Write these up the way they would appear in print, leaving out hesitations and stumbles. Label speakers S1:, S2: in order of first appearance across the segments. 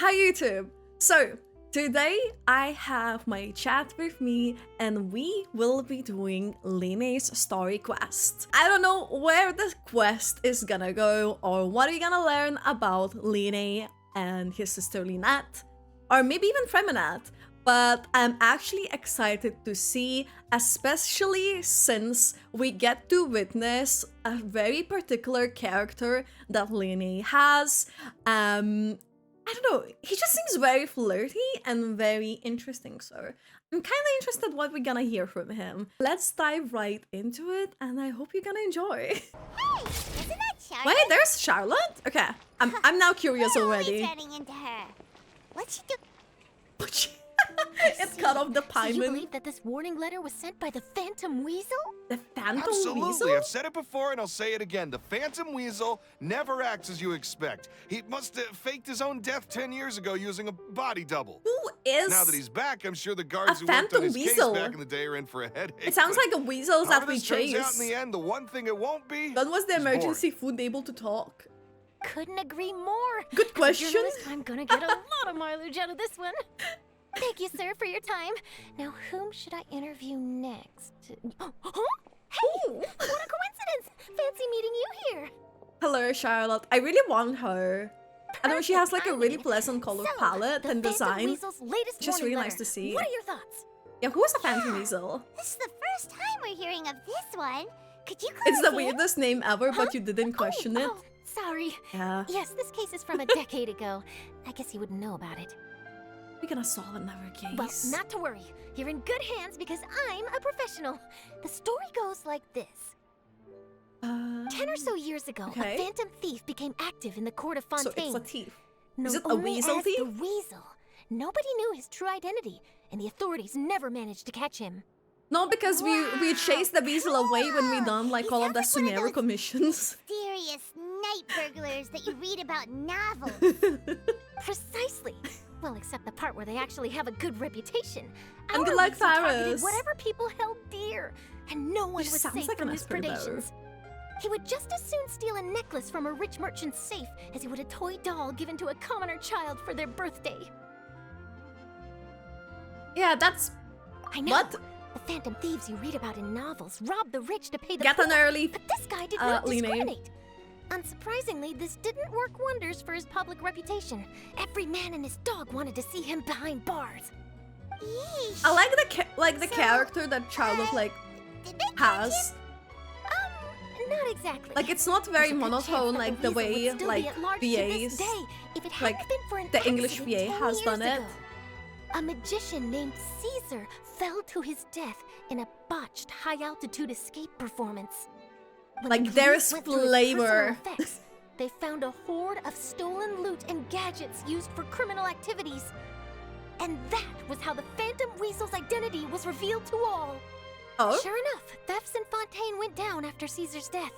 S1: Hi YouTube! So, today I have my chat with me and we will be doing Lyney's story quest. I don't know where the quest is gonna go or what we're gonna learn about Lyney and his sister Lynette, or maybe even Freminette, but I'm actually excited to see, especially since we get to witness a very particular character that Lyney has. I don't know, he just seems very flirty and very interesting, so I'm kind of interested what we're gonna hear from him. Let's dive right into it, and I hope you're gonna enjoy.
S2: Hey, isn't that Charlotte?
S1: Wait, there's Charlotte? Okay, I'm now curious
S2: We're
S1: already.
S2: always running into her. What's she do?
S1: It cut off the
S3: So you
S1: pieman.
S3: believe that this warning letter was sent by the Phantom Weasel?
S1: The Phantom
S4: Absolutely,
S1: Weasel?
S4: I've said it before and I'll say it again. The Phantom Weasel never acts as you expect. He must have faked his own death 10 years ago using a body double.
S1: Who is
S4: Now that he's back, I'm sure the guards who worked
S1: Phantom
S4: on his
S1: Weasel?
S4: case back in the day are in for a headache.
S1: It sounds like the weasels that
S4: However
S1: we
S4: this turns out
S1: chase.
S4: in the end, the one thing it won't be.
S1: When was the
S4: is boring.
S1: emergency food able to talk?
S3: Couldn't agree more.
S1: Good
S3: As a
S1: question.
S3: journalist, I'm gonna get a lot of mileage out of this one. Thank you, sir, for your time. Now, whom should I interview next? Huh? Hey, what a coincidence! Fancy meeting you here.
S1: Hello, Charlotte. I really want her. I know she has like a really
S3: Perfect
S1: pleasant color
S3: timing.
S1: palette
S3: the
S1: and
S3: Phantom
S1: design.
S3: Weasel's latest
S1: Just
S3: warning
S1: really nice
S3: letter.
S1: to see.
S3: What are your thoughts?
S1: Yeah, who is the Phantom Weasel?
S2: This is the first time we're hearing of this one. Could you
S1: It's the
S2: close it?
S1: weirdest name ever, but you didn't question it.
S3: Oh, sorry.
S1: Yeah,
S3: Yes, this case is from a decade ago. I guess you wouldn't know about it.
S1: we're gonna solve another case.
S3: Well, not to worry. You're in good hands because I'm a professional. The story goes like this. 10 or so years ago,
S1: okay.
S3: a phantom thief became active in the court of
S1: So
S3: Fontaine.
S1: it's a thief.
S3: Known
S1: Is it a
S3: only
S1: weasel
S3: as
S1: thief?
S3: The Weasel. Nobody knew his true identity, and the authorities never managed to catch him.
S1: No, because we chased the weasel away when we done like
S2: He
S1: all of the
S2: sounds like one of
S1: Sumeru commissions.
S2: Mysterious night burglars that you read about in novels.
S3: Precisely. Well, except the part where they actually have a good reputation.
S1: And good
S3: Our
S1: luck,
S3: Weasel targeted
S1: Cyrus.
S3: whatever people held dear, and no one
S1: He
S3: was
S1: sounds
S3: safe
S1: like
S3: from
S1: an
S3: his
S1: expert, though.
S3: predations. He would just as soon steal a necklace from a rich merchant's safe as he would a toy doll given to a commoner child for their birthday.
S1: Yeah, that's
S3: I know.
S1: what?
S3: The phantom thieves you read about in novels rob the rich to pay the
S1: Get
S3: poor.
S1: an early.
S3: But this guy did not
S1: Lyney.
S3: discriminate. Unsurprisingly, this didn't work wonders for his public reputation. Every man and his dog wanted to see him behind bars.
S2: Yeesh.
S1: I like the
S2: So,
S1: character that Charlotte like
S2: Did they catch
S1: has.
S2: him?
S3: Not exactly.
S1: Like it's not very
S3: There's a good
S1: monotone
S3: chance that
S1: like the
S3: weasel
S1: way
S3: would still
S1: like
S3: be at large to this
S1: VAs.
S3: day if it
S1: like,
S3: hadn't been for an
S1: the English
S3: accident
S1: VA
S3: 10
S1: has done
S3: years
S1: it.
S3: ago. A magician named Caesar fell to his death in a botched high-altitude escape performance. When
S1: Like,
S3: the
S1: there's
S3: police went through his personal
S1: flavor.
S3: effects, they found a hoard of stolen loot and gadgets used for criminal activities. And that was how the Phantom Weasel's identity was revealed to all.
S1: Oh,
S3: Sure enough, thefts in Fontaine went down after Caesar's death.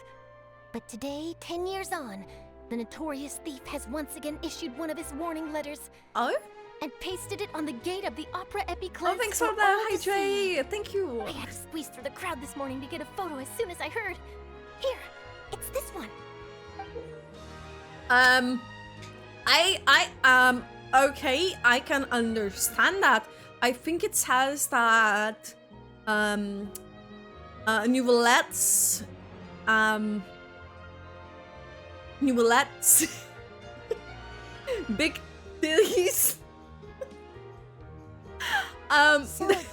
S3: But today, 10 years on, the notorious thief has once again issued one of his warning letters
S1: oh,
S3: and pasted it on the gate of the Opera
S1: oh!
S3: Epiclese
S1: Thanks for
S3: all
S1: that, hi
S3: to see.
S1: Jay. Thank you.
S3: I had to squeeze through the crowd this morning to get a photo as soon as I heard. Here, it's this one.
S1: Okay, I can understand that. I think it says that, Nouvelettes, Nouvelettes, big titties,
S2: So, this is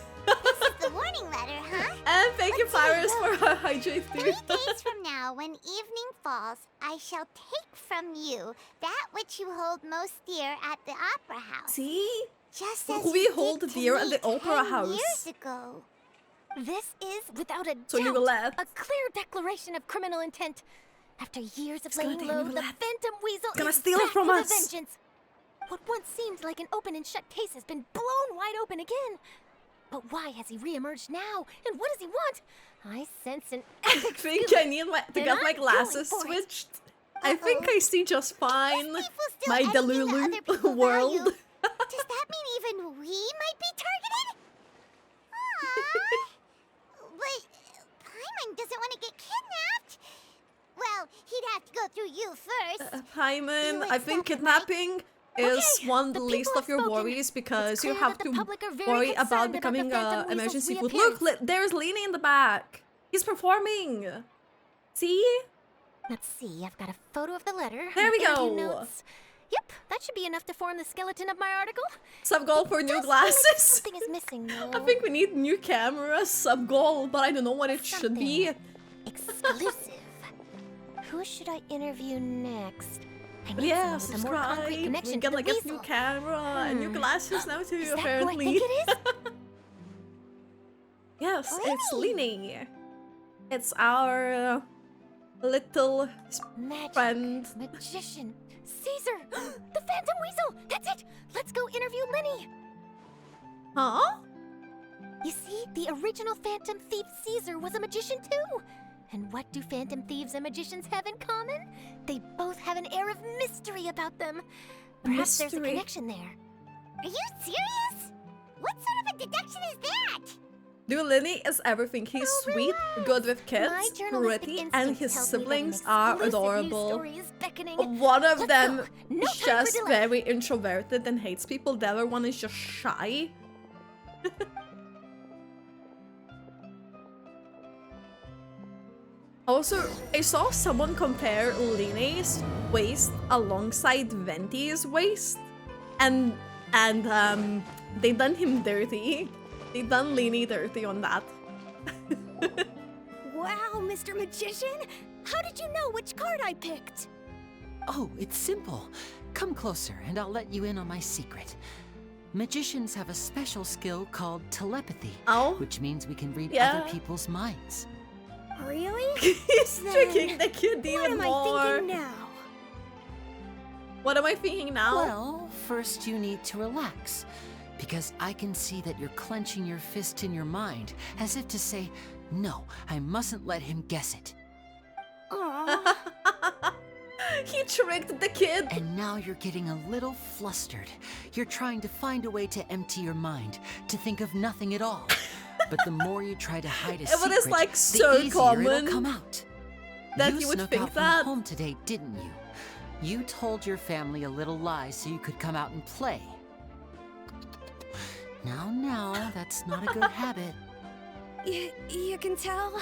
S2: the warning letter, huh?
S1: and thank you,
S2: Let's have a
S1: Cyrus, for
S2: look.
S1: her hydrate
S2: 3 days from now, when evening falls, I shall take from you that which you hold most dear at the opera house.
S1: See?
S2: Just as
S1: We
S2: you
S1: hold
S2: did to
S1: dear
S2: me
S1: at the opera
S2: 10
S1: house.
S2: years ago.
S3: This is, without a
S1: So
S3: doubt,
S1: Nouvellette.
S3: a clear declaration of criminal intent. After years of
S1: It's gonna
S3: laying
S1: take
S3: low, the
S1: Nouvellette.
S3: Phantom Weasel
S1: Gonna
S3: is
S1: steal it
S3: back
S1: from
S3: with a
S1: us.
S3: vengeance. What once seemed like an open and shut case has been blown wide open again. But why has he reemerged now? And what does he want? I sense an
S1: I
S3: epic
S1: think
S3: scoop.
S1: I need to
S3: And
S1: get my
S3: I'm
S1: glasses
S3: going for it.
S1: switched. I think I see just fine.
S2: People still
S1: My
S2: anything that other
S1: Delulu
S2: people
S1: world.
S2: value. Does that mean even we might be targeted? Aww. But Paimon doesn't want to get kidnapped. Well, he'd have to go through you first.
S1: Hyman,
S2: You
S1: I think
S2: accept, right?
S1: kidnapping is
S3: Okay,
S1: one
S3: the
S1: least
S3: people
S1: of your
S3: have spoken.
S1: worries because
S3: It's
S1: you
S3: clear
S1: have
S3: that the
S1: to
S3: public are very
S1: worry about
S3: concerned
S1: becoming
S3: the Phantom
S1: a
S3: Weasel's
S1: emergency food. Look,
S3: reappearance.
S1: there's Lyney in the back. He's performing. See?
S3: Let's see, I've got a photo of the letter.
S1: There we
S3: my interview
S1: go.
S3: Notes. Yep, that should be enough to form the skeleton of my article.
S1: Sub goal for new
S3: Does feel like
S1: glasses.
S3: something is missing, though.
S1: I think we need new cameras, sub goal, but I don't know what it should be.
S3: Exclusive. Who should I interview next? I need
S1: Yeah,
S3: someone with a more concrete
S1: subscribe.
S3: connection
S1: We're
S3: to
S1: gonna
S3: the
S1: get
S3: weasel.
S1: new camera and new glasses now too,
S3: Is that
S1: apparently.
S3: who I think it is?
S1: Yes, it's Lyney. It's our little
S3: Magic.
S1: friend.
S3: Magician. Caesar. The Phantom Weasel. That's it. Let's go interview Lyney.
S1: Huh?
S3: You see, the original Phantom Thief Caesar was a magician too. And what do Phantom Thieves and magicians have in common? They both have an air of mystery about them. Perhaps there's a
S1: Mystery?
S3: connection there.
S2: Are you serious? What sort of a deduction is that?
S1: Dude, Lyney is everything. He's sweet, good with kids, pretty, and his siblings are adorable. One of
S3: Let's
S1: them
S3: go. No
S1: is
S3: time for
S1: just
S3: delay.
S1: very introverted and hates people. The other one is just shy. Also, I saw someone compare Lyney's waist alongside Venti's waist, and they done him dirty. They done Lyney dirty on that.
S5: Wow, Mr. Magician! How did you know which card I picked?
S6: Oh, it's simple. Come closer and I'll let you in on my secret. Magicians have a special skill called telepathy,
S1: Oh,
S6: which means we can read
S1: Yeah.
S6: other people's minds.
S5: Really?
S1: he's
S5: Then
S1: tricking the kid
S5: What
S1: even
S5: am I
S1: more.
S5: thinking now?
S1: What am I thinking now?
S6: Well, first you need to relax, because I can see that you're clenching your fist in your mind, as if to say, no, I mustn't let him guess it.
S5: Aw,
S1: He tricked the kid.
S6: And now you're getting a little flustered. You're trying to find a way to empty your mind, to think of nothing at all. But the more you try to hide a
S1: But
S6: secret,
S1: it's, like,
S6: the
S1: so
S6: easier
S1: common
S6: it'll come out.
S1: that
S6: you
S1: you would
S6: snuck
S1: think
S6: out from
S1: that.
S6: home today, didn't you? You told your family a little lie so you could come out and play. Now, that's not a good habit.
S5: you can tell?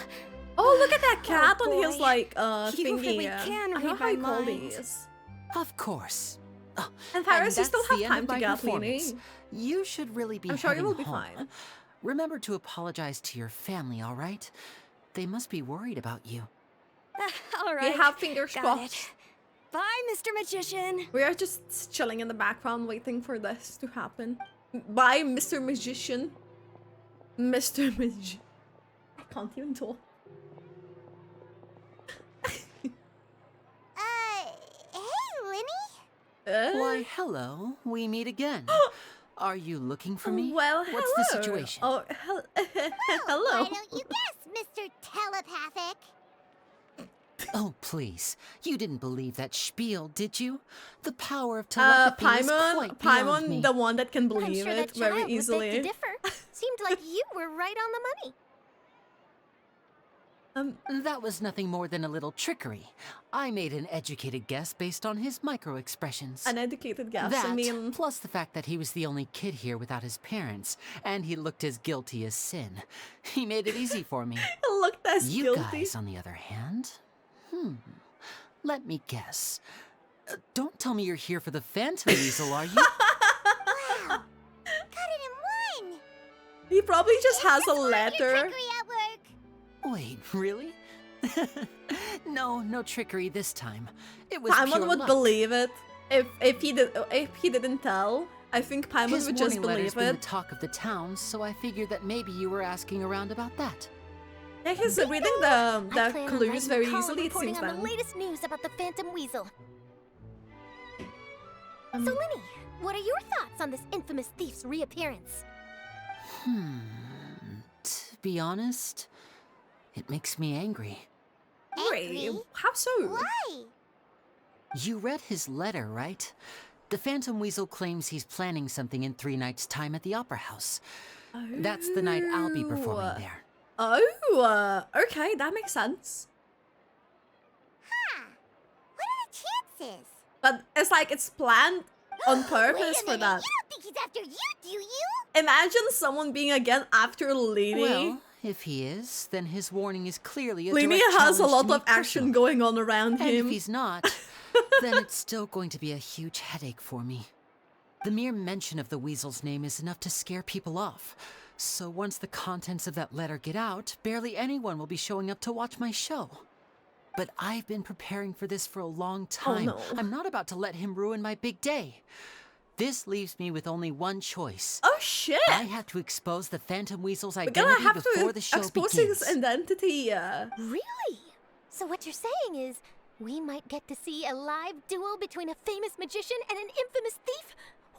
S1: Oh, look at that cat on his
S5: boy.
S1: like
S5: You
S1: thingy.
S5: really can
S1: I don't know
S5: read
S1: how you
S5: my
S1: call
S5: mind.
S1: these.
S6: Of course. Oh,
S1: And Paris, you
S6: that's
S1: still have
S6: the end
S1: time
S6: of
S1: to
S6: my
S1: get
S6: performance.
S1: Lyney.
S6: You should really be
S1: I'm sure you
S6: heading
S1: will be
S6: home.
S1: fine.
S6: Remember to apologize to your family, all right? They must be worried about you.
S5: All
S1: We
S5: right.
S1: have fingers
S5: got
S1: crossed.
S5: it. Bye, Mr. Magician.
S1: We are just chilling in the background waiting for this to happen. Bye, Mr. Magician. Mr. Magician. I can't even talk.
S2: Hey, Lyney?
S6: Why, hello. We meet again. Are you looking for me?
S1: Well,
S6: What's
S1: hello.
S6: the situation?
S1: Oh, hello.
S2: Why don't you guess, Mr. Telepathic?
S6: Oh, please. You didn't believe that spiel, did you? The power of telepathy is quite beyond me.
S1: Paimon, the one that can
S3: I'm
S1: believe
S3: sure that
S1: it very
S3: child
S1: easily.
S3: would beg to differ. Seemed like you were right on the money.
S6: That was nothing more than a little trickery. I made an educated guess based on his micro-expressions.
S1: An educated guess.
S6: That,
S1: I mean,
S6: plus the fact that he was the only kid here without his parents, and he looked as guilty as sin. He made it easy for me.
S1: it looked as
S6: You
S1: guilty.
S6: guys, on the other hand, let me guess. Don't tell me you're here for the Phantom Weasel, are you?
S2: Wow! Got it in one!
S1: He probably just has a
S2: Just wanted your
S1: letter.
S2: trickery at work.
S6: Wait, really? No trickery this time. It was
S1: Paimon
S6: pure
S1: would
S6: luck.
S1: believe it if he didn't tell. I think Paimon
S6: His
S1: would just
S6: warning letter's
S1: believe
S6: been
S1: it.
S6: the talk of the town, so I figured that maybe you were asking around about that.
S1: Yeah, he's reading
S3: I
S1: the
S3: plan on
S1: clues
S3: writing
S1: very
S3: a column
S1: easily. It
S3: reporting
S1: seems
S3: on the
S1: then.
S3: latest news about the Phantom Weasel.
S1: Um,
S3: So, Lyney, what are your thoughts on this infamous thief's reappearance?
S6: To be honest, it makes me angry.
S1: Wait,
S2: Angry?
S1: how so?
S2: Why?
S6: You read his letter, right? The Phantom Weasel claims he's planning something in 3 nights' time at the Opera House. That's the night I'll be performing there.
S1: Oh, okay, that makes sense.
S2: Huh. What are the chances?
S1: But it's like it's planned on
S2: Wait
S1: purpose
S2: a
S1: for
S2: minute,
S1: that.
S2: you don't think he's after you, do you?
S1: Imagine someone being again after Lyney.
S6: Well, if he is, then his warning is clearly a
S1: Lyney
S6: direct
S1: has a
S6: challenge
S1: lot
S6: to me
S1: of action
S6: personally.
S1: going on around
S6: And
S1: him.
S6: if he's not, then it's still going to be a huge headache for me. The mere mention of the weasel's name is enough to scare people off. So once the contents of that letter get out, barely anyone will be showing up to watch my show. But I've been preparing for this for a long time.
S1: no.
S6: I'm not about to let him ruin my big day. This leaves me with only one choice.
S1: Oh shit!
S6: I have to expose the Phantom Weasel's
S1: We're gonna
S6: identity
S1: have
S6: before
S1: to
S6: the show
S1: expose
S6: begins.
S1: his identity.
S3: Really? So what you're saying is, we might get to see a live duel between a famous magician and an infamous thief?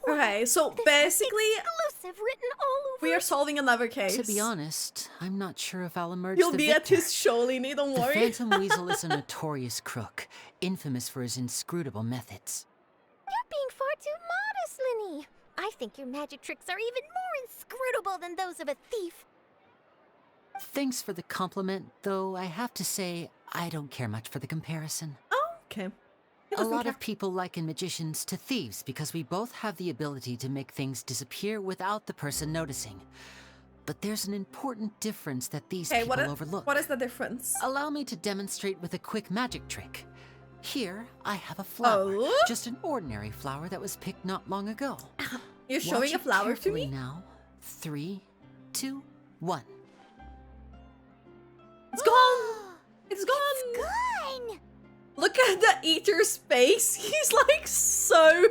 S1: Okay, so
S3: This is
S1: basically,
S3: exclusive, written all over.
S1: we are solving another case.
S6: To be honest, I'm not sure if I'll emerge
S1: You'll
S6: the
S1: be
S6: victor.
S1: at his show, Lyney, don't
S6: The
S1: worry.
S6: Phantom Weasel is a notorious crook, infamous for his inscrutable methods.
S3: You're being far too modest, Lyney. I think your magic tricks are even more inscrutable than those of a thief.
S6: Thanks for the compliment, though I have to say, I don't care much for the comparison.
S1: Oh, okay. He
S6: A
S1: doesn't
S6: lot
S1: care.
S6: of people liken magicians to thieves because we both have the ability to make things disappear without the person noticing. But there's an important difference that these
S1: Okay,
S6: people overlook.
S1: what is the difference?
S6: Allow me to demonstrate with a quick magic trick. Here, I have a flower.
S1: Oh?
S6: Just an ordinary flower that was picked not long ago.
S1: You're
S6: Watch
S1: showing a
S6: it
S1: flower to
S6: carefully
S1: me?
S6: now. 3, 2, 1.
S1: It's gone! It's gone!
S2: Gone!
S1: Look at the eater's face. He's like so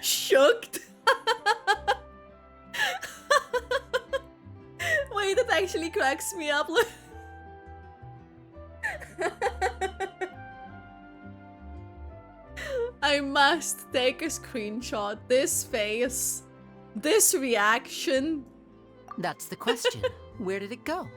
S1: shocked. Wait, that actually cracks me up. Look. I must take a screenshot. This face, this reaction.
S6: That's the question. Where did it go?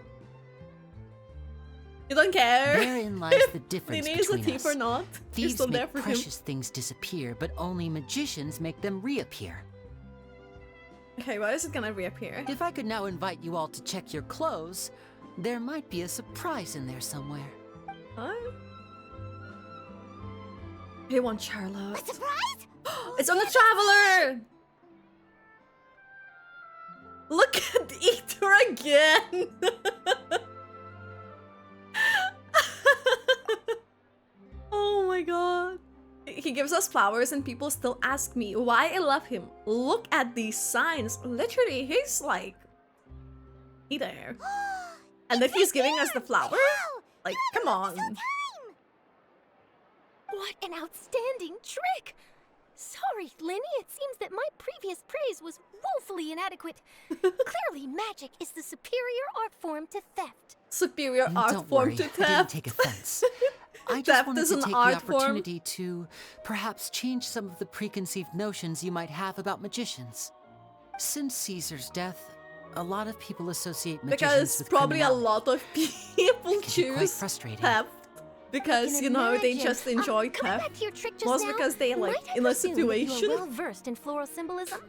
S1: You don't care.
S6: Therein lies the difference
S1: Lyney is a
S6: between
S1: thief
S6: us.
S1: or not. You're
S6: Thieves
S1: still there
S6: make
S1: for him.
S6: precious things disappear, but only magicians make them reappear.
S1: Okay, why is it gonna reappear?
S6: If I could now invite you all to check your clothes, there might be a surprise in there somewhere.
S1: Huh? He wants Charlotte.
S2: A surprise?
S1: It's on the Traveler! Look at the Eater again! Oh my god. He gives us flowers and people still ask me why I love him. Look at these signs. Literally, he's like... He there. And then he's giving us the flower?
S2: Wow!
S1: Like, come on.
S2: Time!
S3: What an outstanding trick! Sorry, Lyney, it seems that my previous praise was woefully inadequate. Clearly, magic is the superior art form to theft.
S1: Superior art
S6: Don't
S1: form
S6: worry,
S1: to
S6: I didn't
S1: theft.
S6: take offense. I just
S1: Theft
S6: wanted
S1: is
S6: to
S1: an
S6: take the
S1: art form.
S6: opportunity to perhaps change some of the preconceived notions you might have about magicians. Since Caesar's death, a lot of people associate magicians
S1: Because
S6: with
S1: probably a
S6: criminality.
S1: lot of people
S6: It can be quite
S1: choose
S6: frustrating.
S1: theft because,
S3: Can
S1: you know, they
S3: imagine.
S1: just enjoy
S3: Coming
S1: theft.
S3: back to your trick just
S1: Mostly
S3: now,
S1: because they, like,
S3: might I
S1: in a
S3: presume that you
S1: situation?
S3: are well versed in floral symbolism.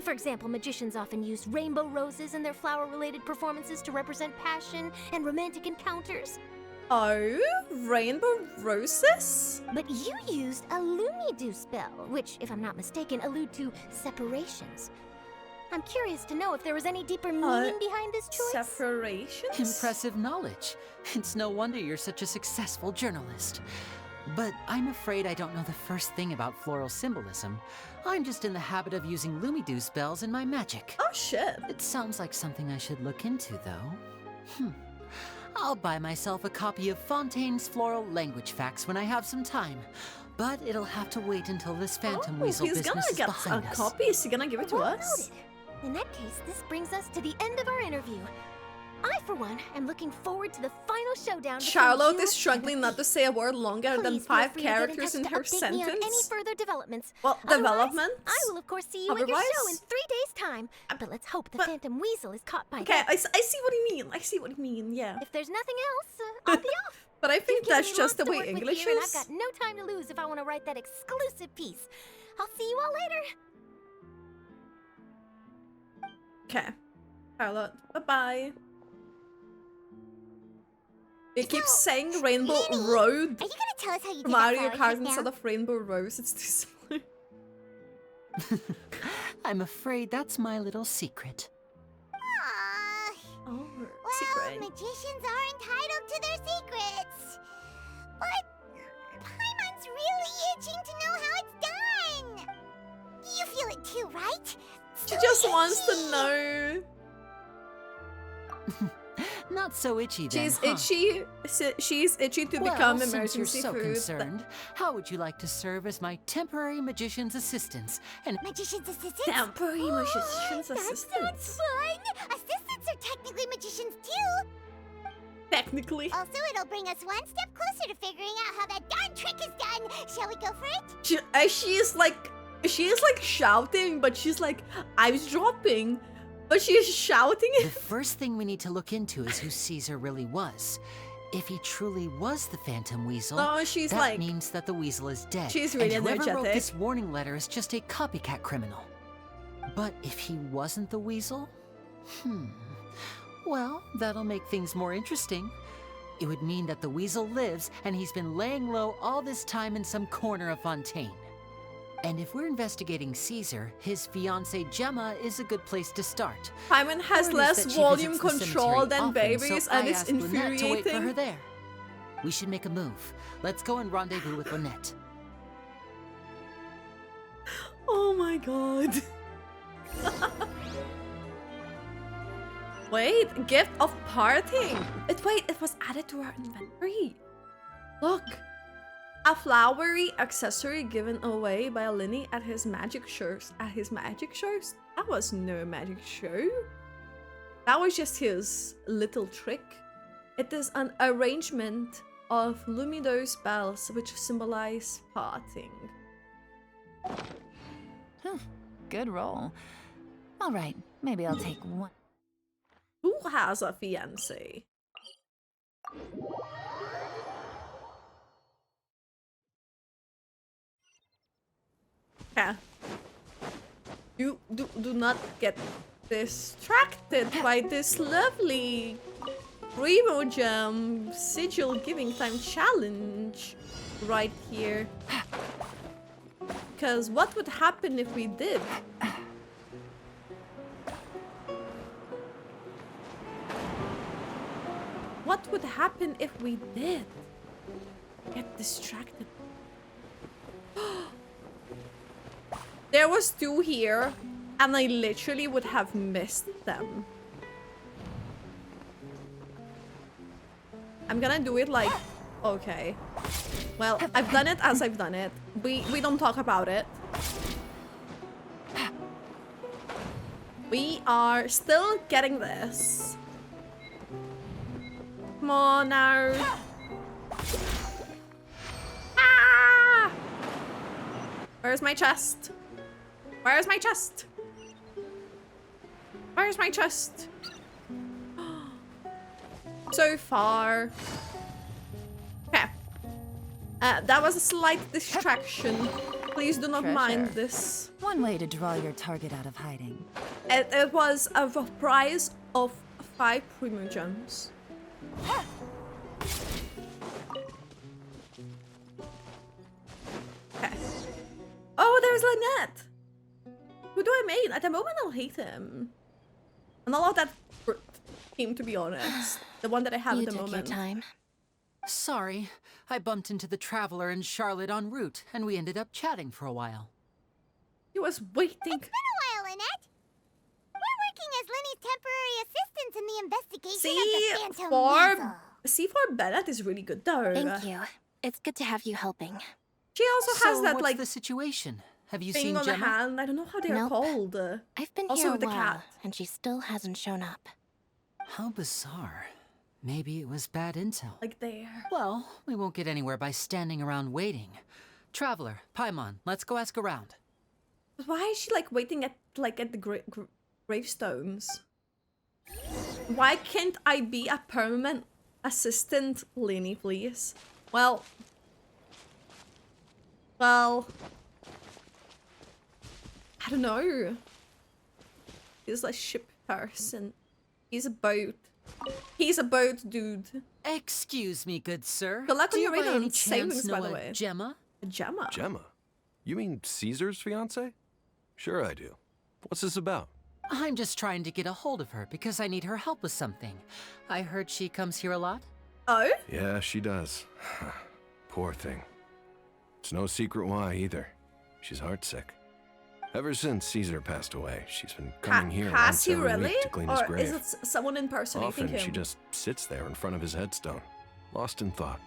S3: For example, magicians often use rainbow roses in their flower-related performances to represent passion and romantic encounters.
S1: Oh, rainbow roses?
S3: But you used a Lumidu spell, which, if I'm not mistaken, allude to separations. I'm curious to know if there was any deeper meaning behind this choice.
S1: Separations?
S6: Impressive knowledge. It's no wonder you're such a successful journalist. But I'm afraid I don't know the first thing about floral symbolism. I'm just in the habit of using Lumidu spells in my magic.
S1: Oh shit.
S6: It sounds like something I should look into, though. I'll buy myself a copy of Fontaine's Floral Language Facts when I have some time. But it'll have to wait until this Phantom
S1: Oh,
S6: Weasel
S1: he's
S6: business
S1: gonna
S6: is
S1: get a
S6: behind us.
S1: copy. Is he gonna give it to
S3: Well
S1: us?
S3: noted. In that case, this brings us to the end of our interview. I, for one, am looking forward to the final showdown. between
S1: Charlotte
S3: you
S1: is struggling
S3: and
S1: not to
S3: the
S1: say a word longer
S3: thief.
S1: than
S3: Please feel
S1: 5
S3: free to get
S1: characters
S3: touch
S1: in
S3: to
S1: her
S3: update me on any
S1: sentence.
S3: further developments.
S1: Well,
S3: Otherwise,
S1: developments?
S3: I will, of course, see you at your show in
S1: Otherwise?
S3: 3 days' time. But let's hope the
S1: but-
S3: Phantom Weasel is caught by
S1: Okay,
S3: then.
S1: I see what you mean. I see what you mean, yeah.
S3: If there's nothing else, I'll be off.
S1: But I
S3: You've
S1: think
S3: given
S1: that's
S3: me
S1: just the
S3: lots to
S1: way
S3: work with
S1: English
S3: here, and I've
S1: is.
S3: got no time to lose if I want to write that exclusive piece. I'll see you all later.
S1: Okay. Charlotte, bye-bye. It keeps saying Rainbow
S2: Lyney,
S1: Road.
S2: Are you gonna tell us how you did
S1: Mario
S2: that
S1: Kart
S2: flower trick
S1: instead
S2: now?
S1: of Rainbow Rose. It's too similar.
S6: I'm afraid that's my little secret.
S2: Aww.
S1: Oh,
S2: Well,
S1: secret.
S2: magicians are entitled to their secrets. But Paimon's really itching to know how it's done. You feel it too, right?
S1: She just wants to know.
S6: Not so itchy then,
S1: She's
S6: huh?
S1: itchy. She's itchy to
S6: Well,
S1: become
S6: since
S1: emergency
S6: you're so
S1: food.
S6: concerned, how would you like to serve as my temporary magician's assistants? And
S2: Magician's assistants?
S1: Temporary magician's
S2: That
S1: assistants.
S2: sounds fun! Assistants are technically magicians too.
S1: Technically.
S2: Also, it'll bring us one step closer to figuring out how that darn trick is done. Shall we go for it?
S1: She's like shouting, but she's like eyes dropping. But she's shouting.
S6: the first thing we need to look into is who Caesar really was. If he truly was the Phantom Weasel,
S1: No, she's
S6: that
S1: like
S6: means that the weasel is dead.
S1: she's really
S6: and whoever wrote
S1: energetic.
S6: this warning letter is just a copycat criminal. But if he wasn't the weasel, well, that'll make things more interesting. It would mean that the weasel lives and he's been laying low all this time in some corner of Fontaine. And if we're investigating Caesar, his fiancée Gemma is a good place to start.
S1: Paimon has
S6: Word is
S1: less
S6: that she
S1: volume
S6: visits the
S1: control
S6: cemetery
S1: than
S6: often,
S1: babies,
S6: so
S1: and
S6: I
S1: it's
S6: asked Lynette to wait for her
S1: infuriating.
S6: there. We should make a move. Let's go and rendezvous with Lynette.
S1: Oh my god. Wait, gift of parting. Wait, it was added to our inventory. Look. A flowery accessory given away by Lyney at his magic shows. At his magic shows? That was no magic show. That was just his little trick. It is an arrangement of luminous bells which symbolize parting.
S7: Good roll. All right, maybe I'll take one.
S1: Who has a fiancé? Yeah. You do not get distracted by this lovely Primo Gem Sigil Giving Time challenge right here. Because what would happen if we did? What would happen if we did get distracted? There was two here, and I literally would have missed them. I'm gonna do it like... Okay. Well, I've done it as I've done it. We don't talk about it. We are still getting this. Come on now. Ah! Where's my chest? Where's my chest? Where's my chest? So far. Okay. That was a slight distraction. Please do not mind
S7: Treasure.
S1: this.
S7: One way to draw your target out of hiding.
S1: It was a prize of 5 Primo Gems. Okay. Oh, there's Lynette! Who do I mean? At the moment, I'll hate him. And all of that team, to be honest. The one that I have
S3: You
S1: at the
S3: took
S1: moment.
S3: your time.
S6: Sorry, I bumped into the Traveler and Charlotte en route, and we ended up chatting for a while.
S1: He was waiting.
S2: It's been a while, Lynette. We're working as Lyney's temporary assistants in the investigation of the Phantom Weasel.
S1: C4 Bennett is really good though.
S3: Thank you. It's good to have you helping.
S1: She also has
S6: So
S1: that
S6: what's
S1: like
S6: the situation? Have you
S1: thing
S6: seen
S1: on the
S6: Gemma?
S1: hand. I don't know how they are
S3: Nope.
S1: called.
S3: I've been
S1: Also
S3: here a
S1: with the
S3: while,
S1: cat.
S3: and she still hasn't shown up.
S6: How bizarre. Maybe it was bad intel.
S1: Like there.
S6: Well, we won't get anywhere by standing around waiting. Traveler, Paimon, let's go ask around.
S1: But why is she like waiting at the gravestones? Why can't I be a permanent assistant, Lyney, please? Well, I don't know. He's a ship person. He's a boat. He's a boat dude.
S6: Excuse me, good sir.
S1: Good luck
S6: Do
S1: on
S6: you
S1: your
S6: by
S1: radar
S6: any
S1: savings,
S6: chance
S1: by
S6: know
S1: the
S6: a
S1: way.
S6: Gemma?
S1: A Gemma.
S8: Gemma? You mean Caesar's fiance? Sure I do. What's this about?
S6: I'm just trying to get a hold of her because I need her help with something. I heard she comes here a lot.
S1: Oh?
S8: Yeah, she does. Poor thing. It's no secret why either. She's heartsick. Ever since Caesar passed away, she's been coming here
S1: Has
S8: once
S1: he
S8: every
S1: really?
S8: week to clean his
S1: Or
S8: grave.
S1: is it someone impersonating
S8: Often
S1: him?
S8: she just sits there in front of his headstone, lost in thought.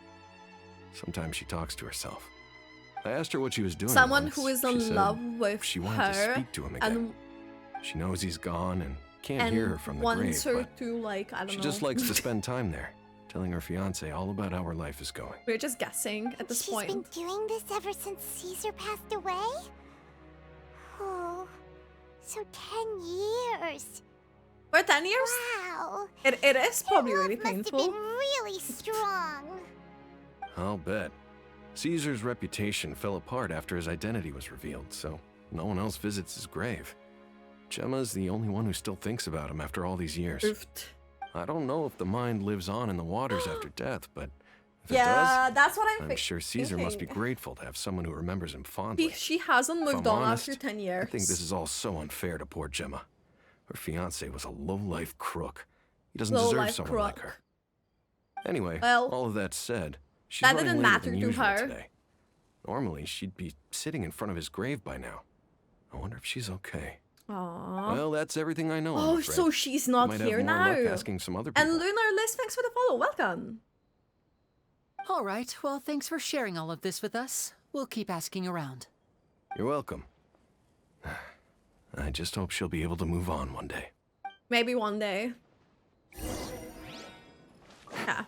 S8: Sometimes she talks to herself. I asked her what she was doing.
S1: Someone
S8: once.
S1: who is
S8: She
S1: in
S8: said
S1: love with
S8: she wanted to
S1: her
S8: speak to him again.
S1: and
S8: She knows he's gone and can't hear her from the grave,
S1: wants her
S8: but
S1: to, like, I don't
S8: she
S1: know.
S8: just likes to spend time there, telling her fiance all about how her life is going.
S1: We're just guessing at this
S2: She's
S1: point.
S2: been doing this ever since Caesar passed away? Oh, so 10 years.
S1: For 10 years?
S2: Wow.
S1: It is probably
S2: Her
S1: really
S2: love must have
S1: painful.
S2: been really strong.
S8: I'll bet. Caesar's reputation fell apart after his identity was revealed, so no one else visits his grave. Gemma's the only one who still thinks about him after all these years.
S1: Oofed.
S8: I don't know if the mind lives on in the waters after death, but if
S1: Yeah,
S8: it
S1: that's what
S8: does,
S1: I'm
S8: I'm sure Caesar must be
S1: thinking.
S8: grateful to have someone who remembers him fondly.
S1: She hasn't
S8: If
S1: moved
S8: I'm
S1: on
S8: honest,
S1: after 10 years.
S8: I think this is all so unfair to poor Gemma. Her fiancé was a low-life crook. He doesn't deserve
S1: Low-life
S8: someone like
S1: crook.
S8: her. Anyway,
S1: Well,
S8: all of that said, she's
S1: that
S8: running
S1: didn't
S8: later
S1: matter
S8: than
S1: to
S8: usual
S1: her.
S8: today. Normally, she'd be sitting in front of his grave by now. I wonder if she's okay.
S1: Aww.
S8: Well, that's everything I know. I'm
S1: Oh,
S8: afraid.
S1: so she's not
S8: Might
S1: here
S8: have more
S1: now.
S8: luck asking some other people.
S1: And Lunar Liz, thanks for the follow. Welcome.
S6: All right, well, thanks for sharing all of this with us. We'll keep asking around.
S8: You're welcome. I just hope she'll be able to move on one day.
S1: Maybe one day. Yeah.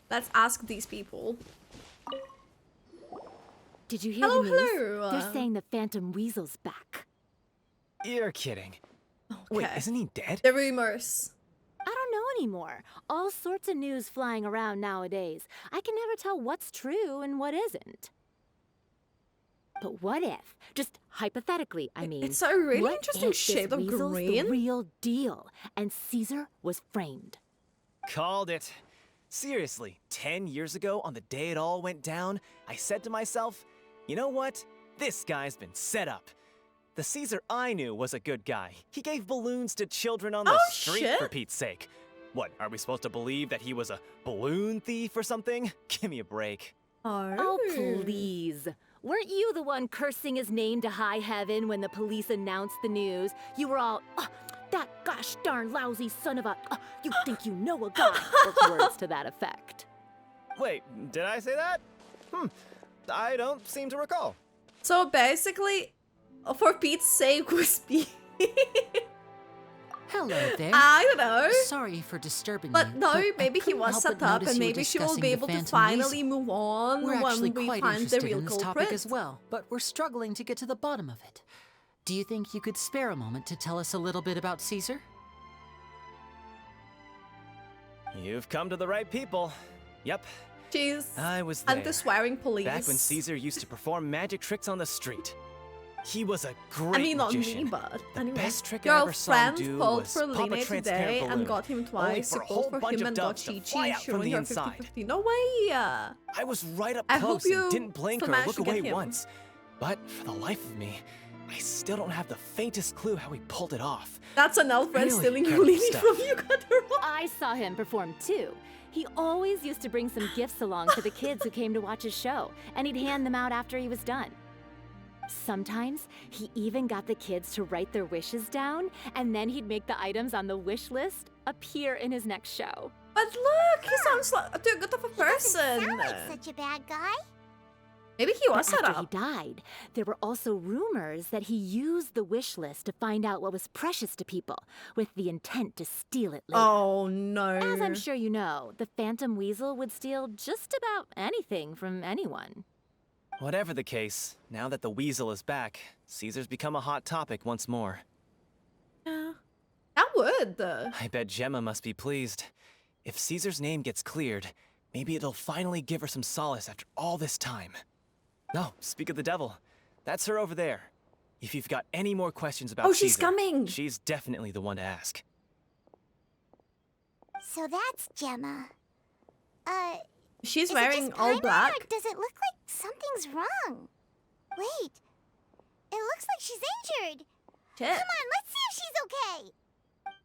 S1: Let's ask these people.
S5: Did you hear
S1: Hello,
S5: the news?
S1: hello.
S5: They're saying the Phantom Weasel's back.
S9: You're kidding.
S1: Okay.
S9: Wait, isn't he dead?
S1: The rumors.
S5: I don't know anymore. All sorts of news flying around nowadays. I can never tell what's true and what isn't. But what if, just hypothetically, I mean,
S1: It's a really
S5: what
S1: interesting
S5: if
S1: shade
S5: this
S1: of
S5: weasel's
S1: green.
S5: the real deal and Caesar was framed?
S9: Called it. Seriously, 10 years ago, on the day it all went down, I said to myself, you know what? This guy's been set up. The Caesar I knew was a good guy. He gave balloons to children on the
S1: Oh,
S9: street,
S1: shit.
S9: for Pete's sake. What, are we supposed to believe that he was a balloon thief or something? Give me a break.
S5: Oh, please. Weren't you the one cursing his name to high heaven when the police announced the news? You were all, that gosh darn lousy son of a, you think you know a guy, or words to that effect.
S9: Wait, did I say that? I don't seem to recall.
S1: So basically, for Pete's sake, Wispy.
S6: Hello there.
S1: I don't know.
S6: Sorry for disturbing
S1: But
S6: you.
S1: no,
S6: I
S1: maybe he
S6: couldn't
S1: was
S6: help
S1: set
S6: but
S1: up
S6: notice
S1: and
S6: you were
S1: maybe she will
S6: discussing
S1: be
S6: the
S1: able to
S6: Phantom
S1: finally
S6: Weasel.
S1: move on
S6: We're actually
S1: when we
S6: quite
S1: find the
S6: interested
S1: real
S6: in this
S1: culprit.
S6: topic as well, but we're struggling to get to the bottom of it. Do you think you could spare a moment to tell us a little bit about Caesar?
S9: You've come to the right people. Yep,
S1: She's
S9: I was there.
S1: anti-swearing police.
S9: Back when Caesar used to perform magic tricks on the street. He was a great
S1: I mean, not
S9: magician.
S1: me, but
S9: The
S1: anyway.
S9: best trick I
S1: Your
S9: ever saw him
S1: friend
S9: do
S1: pulled
S9: was
S1: for
S9: pop a
S1: Lyney
S9: transparent
S1: today and
S9: balloon,
S1: got him
S9: only
S1: twice.
S9: for
S1: You
S9: a
S1: pulled
S9: whole
S1: for
S9: bunch
S1: him
S9: of
S1: and got
S9: doves to
S1: Chi
S9: fly
S1: Chi,
S9: out from
S1: showing
S9: the
S1: her
S9: inside.
S1: 50-50. No way!
S9: I was right up
S1: I hope
S9: close and
S1: you
S9: didn't blink
S1: still
S9: or
S1: managed
S9: look
S1: to get
S9: away
S1: him.
S9: once. But for the life of me, I still don't have the faintest clue how he pulled it off.
S1: That's an elf friend
S9: Really
S1: stealing
S9: incredible
S1: Lyney
S9: stuff.
S1: from you, got her wrong.
S5: I saw him perform too. He always used to bring some gifts along for the kids who came to watch his show, and he'd hand them out after he was done. Sometimes, he even got the kids to write their wishes down, and then he'd make the items on the wish list appear in his next show.
S1: But look, he sounds like too good of a person.
S2: Sound like such a bad guy.
S1: Maybe he was set
S5: After he
S1: up.
S5: died, there were also rumors that he used the wish list to find out what was precious to people, with the intent to steal it later.
S1: Oh no.
S5: As I'm sure you know, the Phantom Weasel would steal just about anything from anyone.
S9: Whatever the case, now that the weasel is back, Caesar's become a hot topic once more.
S1: Yeah. That would.
S9: I bet Gemma must be pleased. If Caesar's name gets cleared, maybe it'll finally give her some solace after all this time. No, speak of the devil. That's her over there. If you've got any more questions about
S1: Oh, she's
S9: Caesar,
S1: coming.
S9: she's definitely the one to ask.
S2: So that's Gemma.
S1: She's
S2: Is it
S1: wearing
S2: just
S1: all
S2: paimon,
S1: black.
S2: or does it look like something's wrong? Wait, it looks like she's injured.
S1: Shit.
S2: Come on, let's see if she's okay.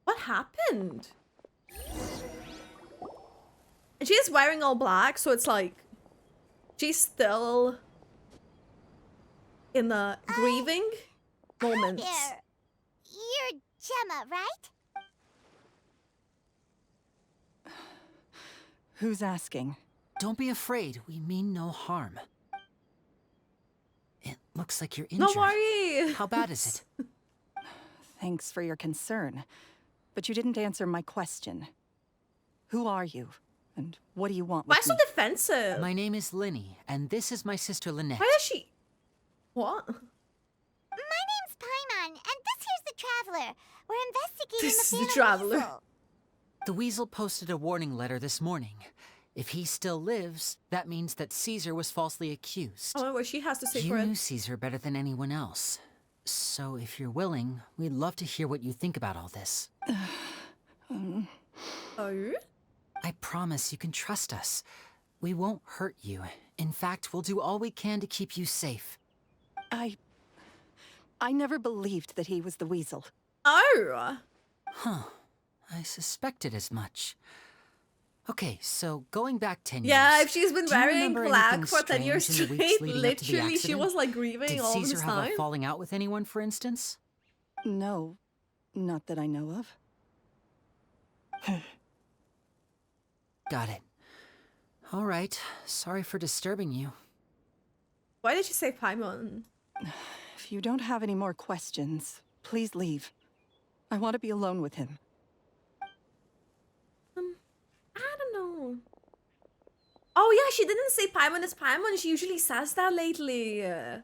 S1: What happened? And she's wearing all black, so it's like she's still in the grieving moments.
S2: Hi there. You're Gemma, right?
S10: Who's asking?
S6: Don't be afraid. We mean no harm. It looks like you're injured.
S1: Don't worry.
S6: How bad is it?
S10: Thanks for your concern, but you didn't answer my question. Who are you, and what do you want
S1: Why
S10: with
S1: so
S10: me?
S1: defensive?
S6: My name is Lyney, and this is my sister Lynette.
S1: Why does she... What?
S2: My name's Paimon, and this here's the Traveler. We're investigating
S1: This
S2: the
S1: is the
S2: Phantom
S1: Traveler.
S2: Weasel.
S6: The Weasel posted a warning letter this morning. If he still lives, that means that Caesar was falsely accused.
S1: I wonder what she has to say
S6: You
S1: for
S6: knew
S1: it.
S6: Caesar better than anyone else. So if you're willing, we'd love to hear what you think about all this.
S1: Oh?
S6: I promise you can trust us. We won't hurt you. In fact, we'll do all we can to keep you safe.
S10: I never believed that he was the Weasel.
S1: Oh!
S6: Huh. I suspected as much. Okay, so going back 10
S1: Yeah,
S6: years...
S1: if she's been
S6: do you
S1: wearing
S6: remember
S1: black
S6: anything
S1: for 10 years
S6: strange in the weeks
S1: straight,
S6: leading up to the
S1: literally she
S6: accident?
S1: was like grieving
S6: Did
S1: all
S6: Caesar
S1: this
S6: have
S1: time.
S6: a falling out with anyone, for instance?
S10: No, not that I know of.
S6: Got it. All right. Sorry for disturbing you.
S1: Why did she say Paimon?
S10: If you don't have any more questions, please leave. I want to be alone with him.
S1: I don't know. Oh yeah, she didn't say Paimon is Paimon. She usually says that lately.
S2: Judging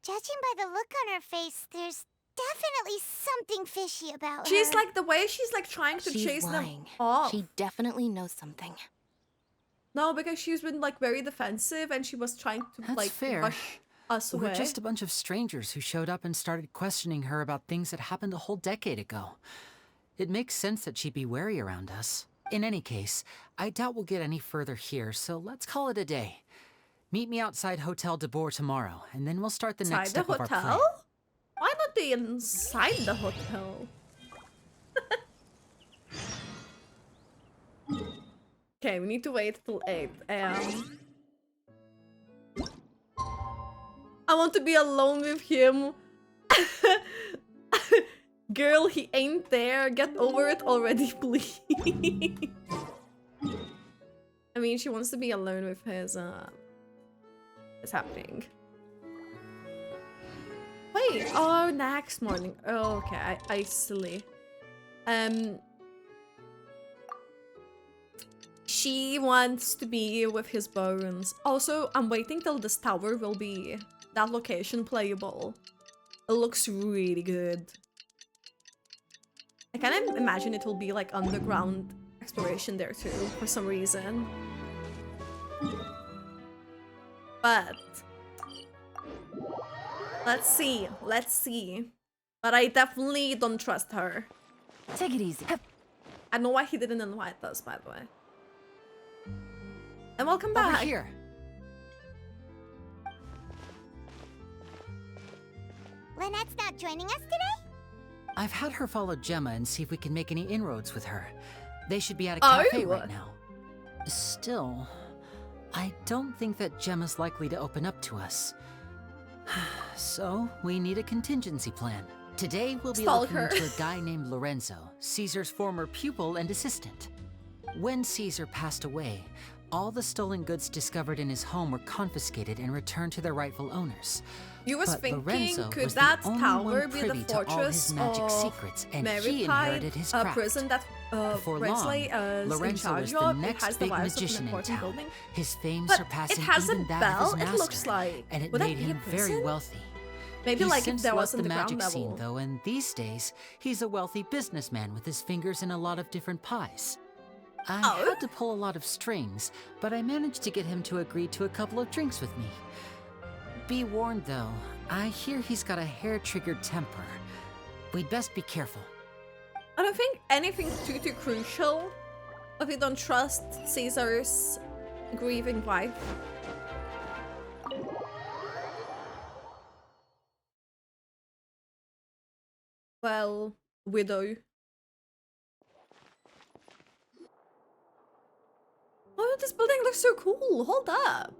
S2: by the look on her face, there's definitely something fishy about her.
S1: She's like, the way she's like trying to
S11: She's
S1: chase them
S11: lying.
S1: off.
S11: She definitely knows something.
S1: No, because she's been like very defensive and she was trying to
S6: That's
S1: like
S6: fair.
S1: rush us away.
S6: We're just a bunch of strangers who showed up and started questioning her about things that happened a whole decade ago. It makes sense that she'd be wary around us. In any case, I doubt we'll get any further here, so let's call it a day. Meet me outside Hotel de Boer tomorrow, and then we'll start the next
S1: Inside
S6: step
S1: the
S6: of our plan.
S1: hotel? Why not the inside the hotel? Okay, we need to wait till 8 a.m. I want to be alone with him. Girl, he ain't there. Get over it already, please. I mean, she wants to be alone with his, What's happening? Wait, oh, next morning. Oh, okay, I silly. She wants to be with his bones. Also, I'm waiting till this tower will be that location playable. It looks really good. I kind of imagine it will be like underground exploration there too, for some reason. But let's see, But I definitely don't trust her.
S7: Take it easy.
S1: I know why he didn't invite us, by the way. And welcome
S6: Over
S1: back.
S6: here.
S2: Lynette's not joining us today?
S6: I've had her follow Gemma and see if we can make any inroads with her. They should be at a cafe right now. Still, I don't think that Gemma's likely to open up to us. So, we need a contingency plan. Today, we'll be looking into a guy named Lorenzo, Caesar's former pupil and assistant. When Caesar passed away, all the stolen goods discovered in his home were confiscated and returned to their rightful owners.
S1: You was
S6: But
S1: thinking,
S6: Lorenzo
S1: could
S6: was
S1: that
S6: the only
S1: tower
S6: one
S1: be the
S6: privy to all
S1: fortress
S6: his magic
S1: of
S6: secrets, and he
S1: Maripide,
S6: inherited his
S1: a
S6: craft.
S1: prison that
S6: Before
S1: Wesley
S6: long,
S1: is in
S6: Lorenzo
S1: charge
S6: was the
S1: of? It
S6: next
S1: has the
S6: big
S1: vibes of an
S6: magician in
S1: important
S6: town.
S1: building.
S6: His fame
S1: But
S6: surpassing
S1: it has a
S6: even that
S1: bell,
S6: of his
S1: it
S6: master,
S1: looks like.
S6: and it
S1: Would that
S6: made
S1: be a
S6: him very
S1: prison?
S6: wealthy.
S1: Maybe
S6: He's
S1: like if
S6: since
S1: there
S6: left
S1: was in
S6: the
S1: the ground
S6: magic
S1: level.
S6: scene, though, and these days he's a wealthy businessman with his fingers in a lot of different pies. I had to pull a lot of strings, but I managed to get him to agree to a couple of drinks with me. Be warned, though, I hear he's got a hair-triggered temper. We'd best be careful.
S1: I don't think anything too crucial if you don't trust Caesar's grieving wife. well, widow. Oh, this building looks so cool. Hold up.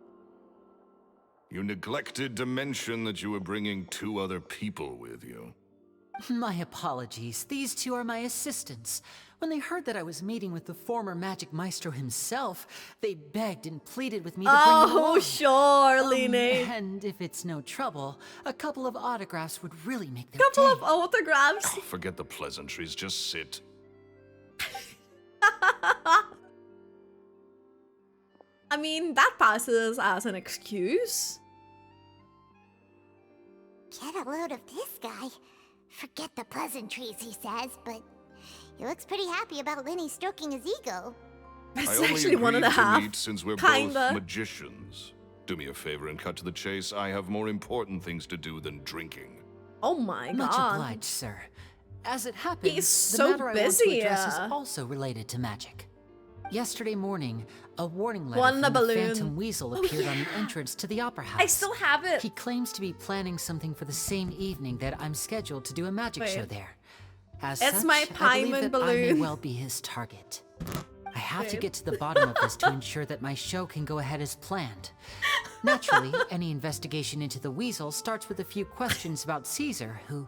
S4: You neglected to mention that you were bringing 2 other people with you.
S6: My apologies. These 2 are my assistants. When they heard that I was meeting with the former magic maestro himself, they begged and pleaded with me to bring them along.
S1: Oh, sure, Lyney.
S6: And if it's no trouble, a couple of autographs would really make their
S1: Couple
S6: day.
S1: of autographs.
S4: Oh, forget the pleasantries, just sit.
S1: I mean, that passes as an excuse.
S2: Get a load of this guy. Forget the pleasantries, he says, but he looks pretty happy about Lyney stroking his ego.
S1: It's
S4: I only
S1: actually one and a
S4: agreed to
S1: half.
S4: meet since we're
S1: Kinda.
S4: both magicians. Do me a favor and cut to the chase. I have more important things to do than drinking.
S1: Oh my
S6: Much
S1: god.
S6: obliged, sir. As it happens,
S1: He's
S6: the
S1: so
S6: matter I want to
S1: busy,
S6: address is
S1: yeah.
S6: also related to magic. Yesterday morning, a warning letter
S1: Won
S6: from
S1: the
S6: the
S1: balloon.
S6: Phantom Weasel
S1: Oh,
S6: appeared on
S1: yeah.
S6: the entrance to the Opera House.
S1: I still have it.
S6: He claims to be planning something for the same evening that I'm scheduled to do a magic show
S1: Wait.
S6: there. As
S1: It's
S6: such,
S1: my
S6: I
S1: Paimon
S6: believe that I may
S1: balloon.
S6: well be his target. I have to
S1: Babe.
S6: get to the bottom of this to ensure that my show can go ahead as planned. Naturally, any investigation into the Weasel starts with a few questions about Caesar, who...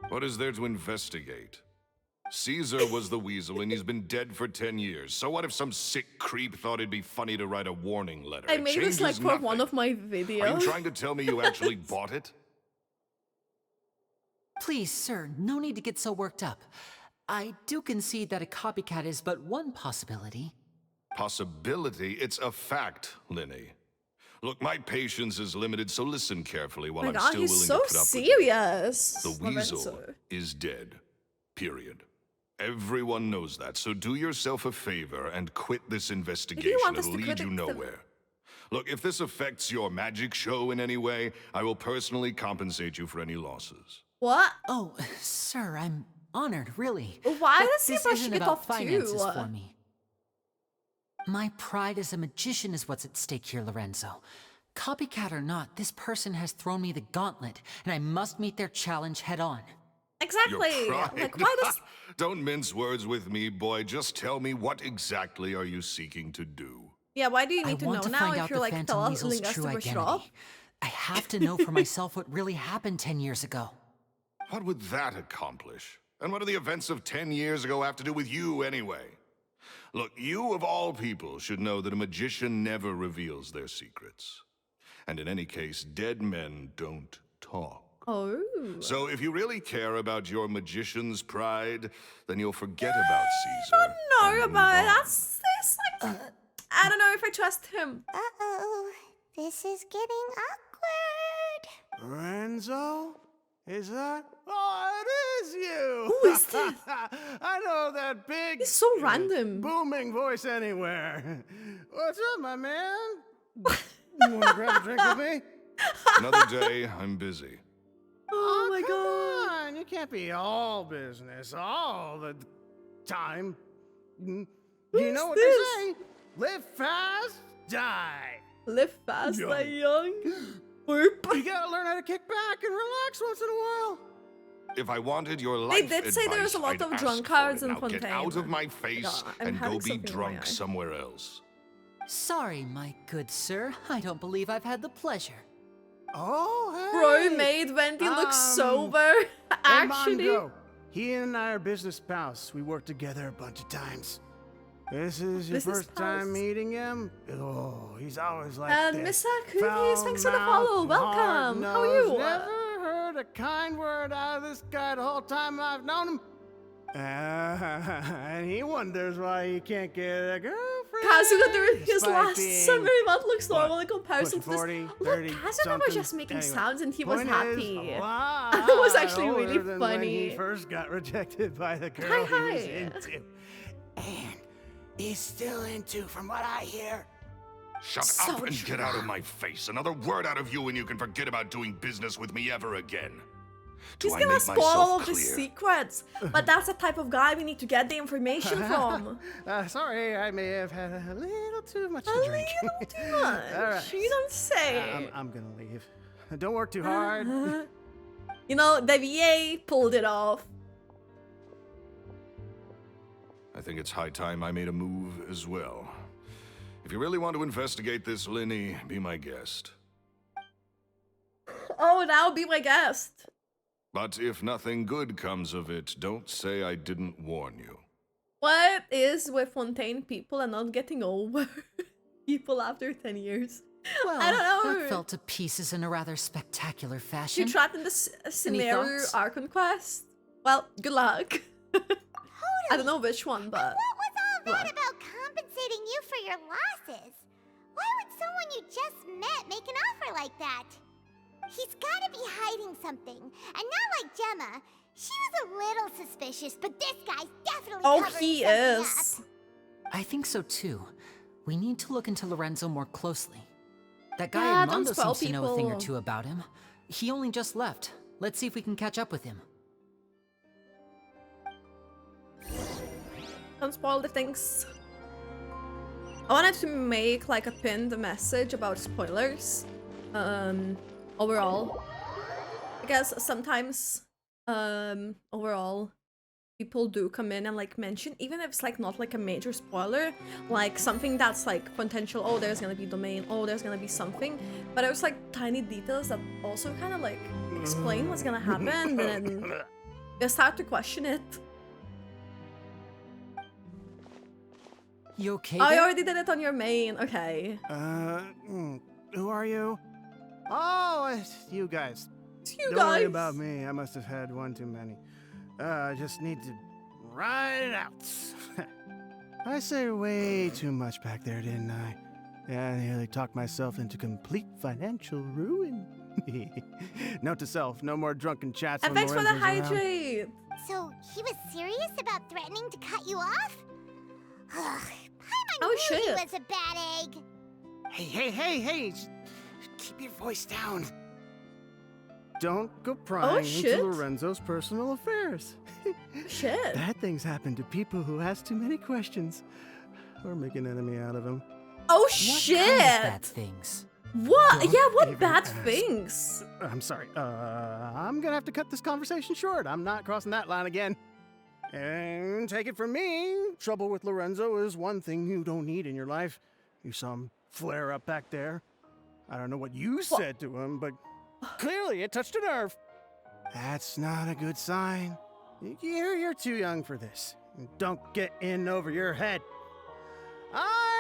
S4: What is there to investigate? Caesar was the Weasel, and he's been dead for 10 years. So what if some sick creep thought it'd be funny to write a warning letter?
S1: I
S4: It
S1: made this like
S4: changes
S1: for
S4: nothing.
S1: one of my
S4: Are you
S1: videos.
S4: trying to tell me you actually bought it?
S6: Please, sir, no need to get so worked up. I do concede that a copycat is but one possibility.
S4: Possibility? It's a fact, Lyney. Look, my patience is limited, so listen carefully while
S1: Oh my
S4: I'm
S1: god,
S4: still
S1: he's
S4: willing
S1: so
S4: to put up with you.
S1: serious.
S4: The Weasel
S1: Lorenzo.
S4: is dead. Period. Everyone knows that, so do yourself a favor and quit this investigation.
S1: want us
S4: It'll
S1: to
S4: lead
S1: quit
S4: you
S1: it, then-
S4: nowhere. Look, if this affects your magic show in any way, I will personally compensate you for any losses.
S1: What?
S6: Oh, sir, I'm honored, really.
S1: Why
S6: But
S1: does he
S6: this
S1: brush
S6: isn't
S1: it
S6: about
S1: off
S6: finances
S1: too?
S6: for me. My pride as a magician is what's at stake here, Lorenzo. Copycat or not, this person has thrown me the gauntlet, and I must meet their challenge head on.
S1: Exactly.
S4: Your pride.
S1: Like, why does...
S4: Don't mince words with me, boy. Just tell me, what exactly are you seeking to do?
S1: Yeah, why do you
S6: I
S1: need to
S6: want
S1: know
S6: to
S1: now
S6: find
S1: if
S6: out
S1: you're
S6: the
S1: like
S6: Phantom
S1: telling
S6: Weasel's
S1: us
S6: true
S1: to brush it off?
S6: identity. I have to know for myself what really happened 10 years ago.
S4: What would that accomplish? And what do the events of 10 years ago have to do with you, anyway? Look, you of all people should know that a magician never reveals their secrets. And in any case, dead men don't talk.
S1: Oh.
S4: So if you really care about your magician's pride, then you'll forget about Caesar.
S1: I don't know
S4: and move
S1: about it.
S4: on.
S1: That's like... I don't know if I trust him.
S2: Uh-oh, this is getting awkward.
S12: Lorenzo? Is that? Oh, it is you!
S1: Who is this?
S12: I know that big...
S1: He's so random.
S12: Booming voice anywhere. What's up, my man? You want to grab a drink with me?
S4: Another day, I'm busy.
S1: Oh my
S12: Come
S1: god.
S12: on, you can't be all business all the time. You know what
S1: this?
S12: they say? Live fast, die.
S1: Live fast,
S12: Young.
S1: die young. Boop.
S12: You gotta learn how to kick back and relax once in a while.
S4: If I wanted your life
S1: did say there's a lot
S4: advice,
S1: of
S4: I'd
S1: drunkards
S4: ask for it.
S1: in
S4: Now
S1: Fontaine.
S4: Get out of my face
S1: God, I'm
S4: and go
S1: having
S4: be
S1: something in my eye.
S4: drunk somewhere else.
S6: Sorry, my good sir. I don't believe I've had the pleasure.
S12: Oh, hey.
S1: Bro made Venti look sober.
S12: Hey,
S1: Actually.
S12: Mongo. He and I are business pals. We worked together a bunch of times. This is your
S1: Business
S12: first time
S1: pals.
S12: meeting him? Oh, he's always like
S1: And
S12: this.
S1: Missa Cookies, thanks for the follow. Welcome. How are you?
S12: Never heard a kind word out of this guy the whole time I've known him. And he wonders why he can't get a girlfriend.
S1: Kazuga during his
S12: despite
S1: last
S12: being,
S1: summer event looks normal in comparison
S12: pushing
S1: to this.
S12: 40,
S1: Look,
S12: 30
S1: Kazuga was
S12: something.
S1: just making
S12: Anyway,
S1: sounds and he was
S12: point
S1: happy.
S12: Is, a lot
S1: It was actually really
S12: older than
S1: funny.
S12: When he first got rejected by the girl
S1: Hi,
S12: he was
S1: hi.
S12: into. And he's still into, from what I hear.
S4: Shut
S1: So
S4: up and
S1: true.
S4: get out of my face. Another word out of you and you can forget about doing business with me ever again. Do
S1: He's
S4: I
S1: gonna
S4: make
S1: spoil all
S4: myself
S1: of the
S4: clear?
S1: secrets. But that's the type of guy we need to get the information from.
S12: Sorry, I may have had a little too much
S1: A
S12: to drink.
S1: little too much.
S12: All right.
S1: You don't say.
S12: I'm gonna leave. Don't work too hard.
S1: You know, the VA pulled it off.
S4: I think it's high time I made a move as well. If you really want to investigate this, Lyney, be my guest.
S1: Oh, now be my guest.
S4: But if nothing good comes of it, don't say I didn't warn you.
S1: What is with Fontaine people and not getting over people after 10 years?
S6: Well,
S1: I don't know.
S6: that fell to pieces in a rather spectacular fashion.
S1: You trapped in the Cimeru
S6: thoughts?
S1: Archon quest? Well, good luck. I don't know which one, but...
S2: What was all that about compensating you for your losses? Why would someone you just met make an offer like that? He's gotta be hiding something. And not like Gemma. She was a little suspicious, but this guy's definitely covering
S1: he
S2: something
S1: is.
S2: up.
S6: I think so too. We need to look into Lorenzo more closely. That guy
S1: Yeah, don't
S6: Armando
S1: spoil
S6: seems to know a thing or
S1: people.
S6: two about him. He only just left. Let's see if we can catch up with him.
S1: Don't spoil the things. I wanted to make like a pinned message about spoilers. Overall. Because sometimes, overall, people do come in and like mention, even if it's like not like a major spoiler, like something that's like potential, oh, there's gonna be domain, oh, there's gonna be something. But it was like tiny details that also kind of like explain what's gonna happen, and then you start to question it.
S6: You okay
S1: Oh, I
S6: there?
S1: already did it on your main. Okay.
S12: Who are you? Oh, it's you guys.
S1: You
S12: Don't worry
S1: guys.
S12: about me. I must have had one too many. I just need to ride it out. I say way too much back there, didn't I? Yeah, I nearly talked myself into complete financial ruin. Note to self, no more drunken chats
S1: And
S12: when
S1: thanks for the
S12: Lorenzo's around.
S1: hydrate.
S2: So, he was serious about threatening to cut you off? Ugh, Paimon
S1: Oh,
S2: knew he
S1: shit.
S2: was a bad egg.
S12: Hey, keep your voice down. Don't go prying
S1: shit.
S12: into Lorenzo's personal affairs.
S1: Shit.
S12: Bad things happen to people who ask too many questions or make an enemy out of him.
S1: Oh
S6: What
S1: shit.
S6: kind of bad things?
S1: What?
S12: Don't
S1: Yeah, what
S12: even
S1: bad
S12: ask.
S1: things?
S12: I'm sorry. I'm gonna have to cut this conversation short. I'm not crossing that line again. And take it from me, trouble with Lorenzo is one thing you don't need in your life. You saw him flare up back there. I don't know what you said to him, but clearly it touched a nerve. That's not a good sign. You're too young for this. Don't get in over your head.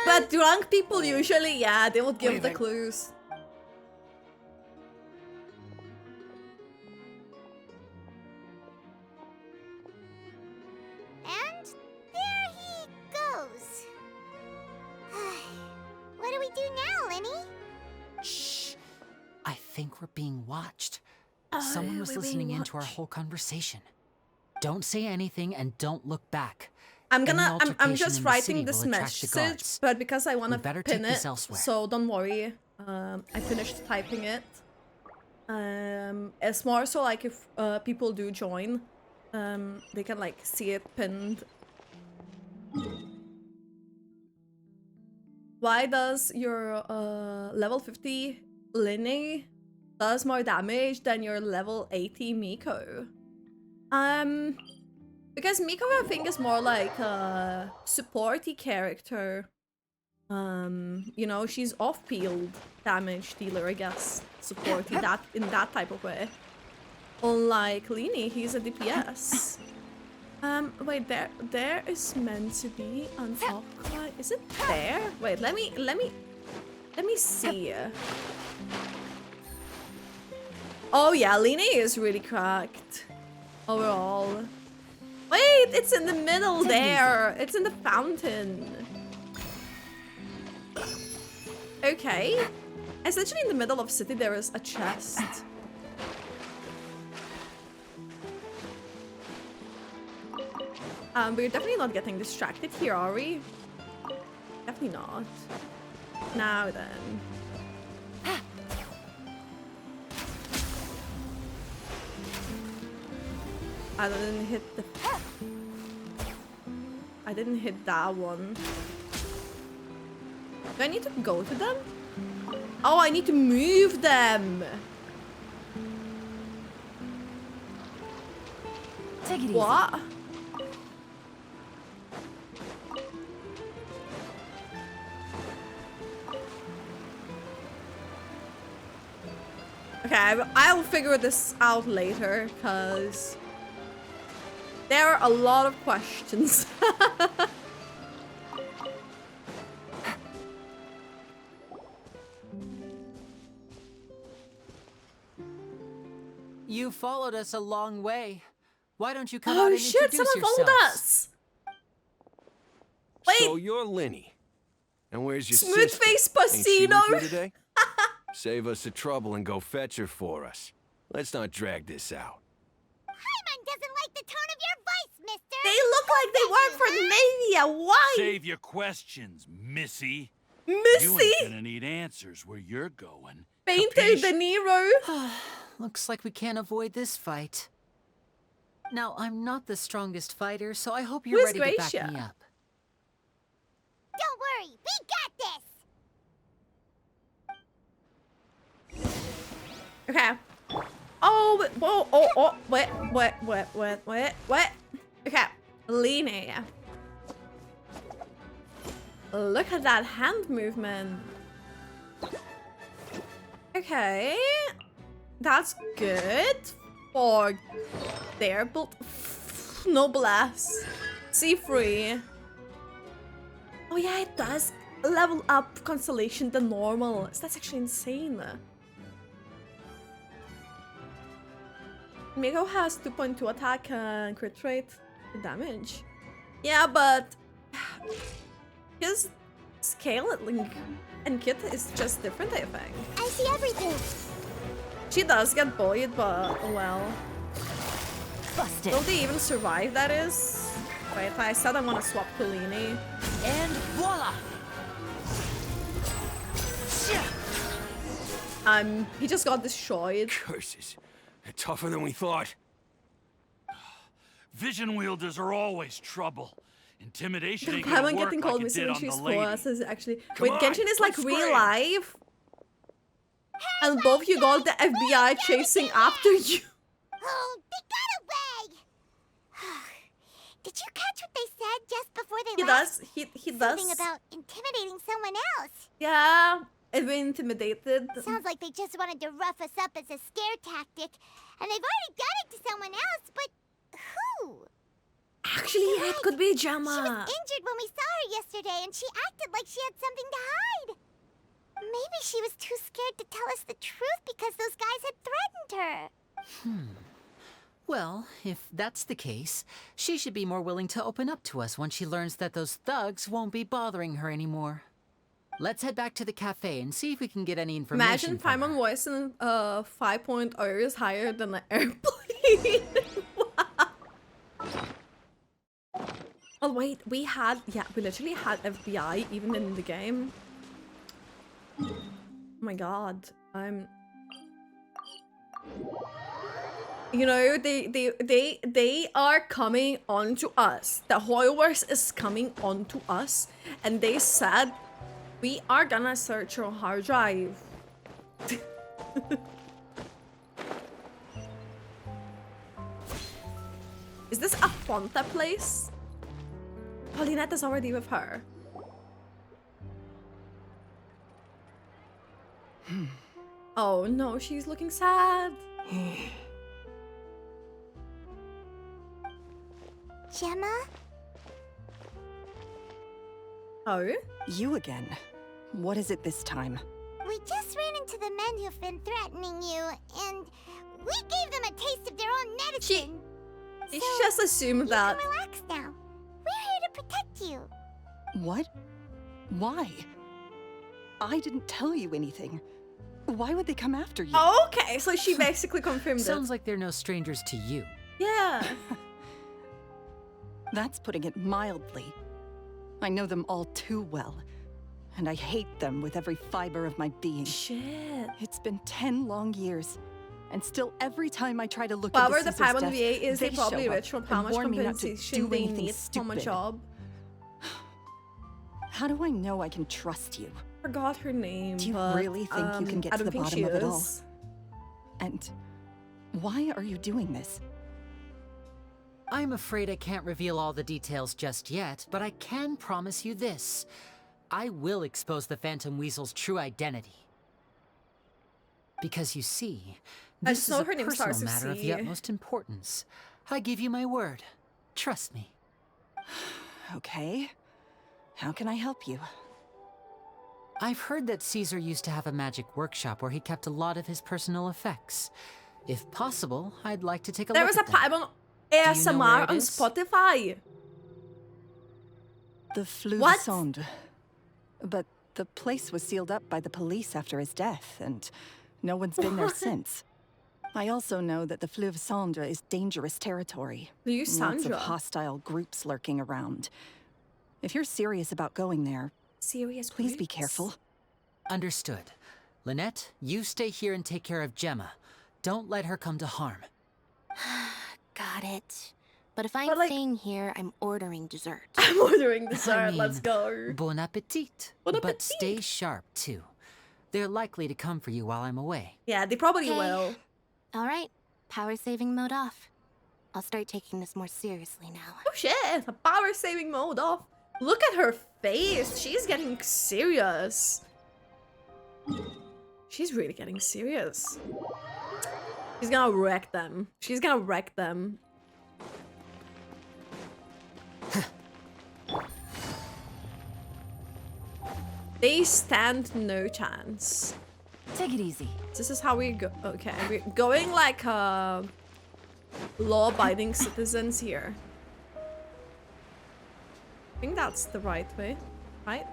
S1: But drunk people usually, yeah, they would give the
S12: Leaving.
S1: clues.
S2: And there he goes. What do we do now, Lyney?
S6: Shh. I think we're being watched. Someone was
S1: we're being
S6: listening into our
S1: watched.
S6: whole conversation. Don't say anything and don't look back.
S1: I'm
S6: Any
S1: I'm
S6: altercation
S1: just
S6: in the
S1: writing
S6: city
S1: this
S6: will attract the
S1: message,
S6: guards.
S1: but because I want
S6: We
S1: to
S6: better
S1: pin
S6: take this
S1: it,
S6: elsewhere.
S1: so don't worry. I finished typing it. It's more so like if people do join, they can like see it pinned. Why does your level 50 Lyney does more damage than your level 80 Miko? Because Miko I think is more like a supporty character. You know, she's off-field damage dealer, I guess. Supporty that in that type of way. Unlike Lyney, he's a DPS. Wait, there is meant to be an aqua. Is it there? Wait, let me see. Oh yeah, Lyney is really cracked overall. Wait, it's in the middle there. It's in the fountain. Okay. Essentially in the middle of city there is a chest. We're definitely not getting distracted here, are we? Definitely not. Now then. I didn't hit the... I didn't hit that one. Do I need to go to them? Oh, I need to move them!
S7: Take it easy.
S1: What? Okay, I'll figure this out later, because there are a lot of questions.
S6: You followed us a long way. Why don't you come out
S1: Oh
S6: and
S1: shit,
S6: introduce
S1: someone followed
S6: yourselves?
S1: us! Wait!
S8: So you're Lyney. And where's your
S1: Smooth
S8: sister?
S1: face
S8: Ain't she
S1: Pacino!
S8: with you today? Save us the trouble and go fetch her for us. Let's not drag this out.
S2: Paimon doesn't like the tone of your voice, mister!
S1: They look like they work for Navia, why?
S13: Save your questions, Missy. You
S1: Missy!
S13: ain't gonna need answers where you're going.
S1: Painter
S13: Capiche?
S1: De Niro!
S6: Looks like we can't avoid this fight. Now, I'm not the strongest fighter, so I hope you're
S1: Who's
S6: ready to back
S1: Gracia?
S6: me up.
S2: Don't worry, we got this!
S1: Okay. Oh, whoa, oh, wait. Okay, Lyney. Look at that hand movement. Okay. That's good for their build. Noblesse. C3. Oh yeah, it does level up Constellation the normal. That's actually insane. Miko has 2.2 attack and crit rate damage. Yeah, but his scaling and kit is just different, I think.
S2: I see everything.
S1: She does get bullied, but well.
S5: Busted.
S1: Will they even survive, that is? Wait, I said I want to swap to Lyney.
S6: And voila!
S1: He just got destroyed.
S8: Curses. They're tougher than we thought.
S13: Vision wielders are always trouble. Intimidation ain't gonna
S1: Paimon
S13: work
S1: getting
S13: like
S1: called
S13: it
S1: Missy
S13: did
S1: when
S13: on
S1: she's
S13: the
S1: 4
S13: lady.
S1: is actually.
S13: Come
S1: Wait,
S13: on,
S1: Genshin is like
S13: let's
S1: real
S13: scram.
S1: life? And both you got the FBI chasing after you.
S2: Oh, they got away! Did you catch what they said just before they
S1: He
S2: left?
S1: does. He does.
S2: Something about intimidating someone else.
S1: Yeah, I've been intimidated.
S2: Sounds like they just wanted to rough us up as a scare tactic. And they've already done it to someone else, but who?
S1: Actually,
S2: You're
S1: it
S2: right.
S1: could be
S2: She
S1: Gemma.
S2: was injured when we saw her yesterday, and she acted like she had something to hide. Maybe she was too scared to tell us the truth because those guys had threatened her.
S6: Well, if that's the case, she should be more willing to open up to us once she learns that those thugs won't be bothering her anymore. Let's head back to the cafe and see if we can get any information
S1: Imagine
S6: from
S1: Paimon
S6: her.
S1: voice in 5.0 is higher than an airplane. Wow. Oh wait, we literally had FBI even in the game. Oh my god, you know, they are coming onto us. The Hoyoverse is coming onto us, and they said we are gonna search your hard drive. Is this a Fonta place? Paulinette is already with her. Oh no, she's looking sad.
S2: Gemma?
S1: Oh?
S10: You again? What is it this time?
S2: We just ran into the men who've been threatening you, and we gave them a taste of their own medicine.
S1: She just assumed that.
S2: You can relax now. We're here to protect you.
S10: What? Why? I didn't tell you anything. Why would they come after you?
S1: Oh, okay, so she basically confirmed it.
S6: Sounds like they're no strangers to you.
S1: Yeah.
S10: That's putting it mildly. I know them all too well, and I hate them with every fiber of my being.
S1: Shit.
S10: It's been 10 long years, and still every time I try to look
S1: Whoever
S10: into
S1: the
S10: Caesar's
S1: Paimon
S10: death,
S1: VA is, they probably
S10: show up
S1: rich from how
S10: and
S1: much
S10: warn me not to
S1: compensation
S10: do
S1: they
S10: anything
S1: need from a
S10: stupid.
S1: job.
S10: How do I know I can trust you?
S1: Forgot her name.
S10: Do you
S1: but,
S10: really think you can get
S1: I
S10: to
S1: don't
S10: the
S1: think
S10: bottom
S1: she
S10: of it all?
S1: is.
S10: And why are you doing this?
S6: I'm afraid I can't reveal all the details just yet, but I can promise you this. I will expose the Phantom Weasel's true identity. Because you see,
S1: I
S6: this
S1: just
S6: is
S1: know
S6: a
S1: her name
S6: personal
S1: starts with
S6: matter of
S1: C.
S6: the utmost importance. I give you my word. Trust me.
S10: Okay. How can I help you?
S6: I've heard that Caesar used to have a magic workshop where he kept a lot of his personal effects. If possible, I'd like to take a
S1: There
S6: look
S1: was a
S6: at them.
S1: Paimon
S6: Do you know where
S1: ASMR
S6: it
S1: on
S6: is?
S1: Spotify.
S10: The Fleuve
S1: What?
S10: Sonde. But the place was sealed up by the police after his death, and no one's been there since. I also know that the Fleuve Sonde is dangerous territory.
S1: Fleuve
S10: Lots of
S1: Sonde.
S10: hostile groups lurking around. If you're serious about going there,
S1: Serious
S10: please be
S1: groups?
S10: careful.
S6: Understood. Lynette, you stay here and take care of Gemma. Don't let her come to harm.
S11: Got it. But if I'm
S1: But, like-
S11: staying here, I'm ordering dessert.
S1: I'm ordering
S6: I
S1: dessert.
S6: mean,
S1: Let's go.
S6: Bon appetit.
S1: Bon
S6: But
S1: appetit.
S6: stay sharp, too. They're likely to come for you while I'm away.
S1: Yeah, they probably
S11: Okay.
S1: will.
S11: All right, power saving mode off. I'll start taking this more seriously now.
S1: Oh shit, a power saving mode off. Look at her face. She's getting serious. She's really getting serious. She's gonna wreck them. She's gonna wreck them. They stand no chance.
S7: Take it easy.
S1: This is how we go. Okay, we're going like law-abiding citizens here. I think that's the right way, right?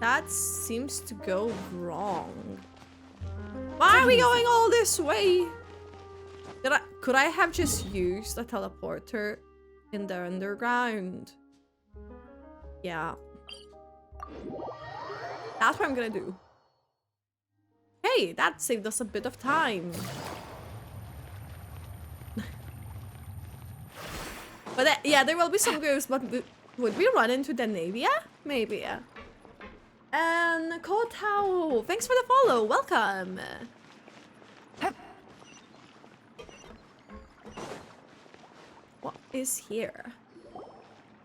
S1: That seems to go wrong. Why are we going all this way? Could I have just used a teleporter in the underground? Yeah. That's what I'm gonna do. Hey, that saved us a bit of time. But yeah, there will be some ghosts, but would we run into Danavia? Maybe. And Kotao, thanks for the follow. Welcome. What is here?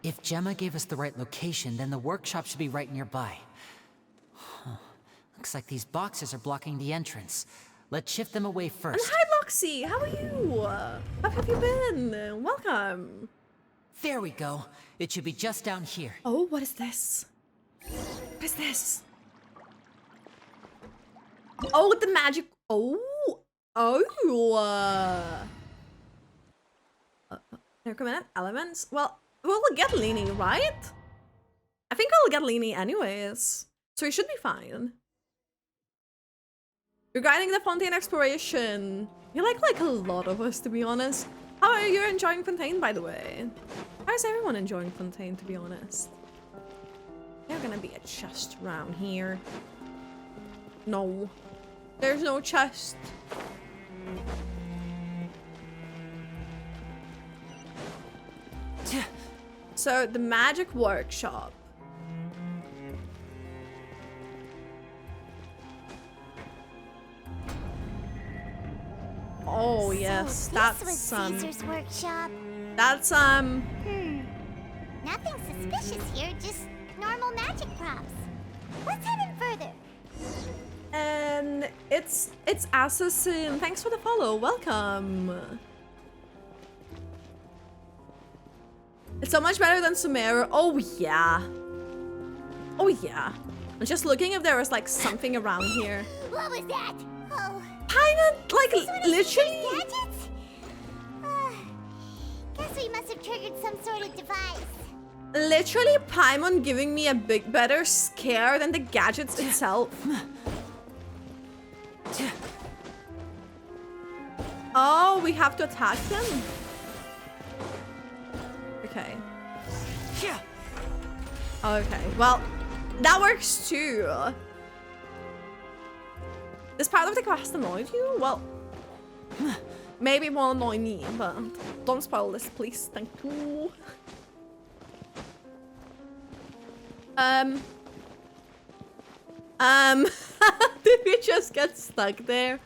S6: If Gemma gave us the right location, then the workshop should be right nearby. Huh. Looks like these boxes are blocking the entrance. Let's shift them away
S1: And
S6: first.
S1: hi, Loxy. How are you? How have you been? Welcome.
S6: There we go. It should be just down here.
S1: Oh, what is this? What is this? Oh, the magic. Oh. Oh. Recommended elements? Well, we'll get Lyney, right? I think we'll get Lyney anyways. So it should be fine. Regarding the Fontaine exploration, you like a lot of us, to be honest. How are you enjoying Fontaine, by the way? How is everyone enjoying Fontaine, to be honest? There's gonna be a chest around here. No. There's no chest. So, the magic workshop. Oh yes,
S2: So
S1: that's
S2: this was Caesar's workshop.
S1: That's
S2: Nothing suspicious here, just normal magic props. Let's head in further.
S1: and it's Assassin. Thanks for the follow. Welcome. It's so much better than Sumeru. Oh yeah. Oh yeah. I'm just looking if there was like something around here.
S2: What was that? Oh,
S1: Paimon, like literally.
S2: gadgets? Guess we must have triggered some sort of device.
S1: Literally Paimon giving me a big better scare than the gadgets itself. Oh, we have to attack them? Okay. Okay, well, that works too. This part of the quest annoyed you? Well, maybe it will annoy me, but don't spoil this, please. Thank you. Did we just get stuck there?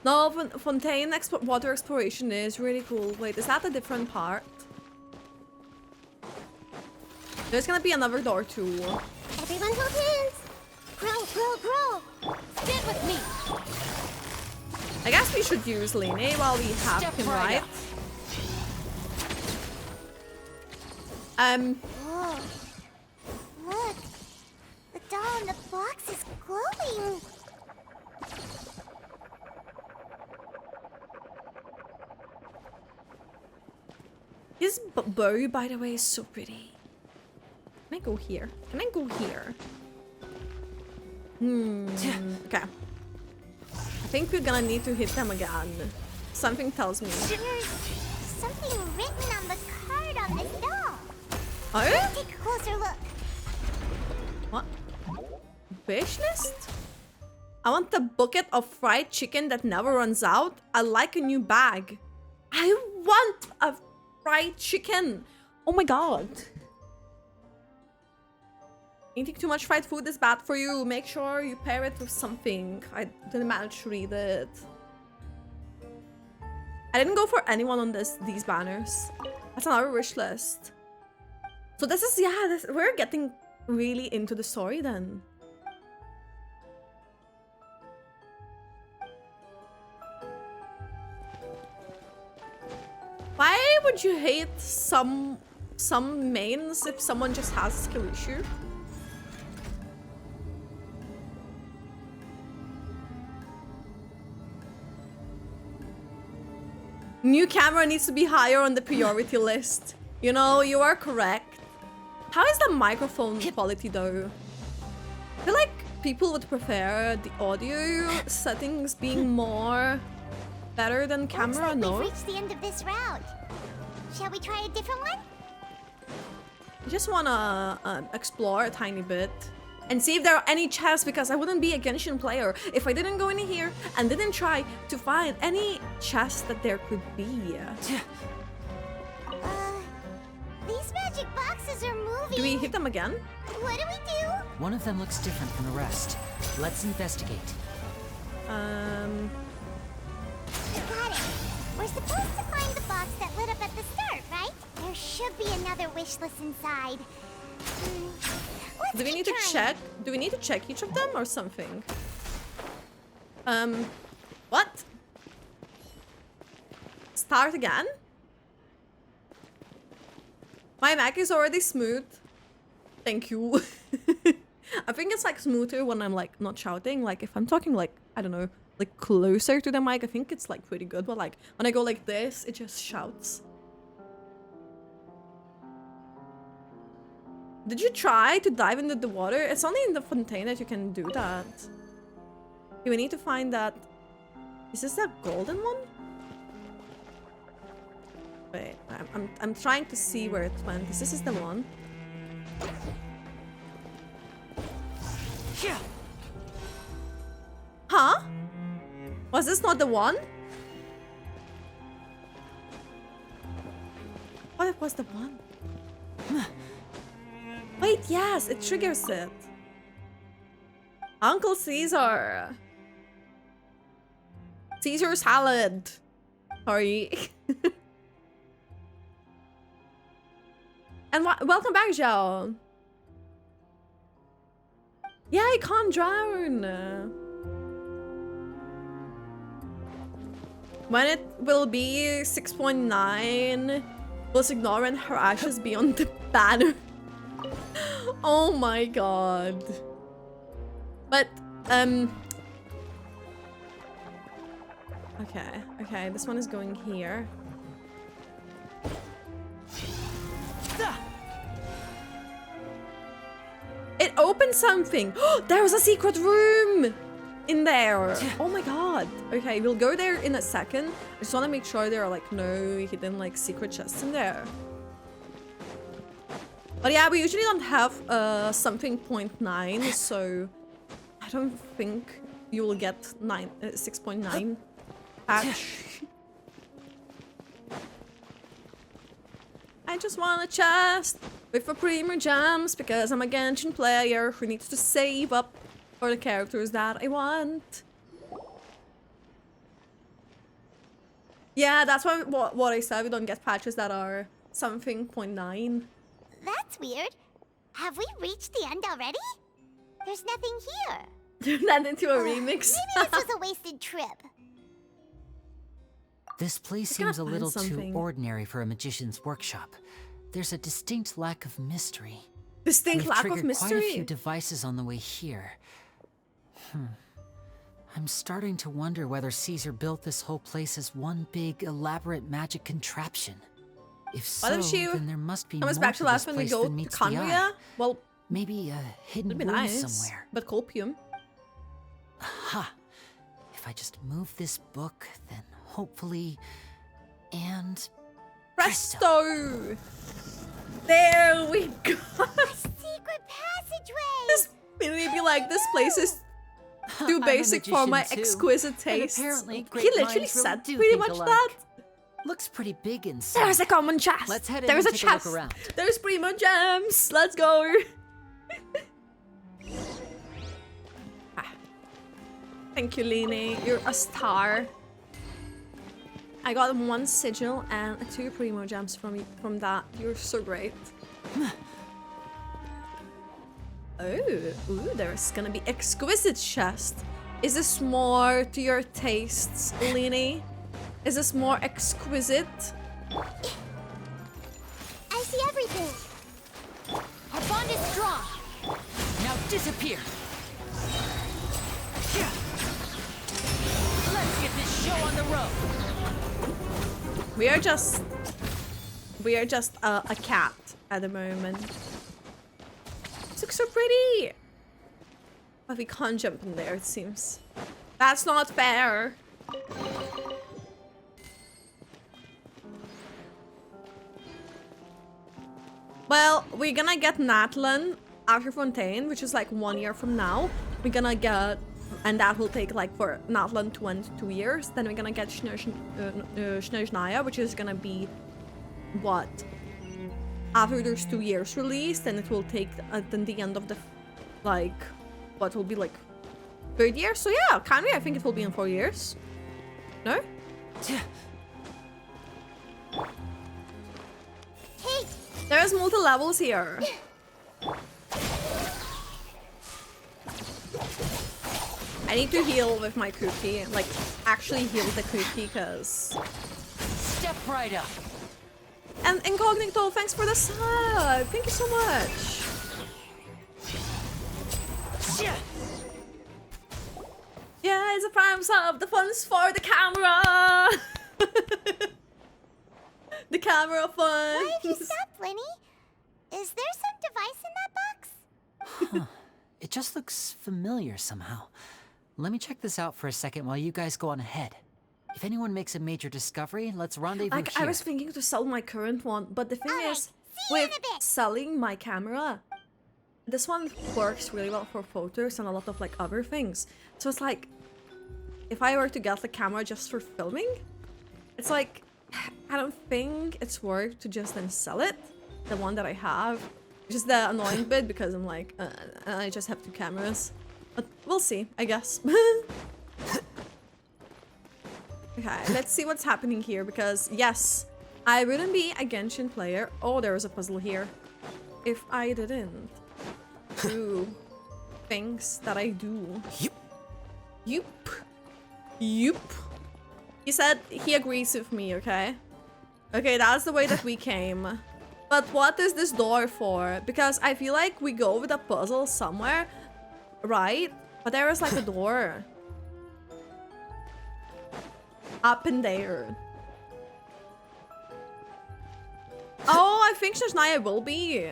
S1: No, fontaine water exploration is really cool. Wait, is that a different part? There's gonna be another door too.
S2: Everyone hold hands. Grow.
S3: Sit with me.
S1: I guess we should use Lyney while we have
S3: Step
S1: him,
S3: right
S1: right?
S3: up.
S2: Whoa. Look. The doll in the box is glowing.
S1: His bow, by the way, is so pretty. Can I go here? Can I go here? Okay. I think we're gonna need to hit them again. Something tells me.
S2: There's something written on the card on this doll.
S1: Oh?
S2: Let's take a closer look.
S1: What? Wishlist? I want the bucket of fried chicken that never runs out. I like a new bag. I want a fried chicken. Oh my god. Eating too much fried food is bad for you. Make sure you pair it with something. I didn't manage to read it. I didn't go for anyone on these banners. That's another wish list. So this is, yeah, we're getting really into the story then. Why would you hate some mains if someone just has a skill issue? New camera needs to be higher on the priority list. You know, you are correct. How is the microphone quality though? I feel like people would prefer the audio settings being more better than camera,
S2: Looks like
S1: no?
S2: we've reached the end of this route. Shall we try a different one?
S1: I just wanna explore a tiny bit and see if there are any chests, because I wouldn't be a Genshin player if I didn't go in here and didn't try to find any chests that there could be.
S2: These magic boxes are moving.
S1: Do we hit them again?
S2: What do we do?
S6: One of them looks different from the rest. Let's investigate.
S2: Got it. We're supposed to find the box that lit up at the start, right? There should be another wish list inside. Let's
S1: Do we
S2: keep
S1: need to
S2: trying.
S1: check? Do we need to check each of them or something? What? Start again? My Mac is already smooth. Thank you. I think it's like smoother when I'm like not shouting. Like if I'm talking like, I don't know, like closer to the mic, I think it's like pretty good. But like when I go like this, it just shouts. Did you try to dive into the water? It's only in the fontaine that you can do that. Okay, we need to find that. Is this the golden one? Wait, I'm trying to see where it went. This is the one. Huh? Was this not the one? What if it was the one? Wait, yes, it triggers it. Uncle Caesar. Caesar salad. Sorry. And welcome back, Zhao. Yeah, I can't drown. When it will be 6.9, let's ignore and her ashes beyond the banner. Oh my god. But, okay, this one is going here. It opened something. There was a secret room in there. Oh my god. Okay, we'll go there in a second. I just want to make sure there are like no hidden like secret chests in there. But yeah, we usually don't have something 0.9, so I don't think you will get 6.9 patch. I just want a chest with a premier gems because I'm a Genshin player who needs to save up for the characters that I want. Yeah, that's what I said. We don't get patches that are something 0.9.
S2: That's weird. Have we reached the end already? There's nothing here.
S1: Turn that into a remix.
S2: Maybe this was a wasted trip.
S6: This place
S1: We're gonna
S6: seems a
S1: find
S6: little
S1: something.
S6: too ordinary for a magician's workshop. There's a distinct lack of mystery.
S1: Distinct
S6: We've
S1: lack
S6: triggered
S1: of mystery.
S6: quite a few devices on the way here. I'm starting to wonder whether Caesar built this whole place as one big, elaborate magic contraption. If so,
S1: Why don't you
S6: then there must be
S1: come
S6: more
S1: us back
S6: to
S1: to
S6: this
S1: life when we
S6: place
S1: go
S6: than
S1: to
S6: meets the eye.
S1: Conria? Well,
S6: Maybe a hidden
S1: it'd be
S6: room
S1: nice.
S6: somewhere.
S1: But copium.
S6: Aha! If I just move this book, then hopefully... And...
S1: Presto! There we go!
S2: Secret passageway!
S1: This made me be like, this place is too
S6: I'm a
S1: basic for my
S6: magician, too.
S1: exquisite
S6: And
S1: tastes.
S6: apparently
S1: He
S6: great
S1: literally
S6: minds really
S1: said
S6: do
S1: pretty
S6: think
S1: much
S6: alike.
S1: that.
S6: Looks pretty big inside.
S1: There's a common chest.
S6: Let's head in
S1: There's
S6: and
S1: a
S6: take a look
S1: chest.
S6: around.
S1: There's primo gems. Let's go. Thank you, Lyney. You're a star. I got 1 sigil and 2 primo gems from that. You're so great. Ooh, there's gonna be exquisite chest. Is this more to your tastes, Lyney? Is this more exquisite?
S2: I see everything.
S11: Our bond is strong.
S6: Now disappear! Let's get this show on the road!
S1: We are just a cat at the moment. This looks so pretty. But we can't jump in there, it seems. That's not fair. Well, we're gonna get Natlan after Fontaine, which is like 1 year from now. We're gonna get, and that will take like for Natlan 2 years. Then we're gonna get Snezhnaya, which is gonna be what? After there's 2 years released, and it will take then the end of the like what will be like 3rd year. So yeah, can we? I think it will be in 4 years. No?
S2: Kate!
S1: There's multi levels here. I need to heal with my cookie, like actually heal the cookie, cause.
S6: Step right up.
S1: And Incognito, thanks for the sub. Thank you so much. Yeah, it's a prime sub. The fun's for the camera. The camera fun.
S2: Why have you stopped, Lyney? Is there some device in that box?
S6: Huh. It just looks familiar somehow. Let me check this out for a second while you guys go on ahead. If anyone makes a major discovery, let's rendezvous
S1: Like,
S6: here.
S1: I was thinking to sell my current one, but the thing
S2: Alright,
S1: is,
S2: see you in
S1: with
S2: a bit.
S1: selling my camera, this one works really well for photos and a lot of like other things. So it's like, if I were to get the camera just for filming, it's like, I don't think it's worth to just then sell it, the one that I have. Which is the annoying bit because I'm like, I just have 2 cameras. But we'll see, I guess. Okay, let's see what's happening here because yes, I wouldn't be a Genshin player. Oh, there was a puzzle here. If I didn't do things that I do. Yup. He said he agrees with me, okay? Okay, that's the way that we came. But what is this door for? Because I feel like we go with a puzzle somewhere, right? But there is like a door. Up in there. Oh, I think Snezhnaya will be.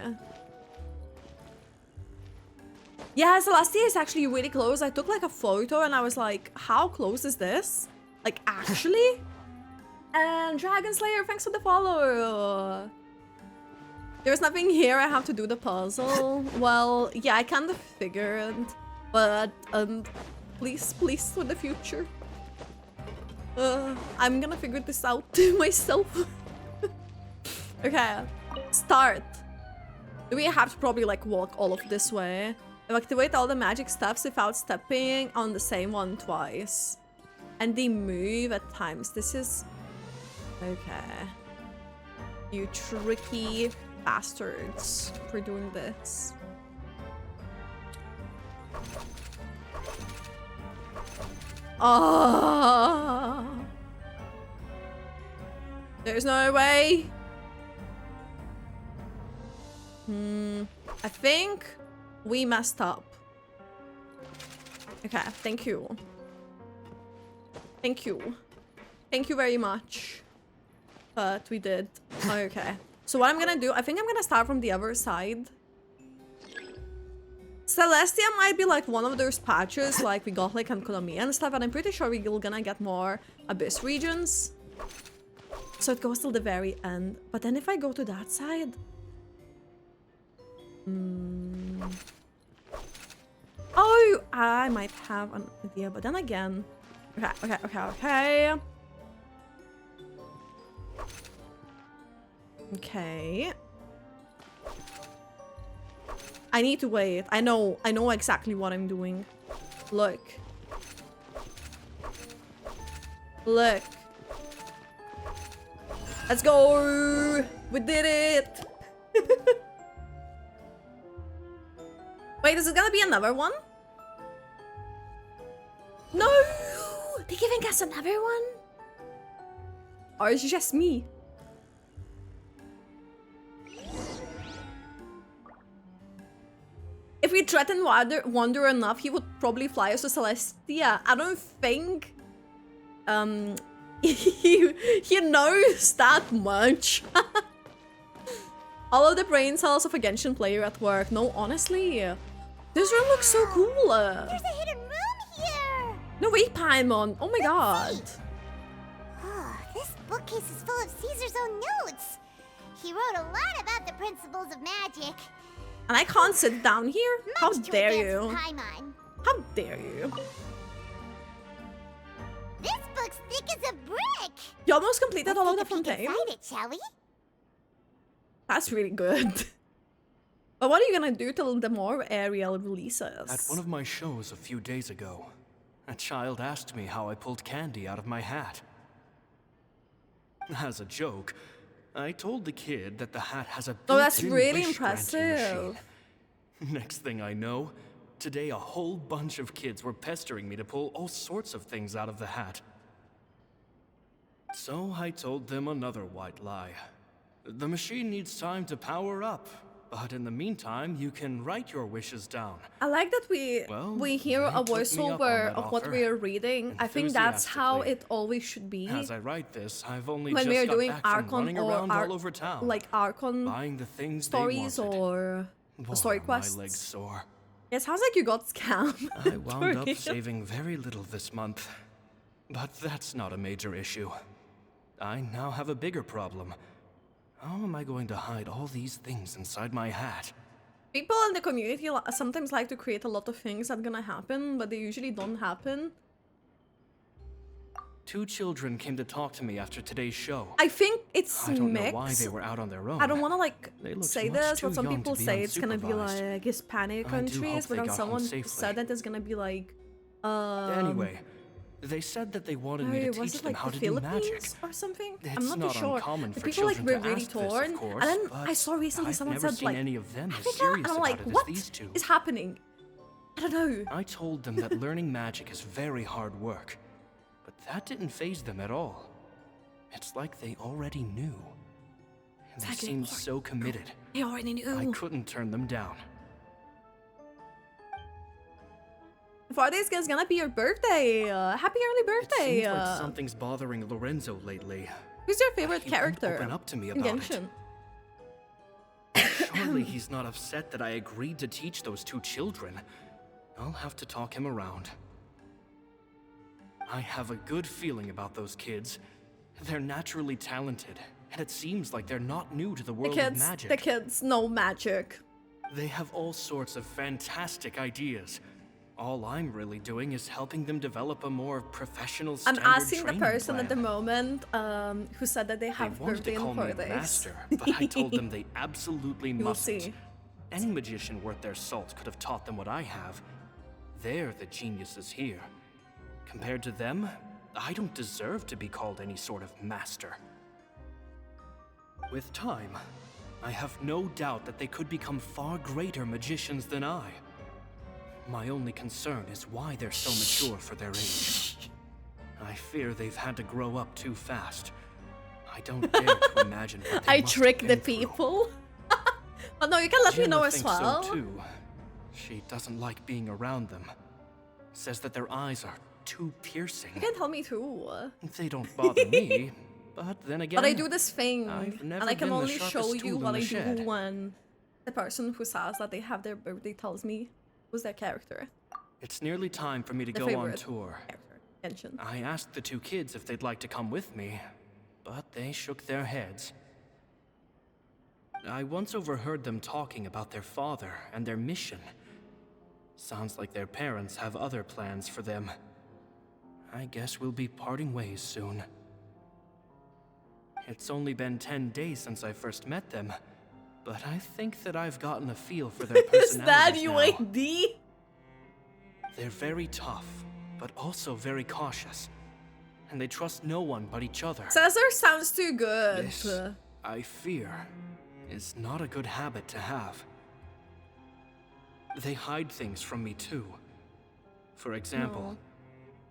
S1: Yeah, Celestia is actually really close. I took like a photo and I was like, how close is this? Like, actually? And Dragon Slayer, thanks for the follow. There's nothing here. I have to do the puzzle. Well, yeah, I kind of figured. But, please for the future. I'm gonna figure this out myself. Okay, start. Do we have to probably like walk all of this way? Activate all the magic steps without stepping on the same one twice. And they move at times. This is Okay. You tricky bastards for doing this. Oh. There's no way. I think we messed up. Okay, thank you. Thank you. Thank you very much. But we did. Okay. So what I'm gonna do, I think I'm gonna start from the other side. Celestia might be like one of those patches like we got like in Colombia and stuff, and I'm pretty sure we're gonna get more Abyss regions. So it goes till the very end. But then if I go to that side... Oh, I might have an idea, but then again... Okay. Okay. I need to wait. I know exactly what I'm doing. Look. Look. Let's go! We did it! Wait, is it gonna be another one? No! They're giving us another one? Or is it just me? If we threaten Wander enough, he would probably fly us to Celestia. I don't think he knows that much. All of the brain cells of a Genshin player at work. No, honestly, this room looks so cool.
S2: There's a hidden room here.
S1: No way, Paimon. Oh my god.
S2: Oh, this bookcase is full of Caesar's own notes. He wrote a lot about the principles of magic.
S1: And I can't sit down here? How dare you?
S2: Paimon.
S1: How dare you?
S2: This book's thick as a brick.
S1: You almost completed all of the fontaine?
S2: Inside it, shall we?
S1: That's really good. But what are you gonna do till the more Ariel releases?
S8: At one of my shows a few days ago, a child asked me how I pulled candy out of my hat. As a joke, I told the kid that the hat has a
S1: oh, that's
S8: built-in
S1: really
S8: wish-granting
S1: impressive.
S8: machine. Next thing I know, today a whole bunch of kids were pestering me to pull all sorts of things out of the hat. So I told them another white lie. The machine needs time to power up, but in the meantime, you can write your wishes down.
S1: I like that we hear a voiceover of what we are reading. I think that's how it always should be.
S8: As I write this, I've only
S1: when
S8: just
S1: we are
S8: got
S1: doing
S8: back from
S1: Archon
S8: running
S1: or
S8: around all over town,
S1: like Archon
S8: buying the things
S1: stories
S8: they wanted.
S1: or story
S8: Boy,
S1: quests.
S8: my legs sore.
S1: It sounds like you got scammed.
S8: I wound up saving very little this month, but that's not a major issue. I now have a bigger problem. How am I going to hide all these things inside my hat?
S1: People in the community sometimes like to create a lot of things that are gonna happen, but they usually don't happen.
S8: 2 children came to talk to me after today's show.
S1: I think it's
S8: I don't
S1: mixed.
S8: know why they were out on their own.
S1: I don't want to like
S8: They looked
S1: say
S8: much
S1: this,
S8: too
S1: but some
S8: young
S1: people
S8: to be
S1: say it's gonna be
S8: unsupervised.
S1: like Hispanic
S8: I do
S1: countries,
S8: hope
S1: but
S8: they
S1: then
S8: got home
S1: someone
S8: safely.
S1: said that it's gonna be like
S8: Anyway, they said that they wanted me to
S1: was
S8: teach
S1: it
S8: them
S1: like
S8: how
S1: the
S8: to do magic.
S1: Philippines or something? I'm
S8: It's
S1: not
S8: not
S1: too sure.
S8: uncommon
S1: The
S8: for
S1: people like
S8: children
S1: were
S8: to
S1: really
S8: ask this,
S1: torn,
S8: of course,
S1: and then
S8: but
S1: I saw recently
S8: I've
S1: someone
S8: never
S1: said
S8: seen
S1: like
S8: any of them as
S1: Africa,
S8: serious
S1: and I'm
S8: about
S1: like,
S8: it as
S1: what
S8: these 2.
S1: is happening? I don't know.
S8: I told them that learning magic is very hard work, but that didn't faze them at all. It's like they already knew. And they seemed so committed.
S1: They already knew.
S8: I couldn't turn them down.
S1: Friday is gonna be your birthday. Happy early birthday.
S8: It seems like something's bothering Lorenzo lately.
S1: Who's your favorite
S8: He won't
S1: character
S8: open up to me
S1: in
S8: about
S1: Genshin?
S8: Surely he's not upset that I agreed to teach those 2 children. I'll have to talk him around. I have a good feeling about those kids. They're naturally talented, and it seems like they're not new to the world of magic.
S1: The kids know magic.
S8: They have all sorts of fantastic ideas. All I'm really doing is helping them develop a more professional
S1: I'm
S8: standard
S1: asking the
S8: training
S1: person
S8: plan.
S1: at the moment who said that they have
S8: They wanted
S1: birthday
S8: to call
S1: in
S8: me
S1: 4 days.
S8: master, but I told them they absolutely
S1: You will
S8: mustn't.
S1: see.
S8: Any magician worth their salt could have taught them what I have. They're the geniuses here. Compared to them, I don't deserve to be called any sort of master. With time, I have no doubt that they could become far greater magicians than I. My only concern is why they're so mature for their age. I fear they've had to grow up too fast. I don't dare to imagine what they
S1: I
S8: must
S1: trick
S8: have
S1: the
S8: been through.
S1: people. But no, you can let me know as
S8: thinks
S1: well.
S8: So too. She doesn't like being around them. Says that their eyes are too piercing.
S1: You can tell me too.
S8: They don't bother me, but then again,
S1: But I do this thing,
S8: I've
S1: and
S8: never
S1: I can
S8: been the
S1: only show
S8: sharpest
S1: you
S8: tool in
S1: what
S8: the
S1: I
S8: shed.
S1: do when the person who says that they have their birthday tells me who's their character.
S8: It's nearly time for me to
S1: The
S8: go on
S1: favorite
S8: tour.
S1: character, Genshin.
S8: I asked the two kids if they'd like to come with me, but they shook their heads. I once overheard them talking about their father and their mission. Sounds like their parents have other plans for them. I guess we'll be parting ways soon. It's only been 10 days since I first met them, but I think that I've gotten a feel for their
S1: Is that
S8: personalities now.
S1: UAD?
S8: They're very tough, but also very cautious. And they trust no one but each other.
S1: Caesar sounds too good.
S8: This, I fear, is not a good habit to have. They hide things from me too. For example,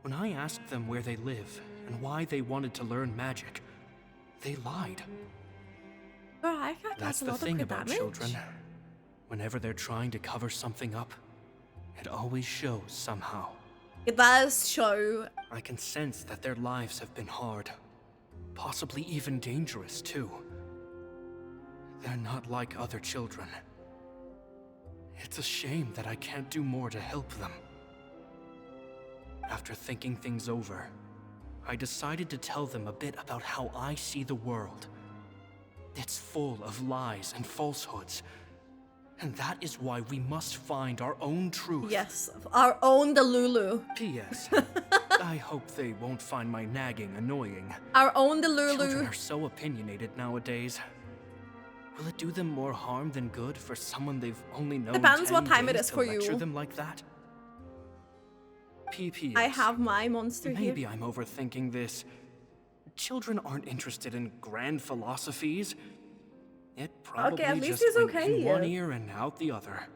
S8: when I asked them where they live and why they wanted to learn magic, they lied.
S1: Bro, I got
S8: That's
S1: a
S8: the
S1: lot
S8: thing
S1: of
S8: about
S1: damage.
S8: children. Whenever they're trying to cover something up, it always shows somehow.
S1: It does show.
S8: I can sense that their lives have been hard. Possibly even dangerous, too. They're not like other children. It's a shame that I can't do more to help them. After thinking things over, I decided to tell them a bit about how I see the world. It's full of lies and falsehoods. And that is why we must find our own truth.
S1: Yes, our own Delulu.
S8: P.S. I hope they won't find my nagging annoying.
S1: Our own Delulu.
S8: Children are so opinionated nowadays. Will it do them more harm than good for someone they've only known
S1: Depends
S8: 10
S1: what time it
S8: days
S1: is
S8: to
S1: for
S8: lecture
S1: you.
S8: them like that? P.P.S.
S1: I have my monster
S8: Maybe
S1: here.
S8: I'm overthinking this. Children aren't interested in grand philosophies. It probably
S1: at least
S8: just
S1: he's
S8: went
S1: okay.
S8: in one ear and out the other.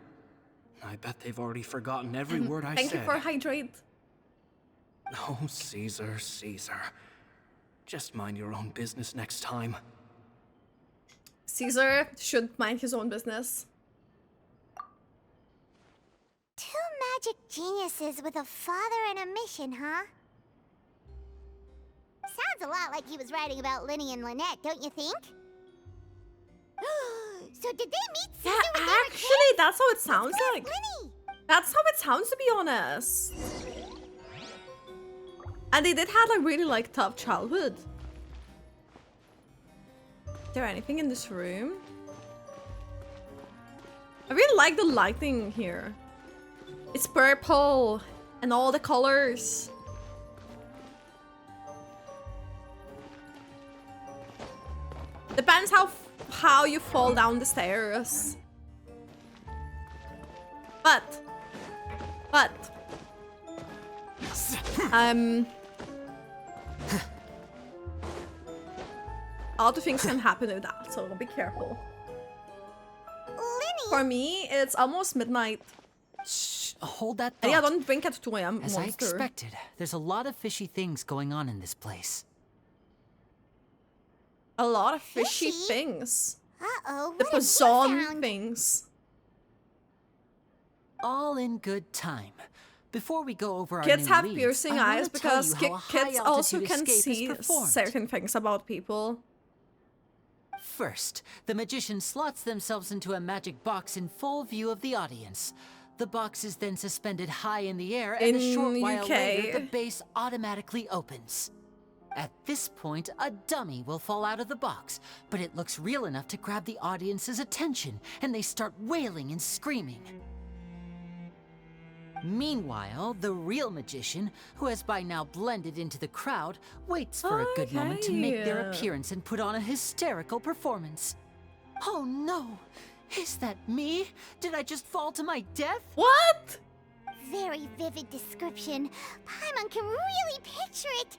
S8: I bet they've already forgotten every word I
S1: Thank
S8: said.
S1: you for hydrate.
S8: Oh, Caesar, Caesar. Just mind your own business next time.
S1: Caesar should mind his own business.
S2: Two magic geniuses with a father and a mission, huh? Sounds a lot like he was writing about Lyney and Lynette, don't you think? So did they meet Caesar
S1: Yeah,
S2: when they were
S1: actually, that's how it sounds
S2: kids?
S1: like.
S2: Lyney!
S1: That's how it sounds, to be honest. And they did have a really, like, tough childhood. Is there anything in this room? I really like the lighting here. It's purple and all the colors. Depends how you fall down the stairs. But a lot of things can happen with that, so be careful.
S2: Lyney!
S1: For me, it's almost midnight.
S6: Shh, hold that thought.
S1: And yeah, don't drink at 2 AM,
S6: As I
S1: monster.
S6: expected, there's a lot of fishy things going on in this place.
S1: A lot of fishy
S2: Fishy?
S1: things.
S2: Uh-oh,
S1: The
S2: what have you
S1: Pazon
S2: found?
S1: things.
S6: All in good time. Before we go over our
S1: Kids
S6: new
S1: have
S6: leads,
S1: piercing
S6: I wanna
S1: eyes
S6: tell
S1: because
S6: you how a
S1: kids also
S6: high-altitude
S1: can
S6: escape is
S1: see
S6: performed.
S1: certain things about people.
S6: First, the magician slots themselves into a magic box in full view of the audience. The box is then suspended high in the air, and a short
S1: In
S6: while
S1: UK.
S6: later, the base automatically opens. At this point, a dummy will fall out of the box, but it looks real enough to grab the audience's attention, and they start wailing and screaming. Meanwhile, the real magician, who has by now blended into the crowd, waits for a good moment to make their
S1: Okay.
S6: appearance and put on a hysterical performance. Oh no! Is that me? Did I just fall to my death?
S1: What?
S2: Very very vivid description. Paimon can really picture it.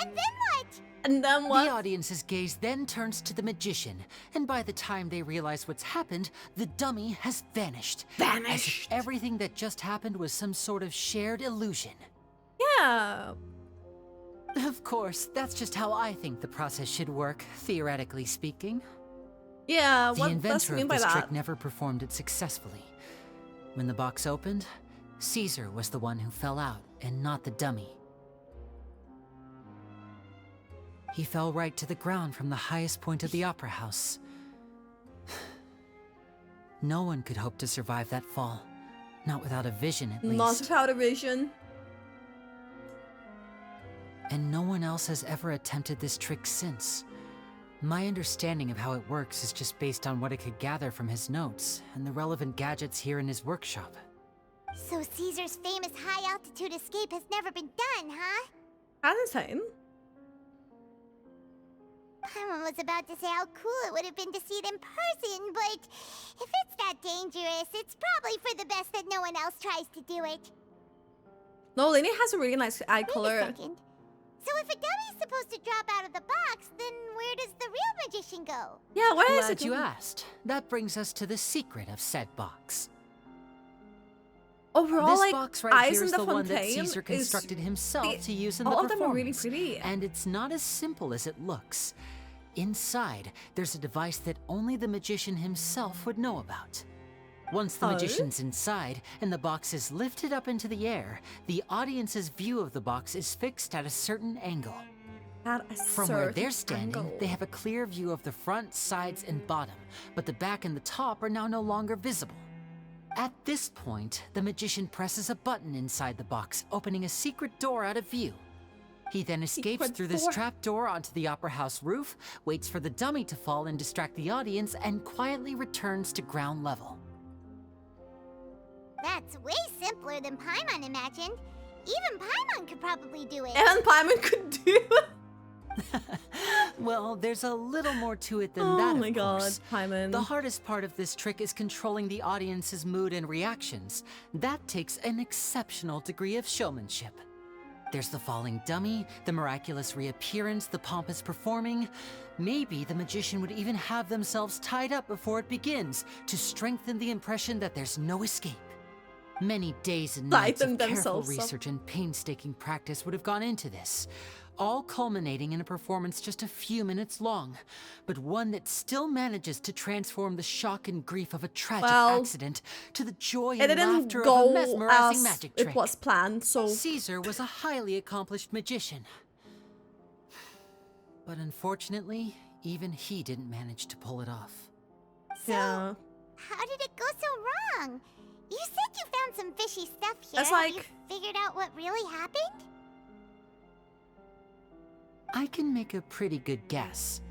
S2: And then what?
S1: And then what?
S6: The audience's gaze then turns to the magician, and by the time they realize what's happened, the dummy has vanished. As if everything that just happened was some sort of shared illusion.
S1: Yeah.
S6: Of course, that's just how I think the process should work, theoretically speaking.
S1: Yeah,
S6: The
S1: what does
S6: inventor
S1: it mean
S6: of
S1: by
S6: this
S1: that?
S6: trick never performed it successfully. When the box opened, Caesar was the one who fell out, and not the dummy. He fell right to the ground from the highest point of the opera house. No one could hope to survive that fall. Not without a vision, at least.
S1: Not without a vision.
S6: And no one else has ever attempted this trick since. My understanding of how it works is just based on what I could gather from his notes and the relevant gadgets here in his workshop.
S2: So Caesar's famous high-altitude escape has never been done, huh?
S1: That's insane.
S2: Paimon was about to say how cool it would have been to see it in person, but if it's that dangerous, it's probably for the best that no one else tries to do it.
S1: No, Lyney has a really nice eye
S2: Wait a
S1: color.
S2: second. So if a dummy's supposed to drop out of the box, then where does the real magician go?
S1: Yeah, where is
S6: Glad
S1: it?
S6: you asked. That brings us to the secret of said box.
S1: Overall,
S6: This
S1: like,
S6: box right
S1: eyes
S6: here
S1: in
S6: is
S1: the
S6: the one that
S1: fontaine
S6: Caesar
S1: is-
S6: constructed himself to use in the
S1: all of
S6: performance.
S1: them are really pretty.
S6: And it's not as simple as it looks. Inside, there's a device that only the magician himself would know about. Once the
S1: Oh?
S6: magician's inside and the box is lifted up into the air, the audience's view of the box is fixed at a certain angle.
S1: At a
S6: From where they're
S1: certain
S6: standing,
S1: angle.
S6: they have a clear view of the front, sides, and bottom, but the back and the top are now no longer visible. At this point, the magician presses a button inside the box, opening a secret door out of view. He then escapes
S1: Secret
S6: through this
S1: door.
S6: trap door onto the opera house roof, waits for the dummy to fall and distract the audience, and quietly returns to ground level.
S2: That's way simpler than Paimon imagined. Even Paimon could probably do it.
S1: And Paimon could do it.
S6: Well, there's a little more to it than
S1: Oh
S6: that, of
S1: my god,
S6: course.
S1: Paimon.
S6: The hardest part of this trick is controlling the audience's mood and reactions. That takes an exceptional degree of showmanship. There's the falling dummy, the miraculous reappearance, the pompous performing. Maybe the magician would even have themselves tied up before it begins to strengthen the impression that there's no escape. Many days and nights
S1: Tighten
S6: of careful
S1: themselves up.
S6: research and painstaking practice would have gone into this, all culminating in a performance just a few minutes long, but one that still manages to transform the shock and grief of a tragic
S1: Well,
S6: accident to the joy
S1: It
S6: and
S1: didn't
S6: laughter of a
S1: go
S6: mesmerizing
S1: as
S6: magic
S1: it
S6: trick.
S1: was planned, so
S6: Caesar was a highly accomplished magician. But unfortunately, even he didn't manage to pull it off.
S1: yeah.
S2: How did it go so wrong? You said you found some fishy stuff here.
S1: That's
S2: Have you
S1: like-
S2: figured out what really happened?
S6: I can make a pretty good guess.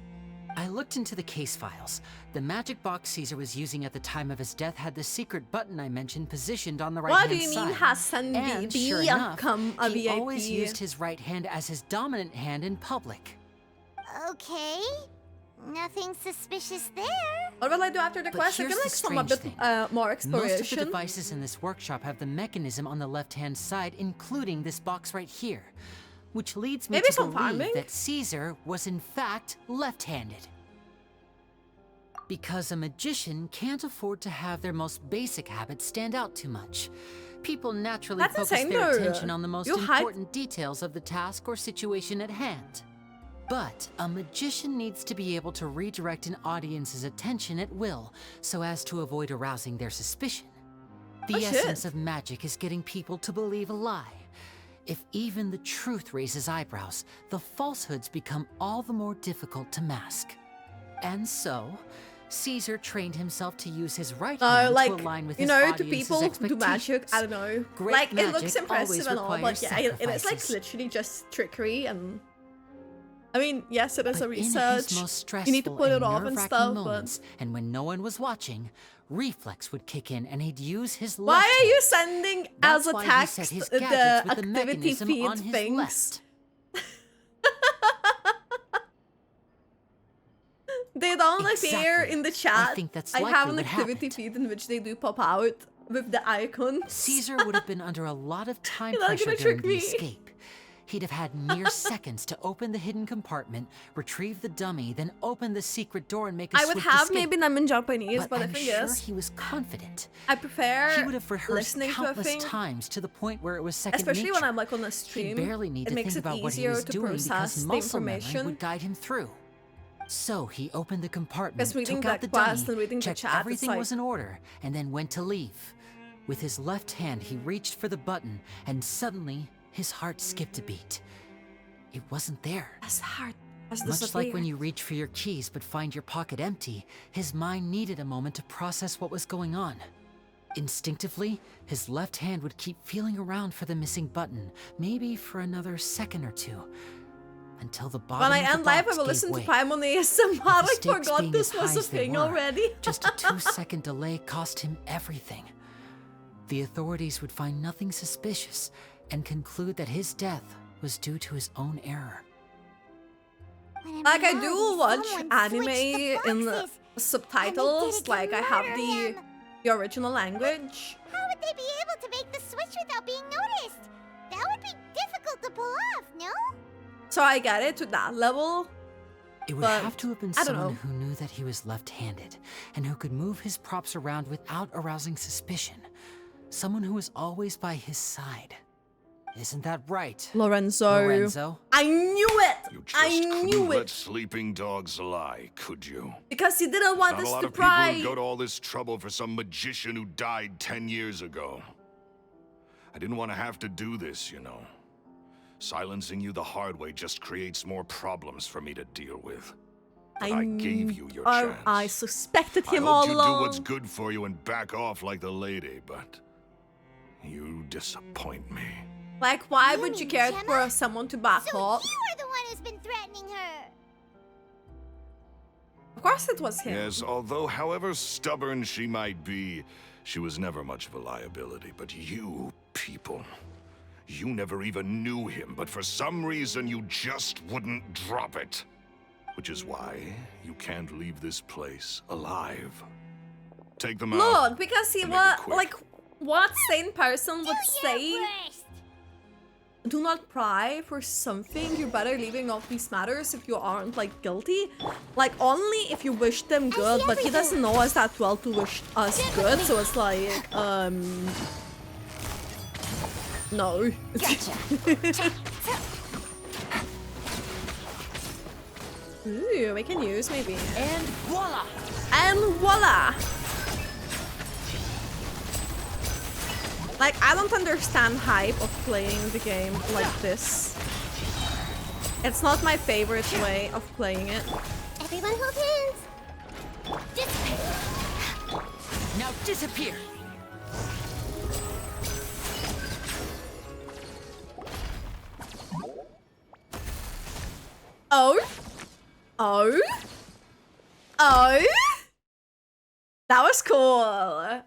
S6: I looked into the case files. The magic box Caesar was using at the time of his death had the secret button I mentioned positioned on the right
S1: What
S6: hand
S1: do you
S6: side.
S1: mean Hassan
S6: And
S1: be
S6: sure enough,
S1: come a
S6: he
S1: VIP?
S6: always used his right hand as his dominant hand in public.
S2: Okay. Nothing suspicious there.
S1: What will I do after the
S6: But
S1: quest? I
S6: here's
S1: feel
S6: the
S1: like some a
S6: strange
S1: bit
S6: thing.
S1: more
S6: Most of the
S1: exploration.
S6: devices in this workshop have the mechanism on the left-hand side, including this box right here. Which leads me
S1: Maybe
S6: to
S1: some
S6: believe
S1: farming?
S6: that Caesar was in fact left-handed. Because a magician can't afford to have their most basic habits stand out too much. People naturally
S1: That's
S6: focus
S1: insane,
S6: their
S1: though.
S6: attention on the most
S1: You hide-
S6: important details of the task or situation at hand. But a magician needs to be able to redirect an audience's attention at will, so as to avoid arousing their suspicion. The
S1: Oh, shit.
S6: essence of magic is getting people to believe a lie. If even the truth raises eyebrows, the falsehoods become all the more difficult to mask. And so, Caesar trained himself to use his right hand
S1: like,
S6: to align with
S1: you
S6: his
S1: know, to
S6: audience's
S1: people who do magic,
S6: expectations.
S1: I don't know.
S6: Great
S1: Like, it looks
S6: magic
S1: impressive
S6: always
S1: and all, but
S6: requires
S1: yeah, it is like
S6: sacrifices.
S1: literally just trickery and... I mean, yes, it is a
S6: But in
S1: research.
S6: his most
S1: You need to
S6: stressful
S1: put
S6: and
S1: it off and
S6: nerve-wracking
S1: stuff,
S6: moments, and when no one was watching, reflex would kick in and he'd use his
S1: but...
S6: left
S1: Why are you sending
S6: That's
S1: as a
S6: why he
S1: text
S6: set his
S1: the
S6: gadgets with the
S1: activity
S6: mechanism
S1: feed
S6: on his
S1: things?
S6: left.
S1: They don't appear
S6: Exactly.
S1: in the
S6: I
S1: chat.
S6: think that's
S1: I
S6: likely
S1: have an
S6: what
S1: activity
S6: happened.
S1: feed in which they do pop out. with the icons.
S6: Caesar would have been under a lot of time
S1: You're not
S6: pressure
S1: gonna
S6: during
S1: trick
S6: the
S1: me.
S6: escape. He'd have had mere seconds to open the hidden compartment, retrieve the dummy, then open the secret door and make a
S1: I would
S6: swift
S1: have
S6: escape.
S1: maybe them in Japanese, but the
S6: I'm
S1: thing
S6: sure
S1: is,
S6: he was confident.
S1: I prefer
S6: He would have rehearsed
S1: listening to a
S6: countless
S1: thing,
S6: times to the point where it was second
S1: especially
S6: nature.
S1: when I'm like on a
S6: He
S1: stream.
S6: barely need
S1: It
S6: to
S1: makes
S6: think
S1: it
S6: about what he
S1: easier
S6: was
S1: to
S6: doing
S1: process
S6: because
S1: the
S6: muscle memory
S1: information.
S6: would guide him through. So he opened the compartment,
S1: Because reading
S6: took out
S1: the
S6: the
S1: quest
S6: dummy,
S1: and reading the
S6: checked
S1: chat, it's
S6: everything
S1: like-
S6: was in order, and then went to leave. With his left hand, he reached for the button, and suddenly, his heart skipped a beat. It wasn't there.
S1: His heart has
S6: Much like
S1: disappeared.
S6: when you reach for your keys but find your pocket empty, his mind needed a moment to process what was going on. Instinctively, his left hand would keep feeling around for the missing button, maybe for another second or two, until the bottom
S1: When I
S6: of the
S1: end live, I
S6: box
S1: will
S6: gave
S1: listen to
S6: way.
S1: Paimon ASMR.
S6: With the
S1: I
S6: stakes
S1: forgot
S6: being
S1: this
S6: as
S1: was
S6: high
S1: a
S6: as they
S1: thing
S6: were,
S1: already.
S6: Just a 2-second delay cost him everything. The authorities would find nothing suspicious and conclude that his death was due to his own error.
S1: Like, I do watch anime in the subtitles, like I have the original language.
S2: How would they be able to make the switch without being noticed? That would be difficult to pull off, no?
S1: So I get it to that level.
S6: It would
S1: But
S6: have to have been
S1: I don't
S6: someone
S1: know.
S6: who knew that he was left-handed and who could move his props around without arousing suspicion. Someone who was always by his side. Isn't that right,
S1: Lorenzo.
S6: Lorenzo?
S1: I knew it!
S4: You
S1: I
S4: just
S1: knew
S4: couldn't let
S1: it!
S4: sleeping dogs lie, could you?
S1: Because he didn't want
S4: Not a
S1: us
S4: lot
S1: to
S4: of people
S1: pry.
S4: would go to all this trouble for some magician who died 10 years ago. I didn't want to have to do this, you know. Silencing you the hard way just creates more problems for me to deal with. But I gave you your chance.
S1: I suspected
S4: I
S1: him
S4: hoped
S1: all
S4: you'd
S1: along.
S4: do what's good for you and back off like the lady, but you disappoint me.
S1: Like, why
S2: You
S1: would you
S2: mean
S1: care
S2: Gemma?
S1: for someone to back
S2: So
S1: off?
S2: you are the one who's been threatening her.
S1: Of course it was him.
S4: Yes, although however stubborn she might be, she was never much of a liability. But you people, you never even knew him, but for some reason you just wouldn't drop it. Which is why you can't leave this place alive. Take them out.
S1: Look, because he
S4: and make it
S1: was
S4: quick.
S1: like, what sane person would say,
S2: Worst.
S1: do not pry for something, you're better leaving off these matters if you aren't like guilty. Like, only if you wish them good, but he doesn't know us that well to wish us good, so it's like, no. Ooh, we can use maybe.
S6: And voila!
S1: And voila! Like, I don't understand hype of playing the game like this. It's not my favorite way of playing it.
S2: Everyone hold hands. Dissipate.
S6: Now disappear!
S1: Oh? Oh? Oh? That was cool.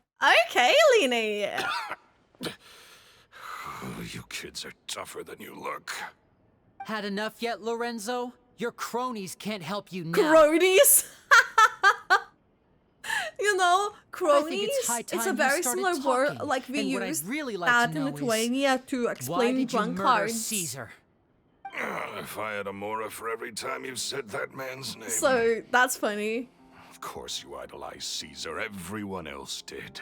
S1: Okay, Lyney.
S4: You kids are tougher than you look.
S6: Had enough yet, Lorenzo? Your cronies can't help you now.
S1: Cronies. You know,
S6: I
S1: cronies.
S6: think it's high
S1: It's a
S6: time
S1: very
S6: you started
S1: similar word,
S6: talking.
S1: like we
S6: And what I'd
S1: used
S6: really like
S1: that
S6: to
S1: in
S6: know is,
S1: Lithuania to
S6: why
S1: explain
S6: did you murder
S1: drunkards.
S6: Caesar?
S4: If I had a Mora for every time you've said that man's name.
S1: So that's funny.
S4: Of course you idolized Caesar, everyone else did.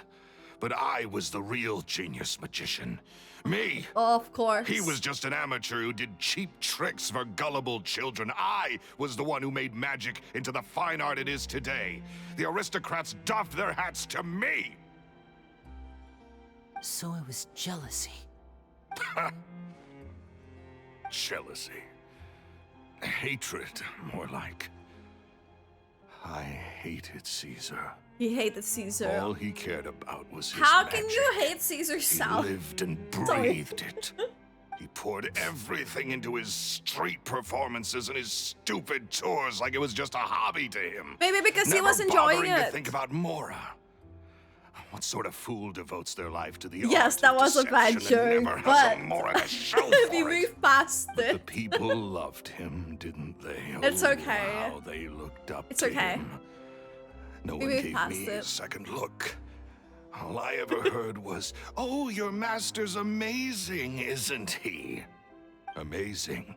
S4: But I was the real genius magician. Me!
S1: Of course.
S4: He was just an amateur who did cheap tricks for gullible children. I was the one who made magic into the fine art it is today. The aristocrats doffed their hats to me!
S6: So it was jealousy.
S4: Jealousy. Hatred, more like. I hated Caesar.
S1: He hated Caesar.
S4: All he cared about was his
S1: How
S4: magic.
S1: can you hate Caesar
S4: He
S1: South?
S4: lived and
S1: Sorry.
S4: breathed it. He poured everything into his street performances and his stupid tours like it was just a hobby to him.
S1: Maybe because he
S4: Never
S1: was enjoying
S4: bothering to
S1: it.
S4: think about Mora. What sort of fool devotes their life to the
S1: Yes,
S4: art
S1: that
S4: of
S1: was a bad
S4: deception and
S1: joke,
S4: never
S1: but
S4: has a Mora to show
S1: we
S4: for it?
S1: moved past
S4: The
S1: it.
S4: people loved him, didn't they?
S1: It's
S4: Oh,
S1: okay.
S4: How they looked up
S1: It's
S4: to
S1: okay.
S4: him. No
S1: We
S4: one
S1: moved
S4: gave
S1: past
S4: me
S1: it.
S4: a second look. All I ever heard was, "Oh, your master's amazing, isn't he?" Amazing.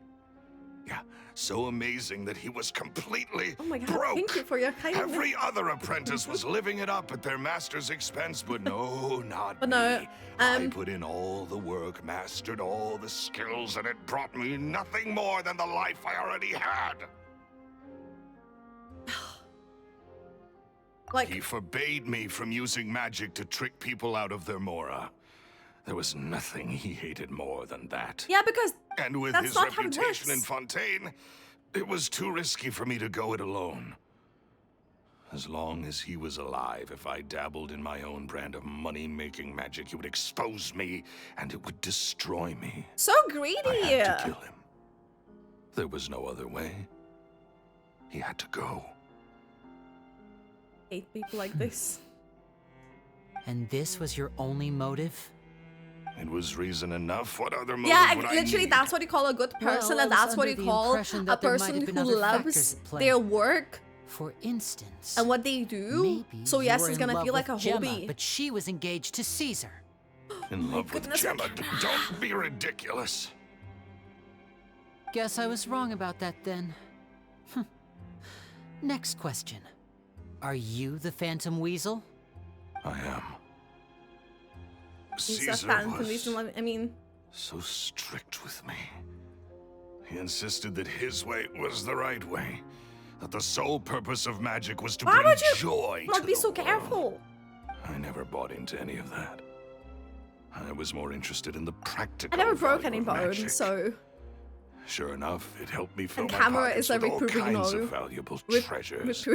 S4: Yeah, so amazing that he was completely
S1: Oh my god,
S4: broke.
S1: thank you for your kindness.
S4: Every other apprentice was living it up at their master's expense, but no, not
S1: But
S4: me.
S1: no,
S4: I put in all the work, mastered all the skills, and it brought me nothing more than the life I already had.
S1: Like,
S4: he forbade me from using magic to trick people out of their mora. There was nothing he hated more than that.
S1: yeah, because
S4: And with
S1: that's
S4: his
S1: not how it
S4: reputation in
S1: works.
S4: Fontaine, it was too risky for me to go it alone. As long as he was alive, if I dabbled in my own brand of money-making magic, he would expose me, and it would destroy me.
S1: So greedy.
S4: I had to kill him. There was no other way. He had to go.
S1: Hate people like this.
S6: And this was your only motive?
S4: It was reason enough. What other motive
S1: Yeah,
S4: would I
S1: literally,
S4: need?
S1: that's what you call a good person,
S6: Well, I
S1: and
S6: was
S1: that's what
S6: under
S1: you
S6: the
S1: call
S6: impression
S1: a
S6: that there might
S1: person
S6: have been
S1: who
S6: other factors
S1: loves
S6: at play.
S1: their work
S6: For instance,
S1: and what they do.
S6: maybe
S1: So
S6: you
S1: yes,
S6: were
S1: it's
S6: in
S1: gonna
S6: love
S1: feel like a
S6: with Gemma,
S1: hobby.
S6: but she was engaged to Caesar.
S4: In love with
S1: goodness,
S4: Gemma. Don't be ridiculous.
S6: Guess I was wrong about that then. Next question. Are you the Phantom Weasel?
S4: I am.
S1: He's a
S4: Caesar
S1: phantom
S4: was
S1: reason. I mean,
S4: so strict with me. He insisted that his way was the right way. That the sole purpose of magic was to
S1: why
S4: bring
S1: would you
S4: joy
S1: not
S4: to
S1: be
S4: the
S1: so
S4: world.
S1: careful?
S4: I never bought into any of that. I was more interested in the practical.
S1: I never broke
S4: value
S1: any
S4: of magic.
S1: bones, so.
S4: Sure enough, it helped me fill
S1: And
S4: my
S1: camera
S4: pockets
S1: is a
S4: with all
S1: reproving
S4: kinds
S1: no.
S4: of valuable
S1: Rip-
S4: treasures.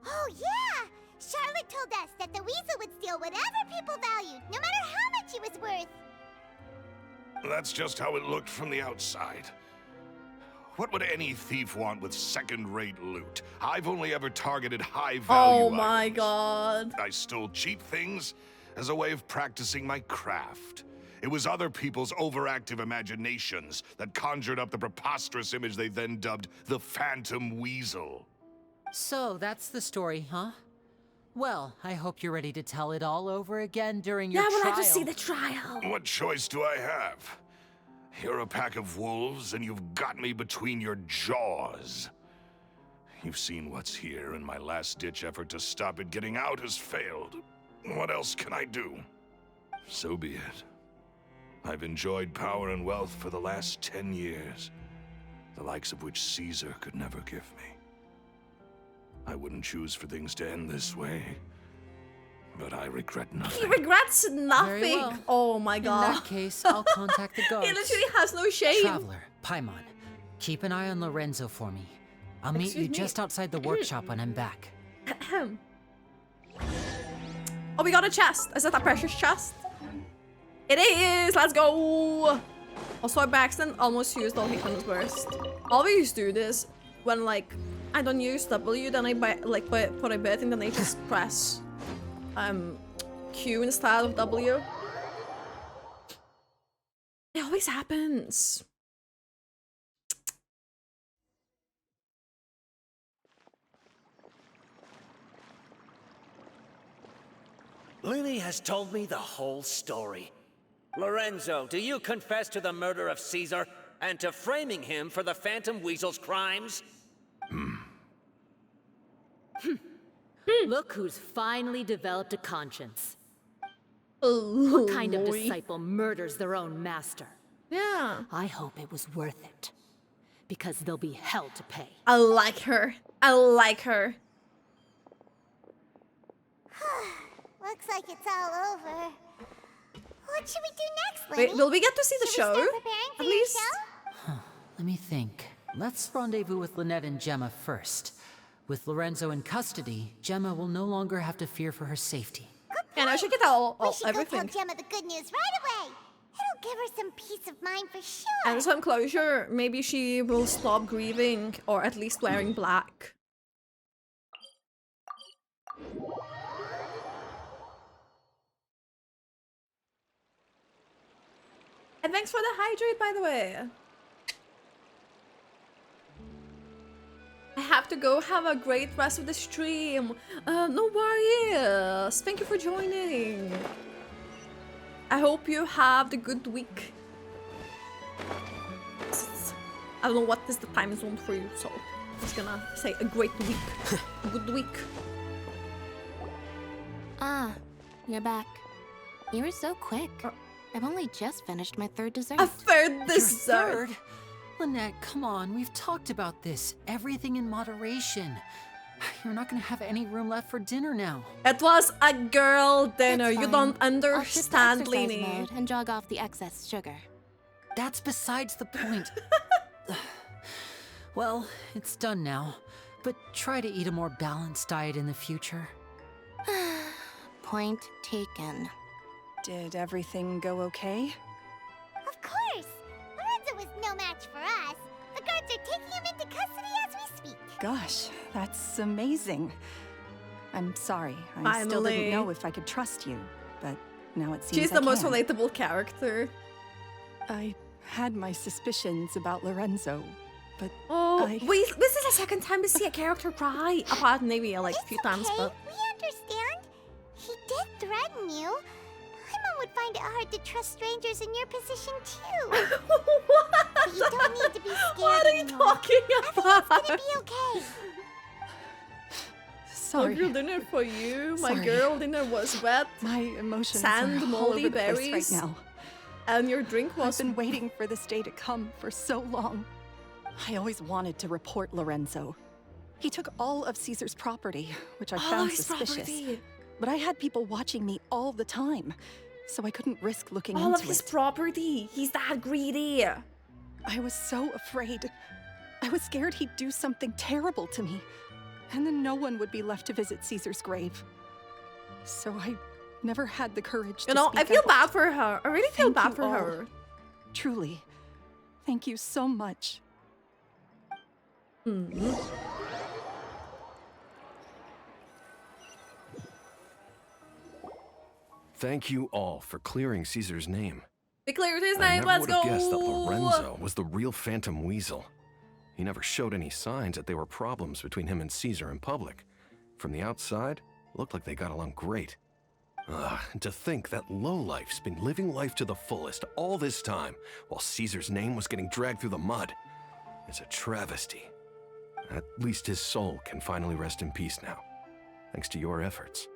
S2: Oh, yeah! Charlotte told us that the weasel would steal whatever people valued, no matter how much it was worth.
S4: That's just how it looked from the outside. What would any thief want with second-rate loot? I've only ever targeted high-value
S1: Oh my
S4: items.
S1: god.
S4: I stole cheap things as a way of practicing my craft. It was other people's overactive imaginations that conjured up the preposterous image they then dubbed the Phantom Weasel.
S6: So that's the story, huh? Well, I hope you're ready to tell it all over again during your
S1: Yeah, I would
S6: trial.
S1: like to see the trial.
S4: What choice do I have? You're a pack of wolves, and you've got me between your jaws. You've seen what's here, and my last-ditch effort to stop it getting out has failed. What else can I do? So be it. I've enjoyed power and wealth for the last 10 years, the likes of which Caesar could never give me. I wouldn't choose for things to end this way, but I regret
S1: He
S4: nothing.
S1: regrets nothing.
S6: Very well.
S1: Oh my
S6: In
S1: god.
S6: that case, I'll contact the guards.
S1: He literally has no shame.
S6: Traveler, Paimon, keep an eye on Lorenzo for me. I'll meet
S1: Excuse
S6: you
S1: me?
S6: just outside the workshop when I'm back.
S1: Oh, we got a chest. Is that a precious chest? It is. Let's go. Also, by accident, almost used all Hickman's burst. Always do this when like I don't use W, then I put a bit and then I just press Q instead of W. It always happens.
S14: Lyney has told me the whole story. Lorenzo, do you confess to the murder of Caesar and to framing him for the Phantom Weasel's crimes?
S5: Look who's finally developed a conscience.
S1: Oh,
S5: What kind of disciple murders their own master?
S1: Yeah.
S5: I hope it was worth it. Because there'll be hell to pay.
S1: I like her. I like her.
S2: Looks like it's all over. What should we do next, Lyney?
S1: Wait, will we get to see the
S2: Should we
S1: show?
S2: start preparing for
S1: At
S2: your
S1: least?
S2: show?
S6: Let me think. Let's rendezvous with Lynette and Gemma first. With Lorenzo in custody, Gemma will no longer have to fear for her safety.
S1: Yeah, now she can tell
S2: We should
S1: everything.
S2: go tell Gemma the good news right away. It'll give her some peace of mind for sure.
S1: And some closure, maybe she will stop grieving, or at least wearing black. And thanks for the hydrate, by the way. I have to go have a great rest of the stream. No worries. Thank you for joining. I hope you have the good week. I don't know what is the time zone for you, so I'm just gonna say a great week. A good week.
S11: Ah, you're back. You were so quick. I've only just finished my third dessert.
S1: A third
S6: Your
S1: dessert?
S6: third? Lynette, come on. We've talked about this. Everything in moderation. You're not gonna have any room left for dinner now.
S1: It was a girl dinner.
S11: It's
S1: You
S11: fine.
S1: don't
S11: I'll shift to
S1: understand,
S11: exercise
S1: Lyney.
S11: mode and jog off the excess sugar.
S6: That's besides the point. Well, it's done now. But try to eat a more balanced diet in the future.
S11: Point taken.
S10: Did everything go okay?
S2: Of course! Lorenzo was no match for us. The guards are taking him into custody as we speak.
S10: Gosh, that's amazing. I'm sorry. I still
S1: Finally.
S10: didn't know if I could trust you, but now it seems
S1: She's
S10: I
S1: the most
S10: can.
S1: relatable character.
S10: I had my suspicions about Lorenzo, but
S1: Oh,
S10: I...
S1: wait, this is the second time we see a character cry. Apart maybe like a few times,
S2: Okay,
S1: but
S2: we understand. He did threaten you. My mom would find it hard to trust strangers in your position too. But you don't need to be scared
S1: what are you
S2: anymore.
S1: talking
S2: Everything's
S1: about?
S2: gonna be okay.
S10: Sorry.
S1: Girl dinner for you. My
S10: Sorry.
S1: girl dinner was wet.
S10: My emotions
S1: Sand,
S10: are all
S1: moldy
S10: over the place
S1: berries.
S10: right now.
S1: And your drink was
S10: I've been waiting for this day to come for so long. I always wanted to report Lorenzo. He took all of Caesar's property, which I found
S1: his
S10: suspicious.
S1: property.
S10: But I had people watching me all the time, so I couldn't risk looking
S1: All
S10: into
S1: of his
S10: it.
S1: property. He's that greedy.
S10: I was so afraid. I was scared he'd do something terrible to me, and then no one would be left to visit Caesar's grave. So I never had the courage
S1: You
S10: to
S1: know, I
S10: speak
S1: feel
S10: out.
S1: bad for her. I really feel
S10: Thank
S1: bad
S10: you
S1: for
S10: all.
S1: her.
S10: Truly. Thank you so much.
S15: Thank you all for clearing Caesar's name.
S1: We cleared his
S15: I
S1: name.
S15: never
S1: Let's
S15: would have
S1: go.
S15: guessed that Lorenzo was the real Phantom Weasel. He never showed any signs that there were problems between him and Caesar in public. From the outside, it looked like they got along great. And to think that lowlife's been living life to the fullest all this time, while Caesar's name was getting dragged through the mud. It's a travesty. At least his soul can finally rest in peace now, thanks to your efforts.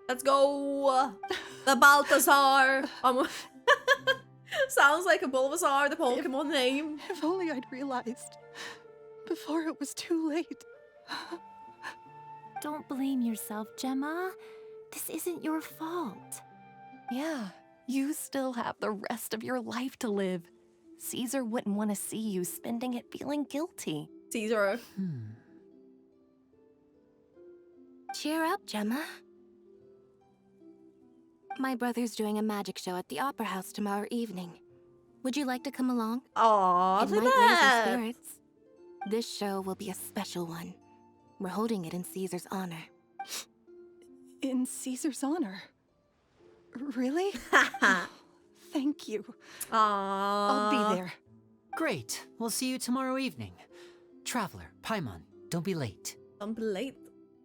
S1: Let's go. The Balthazar. Sounds like a Bulbasaur, the Pokemon name.
S10: If only I'd realized before it was too late.
S5: Don't blame yourself, Gemma. This isn't your fault.
S16: Yeah, you still have the rest of your life to live. Caesar wouldn't want to see you spending it feeling guilty.
S1: Caesar.
S11: Cheer up, Gemma. My brother's doing a magic show at the Opera House tomorrow evening. Would you like to come along?
S1: Aww,
S11: It
S1: look
S11: might
S1: at
S11: raise your
S1: that.
S11: spirits. This show will be a special one. We're holding it in Caesar's honor.
S10: In Caesar's honor? Really? Thank you. I'll be there.
S6: Great. We'll see you tomorrow evening. Traveler, Paimon, don't be late.
S1: Don't be late.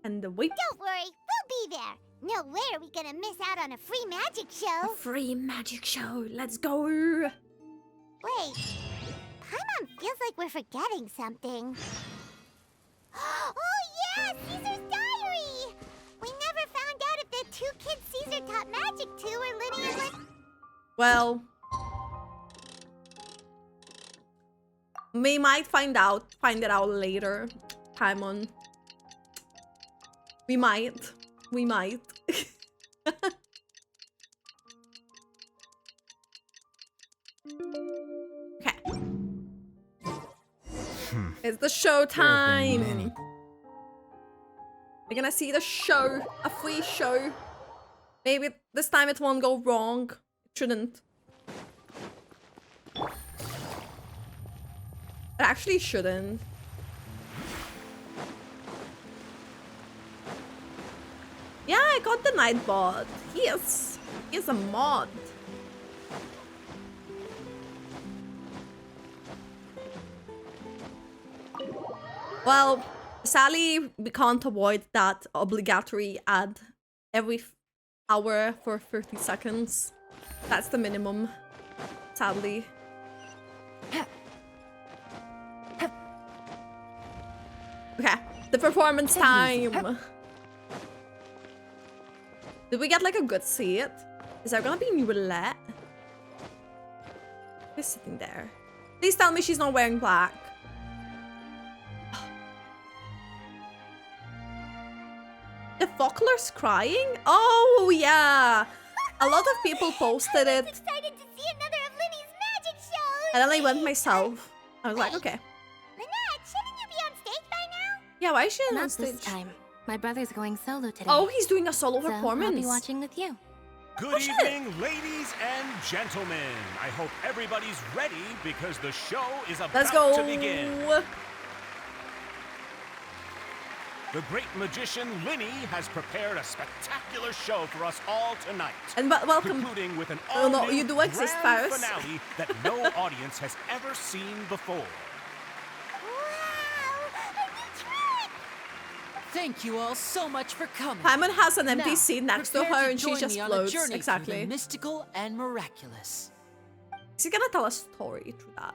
S1: And wait.
S2: Don't worry, we'll be there. No way are we gonna miss out on a free magic show.
S1: A free magic show. Let's go.
S2: Wait, Paimon feels like we're forgetting something. Oh yeah, Caesar's diary! We never found out if the two kids Caesar taught magic to were Lyney and Lyney.
S1: Well, we might find it out later. Paimon. We might. We might. Okay. It's the show time. We're gonna see the show. A free show. Maybe this time it won't go wrong. It shouldn't. It actually shouldn't. Yeah, I got the Nightbot. He is a mod. Well, Sadly, we can't avoid that obligatory ad every hour for 30 seconds. That's the minimum, sadly. Okay, the performance time. Did we get like a good seat? Is there gonna be new roulette? Who's sitting there? Please tell me she's not wearing black. The Fockler's crying? Oh yeah! A lot of people posted it.
S2: Excited to see another of Lyney's magic shows!
S1: And then I went myself. I was like, okay.
S2: Lynette, shouldn't you be on stage by now?
S1: Yeah, why is she on
S11: Not
S1: stage?
S11: this time. My brother's going solo today.
S1: Oh, he's doing a solo
S11: so
S1: performance.
S11: I'll be watching with you.
S17: Good evening, ladies and gentlemen. I hope everybody's ready because the show is about to begin. The great magician Lyney has prepared a spectacular show for us all tonight.
S1: And welcome.
S17: Concluding with an
S1: you do exist,
S17: grand
S1: Paris.
S17: finale that no audience has ever seen before.
S6: Thank you all so much for coming.
S1: Paimon has an empty
S6: Now,
S1: seat next to
S6: prepare
S1: her and she
S6: join
S1: just
S6: me on a
S1: floats.
S6: journey through
S1: Exactly.
S6: the mystical and miraculous.
S1: Is he gonna tell a story through that?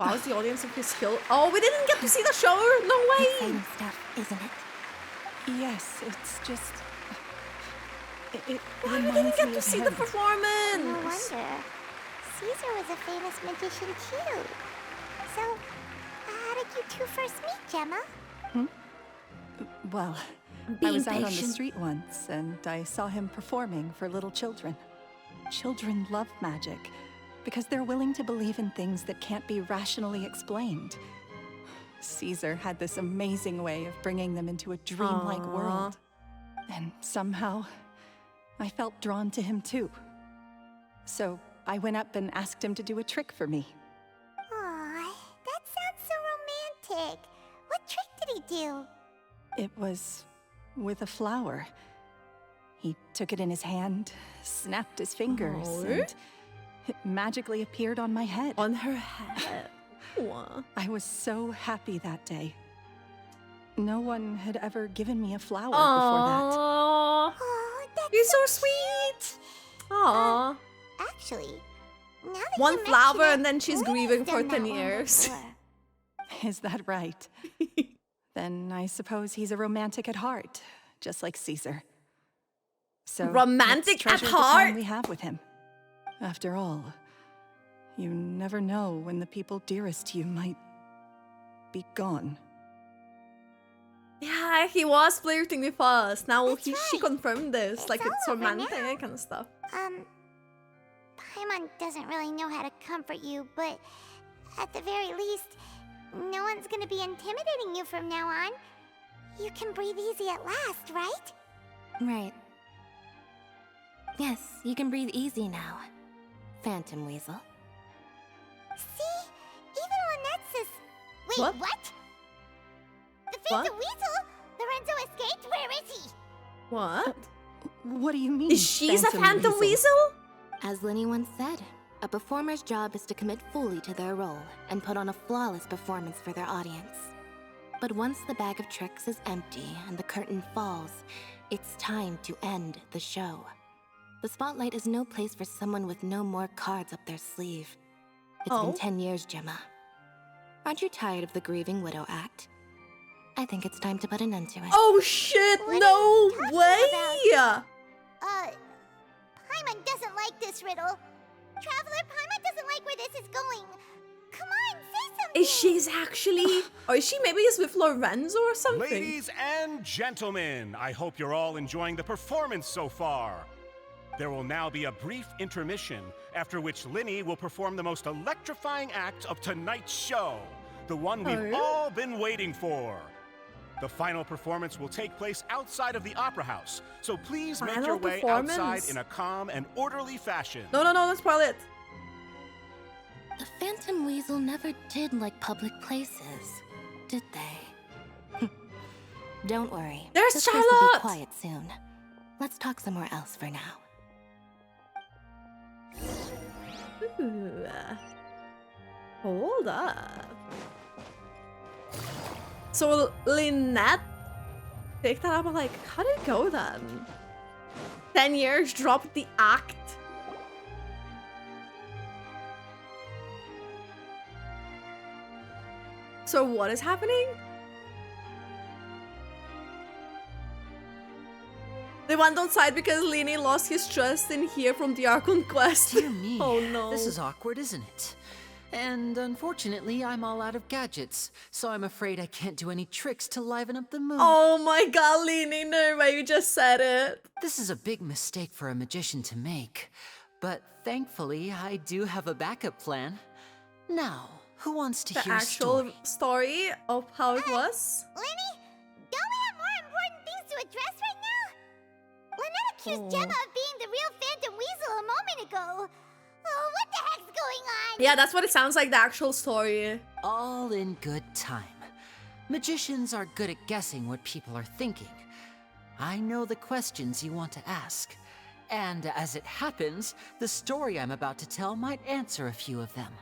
S1: Wow, is the audience of his skill? Oh, we didn't get to see the show! No way!
S11: Exciting stuff, isn't it?
S10: Yes, it's just...
S1: Why we didn't get to see the
S2: No
S1: performance?
S2: wonder. Caesar was a famous magician too. So, how did you two first meet, Gemma?
S10: Well,
S11: Be
S10: I was out on the
S11: patient.
S10: street once, and I saw him performing for little children. Children love magic, because they're willing to believe in things that can't be rationally explained. Caesar had this amazing way of bringing them into a dreamlike world. And somehow, I felt drawn to him too. So I went up and asked him to do a trick for me.
S2: Aw, that sounds so romantic. What trick did he do?
S10: It was with a flower. He took it in his hand, snapped his fingers, and it magically appeared on my head.
S1: On her head.
S10: I was so happy that day. No one had ever given me a flower before
S1: Aww. You're so sweet. Aww.
S2: Actually, now that
S1: One
S2: you
S1: flower
S2: mention
S1: and then she's grieving for
S2: done that
S1: 10
S2: one
S1: years.
S2: before.
S10: that. Is that right? Then I suppose he's a romantic at heart, just like Caesar. So
S1: Romantic
S10: let's
S1: at
S10: treasure the time
S1: heart?
S10: we have with him. After all, you never know when the people dearest to you might be gone.
S1: Yeah, he was flirting with us. Now she confirmed this.
S2: It's
S1: like it's
S2: over now.
S1: romantic and stuff.
S2: Paimon doesn't really know how to comfort you, but at the very least, no one's gonna be intimidating you from now on. You can breathe easy at last, right?
S11: Right. Yes, you can breathe easy now, Phantom Weasel.
S2: See? Even Lynette says... Wait, what? The Phantom Weasel? Lorenzo escaped? Where is he?
S1: What?
S10: What do you mean?
S1: She's a Phantom Weasel?
S11: As Lyney once said, a performer's job is to commit fully to their role and put on a flawless performance for their audience. But once the bag of tricks is empty and the curtain falls, it's time to end the show. The spotlight is no place for someone with no more cards up their sleeve. It's been 10 years, Gemma. Aren't you tired of the grieving widow act? I think it's time to put an end to it.
S1: Oh shit, no way!
S2: Paimon doesn't like this riddle. Traveler, Paimon doesn't like where this is going. Come on, say something!
S1: Is she's actually... or is she maybe is with Lorenzo or something?
S17: Ladies and gentlemen, I hope you're all enjoying the performance so far. There will now be a brief intermission, after which Lyney will perform the most electrifying act of tonight's show, the one we've all been waiting for. The final performance will take place outside of the Opera House, so please make
S1: Final
S17: your way
S1: performance?
S17: outside in a calm and orderly fashion.
S1: No, don't spoil it.
S11: The Phantom Weasel never did like public places, did they? Don't worry.
S1: There's
S11: this place will
S1: Charlotte!
S11: be quiet soon. Let's talk somewhere else for now.
S1: Ooh. Hold up. So Lynette picked that up. I'm like, how did it go then? 10 years, dropped the act. So what is happening? They went outside because Lyney lost his trust in here from the Archon quest.
S6: Dear me.
S1: Oh no.
S6: This is awkward, isn't it? And unfortunately, I'm all out of gadgets, so I'm afraid I can't do any tricks to liven up the mood.
S1: Oh my god, Lyney, no way you just said it.
S6: This is a big mistake for a magician to make, but thankfully, I do have a backup plan. Now, who wants to
S1: The
S6: hear a
S1: actual story of how it was?
S2: Lyney, don't we have more important things to address right now? Lynette accused Gemma of being the real Phantom Weasel a moment ago. Oh, what the heck's going on?
S1: Yeah, that's what it sounds like, the actual story.
S6: All in good time. Magicians are good at guessing what people are thinking. I know the questions you want to ask. And as it happens, the story I'm about to tell might answer a few of them.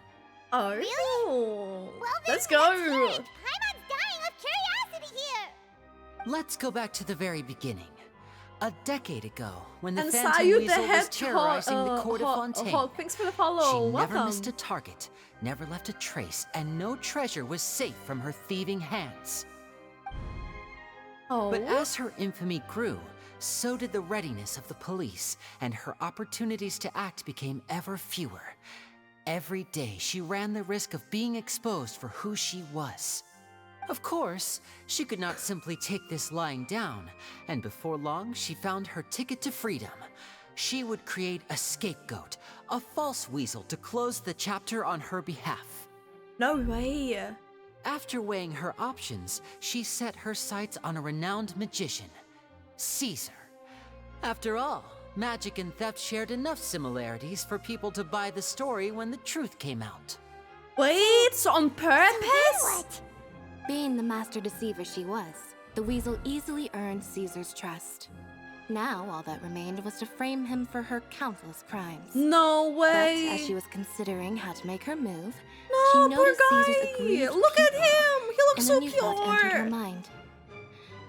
S1: Oh,
S2: really?
S1: Well, let's
S2: hear
S1: go.
S2: it. Paimon's dying of curiosity here.
S6: Let's go back to the very beginning. A decade ago, when the
S1: And
S6: Phantom
S1: Sayu the
S6: Weasel was
S1: head
S6: terrorizing the court of Fontaine.
S1: Thanks for the follow.
S6: She
S1: Welcome.
S6: never missed a target, never left a trace, and no treasure was safe from her thieving hands.
S1: Oh.
S6: But as her infamy grew, so did the readiness of the police, and her opportunities to act became ever fewer. Every day, she ran the risk of being exposed for who she was. Of course, she could not simply take this lying down, and before long, she found her ticket to freedom. She would create a scapegoat, a false weasel to close the chapter on her behalf.
S1: No way.
S6: After weighing her options, she set her sights on a renowned magician, Caesar. After all, magic and theft shared enough similarities for people to buy the story when the truth came out.
S1: Wait, so on purpose?
S2: What?
S11: Being the master deceiver she was, the weasel easily earned Caesar's trust. Now, all that remained was to frame him for her countless crimes.
S1: No way.
S11: But as she was considering how to make her move,
S1: No,
S11: she
S1: poor
S11: noticed
S1: guy.
S11: Caesar's aggrieved
S1: Look at
S11: pupil,
S1: him. He looks
S11: and
S1: so
S11: a new thought entered her
S1: pure.
S11: mind.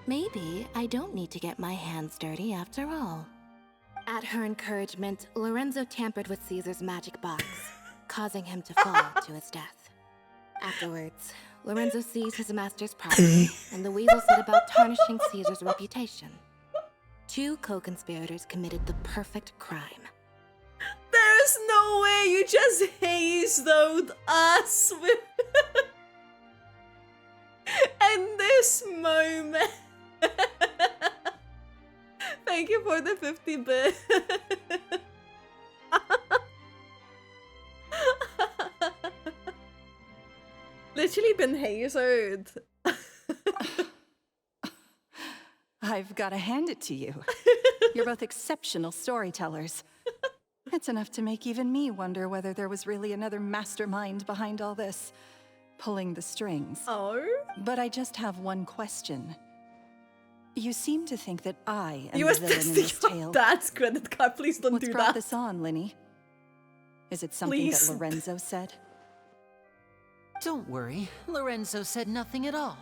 S11: Maybe I don't need to get my hands dirty after all. At her encouragement, Lorenzo tampered with Caesar's magic box, causing him to fall to his death. Afterwards, Lorenzo seized his master's property, and the weasel set about tarnishing Caesar's reputation. Two co-conspirators committed the perfect crime.
S1: There's no way you just hazed us with in this moment. Thank you for the 50 bit. Literally been hazed.
S10: I've got to hand it to you. You're both exceptional storytellers. It's enough to make even me wonder whether there was really another mastermind behind all this, pulling the strings.
S1: Oh?
S10: But I just have one question. You seem to think that I am
S1: You
S10: the
S1: was
S10: villain in
S1: testing
S10: this
S1: your
S10: tale.
S1: dad's credit card. Please don't
S10: What's
S1: do
S10: brought
S1: that.
S10: this on, Lyney? Is it something
S1: Please.
S10: that Lorenzo said?
S6: Don't worry, Lorenzo said nothing at all.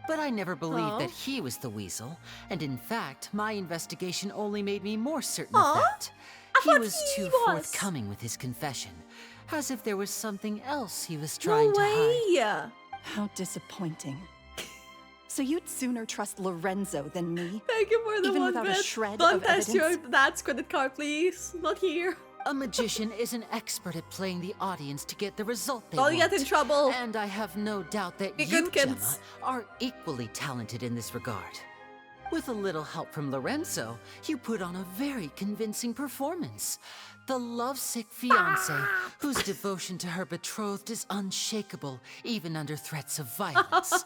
S6: But I never believed that he was the weasel, and in fact, my investigation only made me more certain of that. He was too forthcoming with his confession, as if there was something else he was trying to hide.
S10: How disappointing. So you'd sooner trust Lorenzo than me?
S1: Thank you for the
S10: even
S1: one
S10: without
S1: bit.
S10: a shred
S1: Don't
S10: of
S1: test your
S10: evidence?
S1: dad's credit card, please. Not here.
S6: A magician is an expert at playing the audience to get the result they
S1: Don't
S6: want.
S1: get in trouble.
S6: And I have no doubt that
S1: Be
S6: you,
S1: good
S6: Gemma,
S1: kids.
S6: are equally talented in this regard. With a little help from Lorenzo, you put on a very convincing performance. The lovesick fiancé, whose devotion to her betrothed is unshakable, even under threats of violence.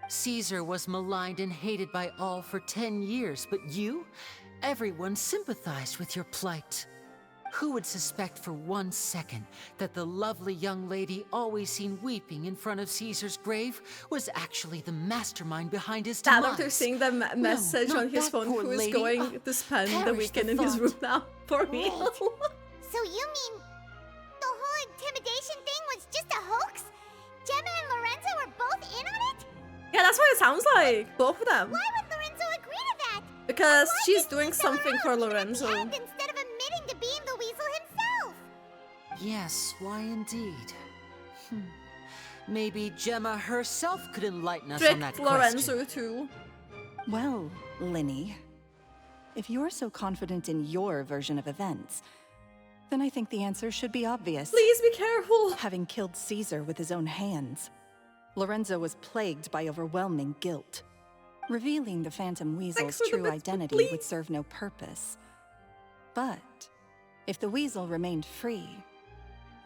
S6: Caesar was maligned and hated by all for 10 years, but you? Everyone sympathized with your plight. Who would suspect for 1 second that the lovely young lady always seen weeping in front of Caesar's grave was actually the mastermind behind his
S1: Dad,
S6: demise?
S1: after seeing the message
S6: not
S1: on his
S6: that
S1: phone,
S6: poor
S1: who is
S6: lady.
S1: going to spend the
S6: perish
S1: weekend
S6: the
S1: in his
S6: thought.
S1: room now? For
S2: Wait.
S1: real?
S2: So you mean the whole intimidation thing was just a hoax? Gemma and Lorenzo were both in on it?
S1: Yeah, that's what it sounds like. Both of them.
S2: Why would Lorenzo agree to that?
S1: Because she's doing something for Lorenzo.
S2: Instead of admitting to being the weasel himself.
S6: Yes, why indeed? Maybe Gemma herself could enlighten us on that
S1: Trick Lorenzo too.
S10: Well, Lyney, if you're so confident in your version of events, then I think the answer should be obvious.
S1: Please be careful.
S10: Having killed Caesar with his own hands, Lorenzo was plagued by overwhelming guilt. Revealing the Phantom Weasel's true identity would serve no purpose. But if the Weasel remained free,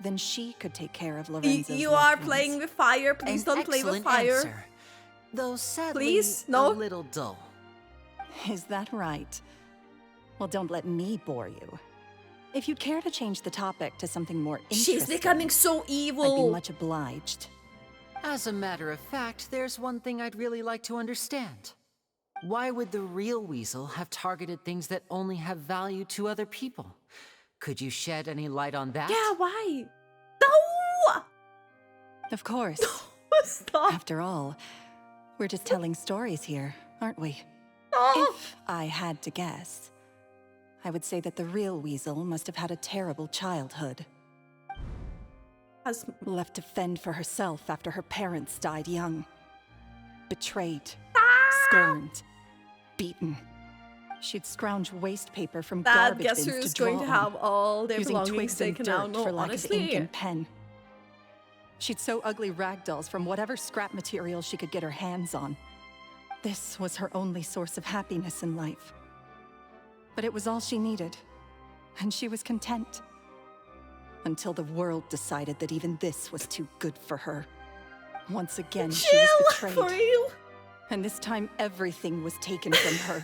S10: then she could take care of Lorenzo's
S1: You are
S10: loved ones.
S1: playing with fire. Please don't play with fire.
S6: Answer, though sadly
S1: Please, no.
S6: a little dull.
S10: Is that right? Well, don't let me bore you. If you'd care to change the topic to something more interesting,
S1: She's becoming so evil.
S10: I'd be much obliged.
S6: As a matter of fact, there's one thing I'd really like to understand. Why would the real Weasel have targeted things that only have value to other people? Could you shed any light on that?
S1: Yeah, why? No!
S10: Of course.
S1: Stop.
S10: After all, we're just telling stories here, aren't we?
S1: No.
S10: If I had to guess, I would say that the real Weasel must have had a terrible childhood. Left to fend for herself after her parents died young. Betrayed, scorned, beaten. She'd scrounge waste paper from
S1: Dad,
S10: garbage
S1: guess
S10: bins
S1: who's
S10: to draw
S1: going to have
S10: on,
S1: all their
S10: using
S1: belongings
S10: twigs and
S1: taken
S10: dirt
S1: out? No,
S10: for lack of ink
S1: honestly.
S10: and pen. She'd sew ugly ragdolls from whatever scrap material she could get her hands on. This was her only source of happiness in life. But it was all she needed, and she was content. Until the world decided that even this was too good for her. Once again, she was betrayed.
S1: For real?
S10: And this time, everything was taken from her.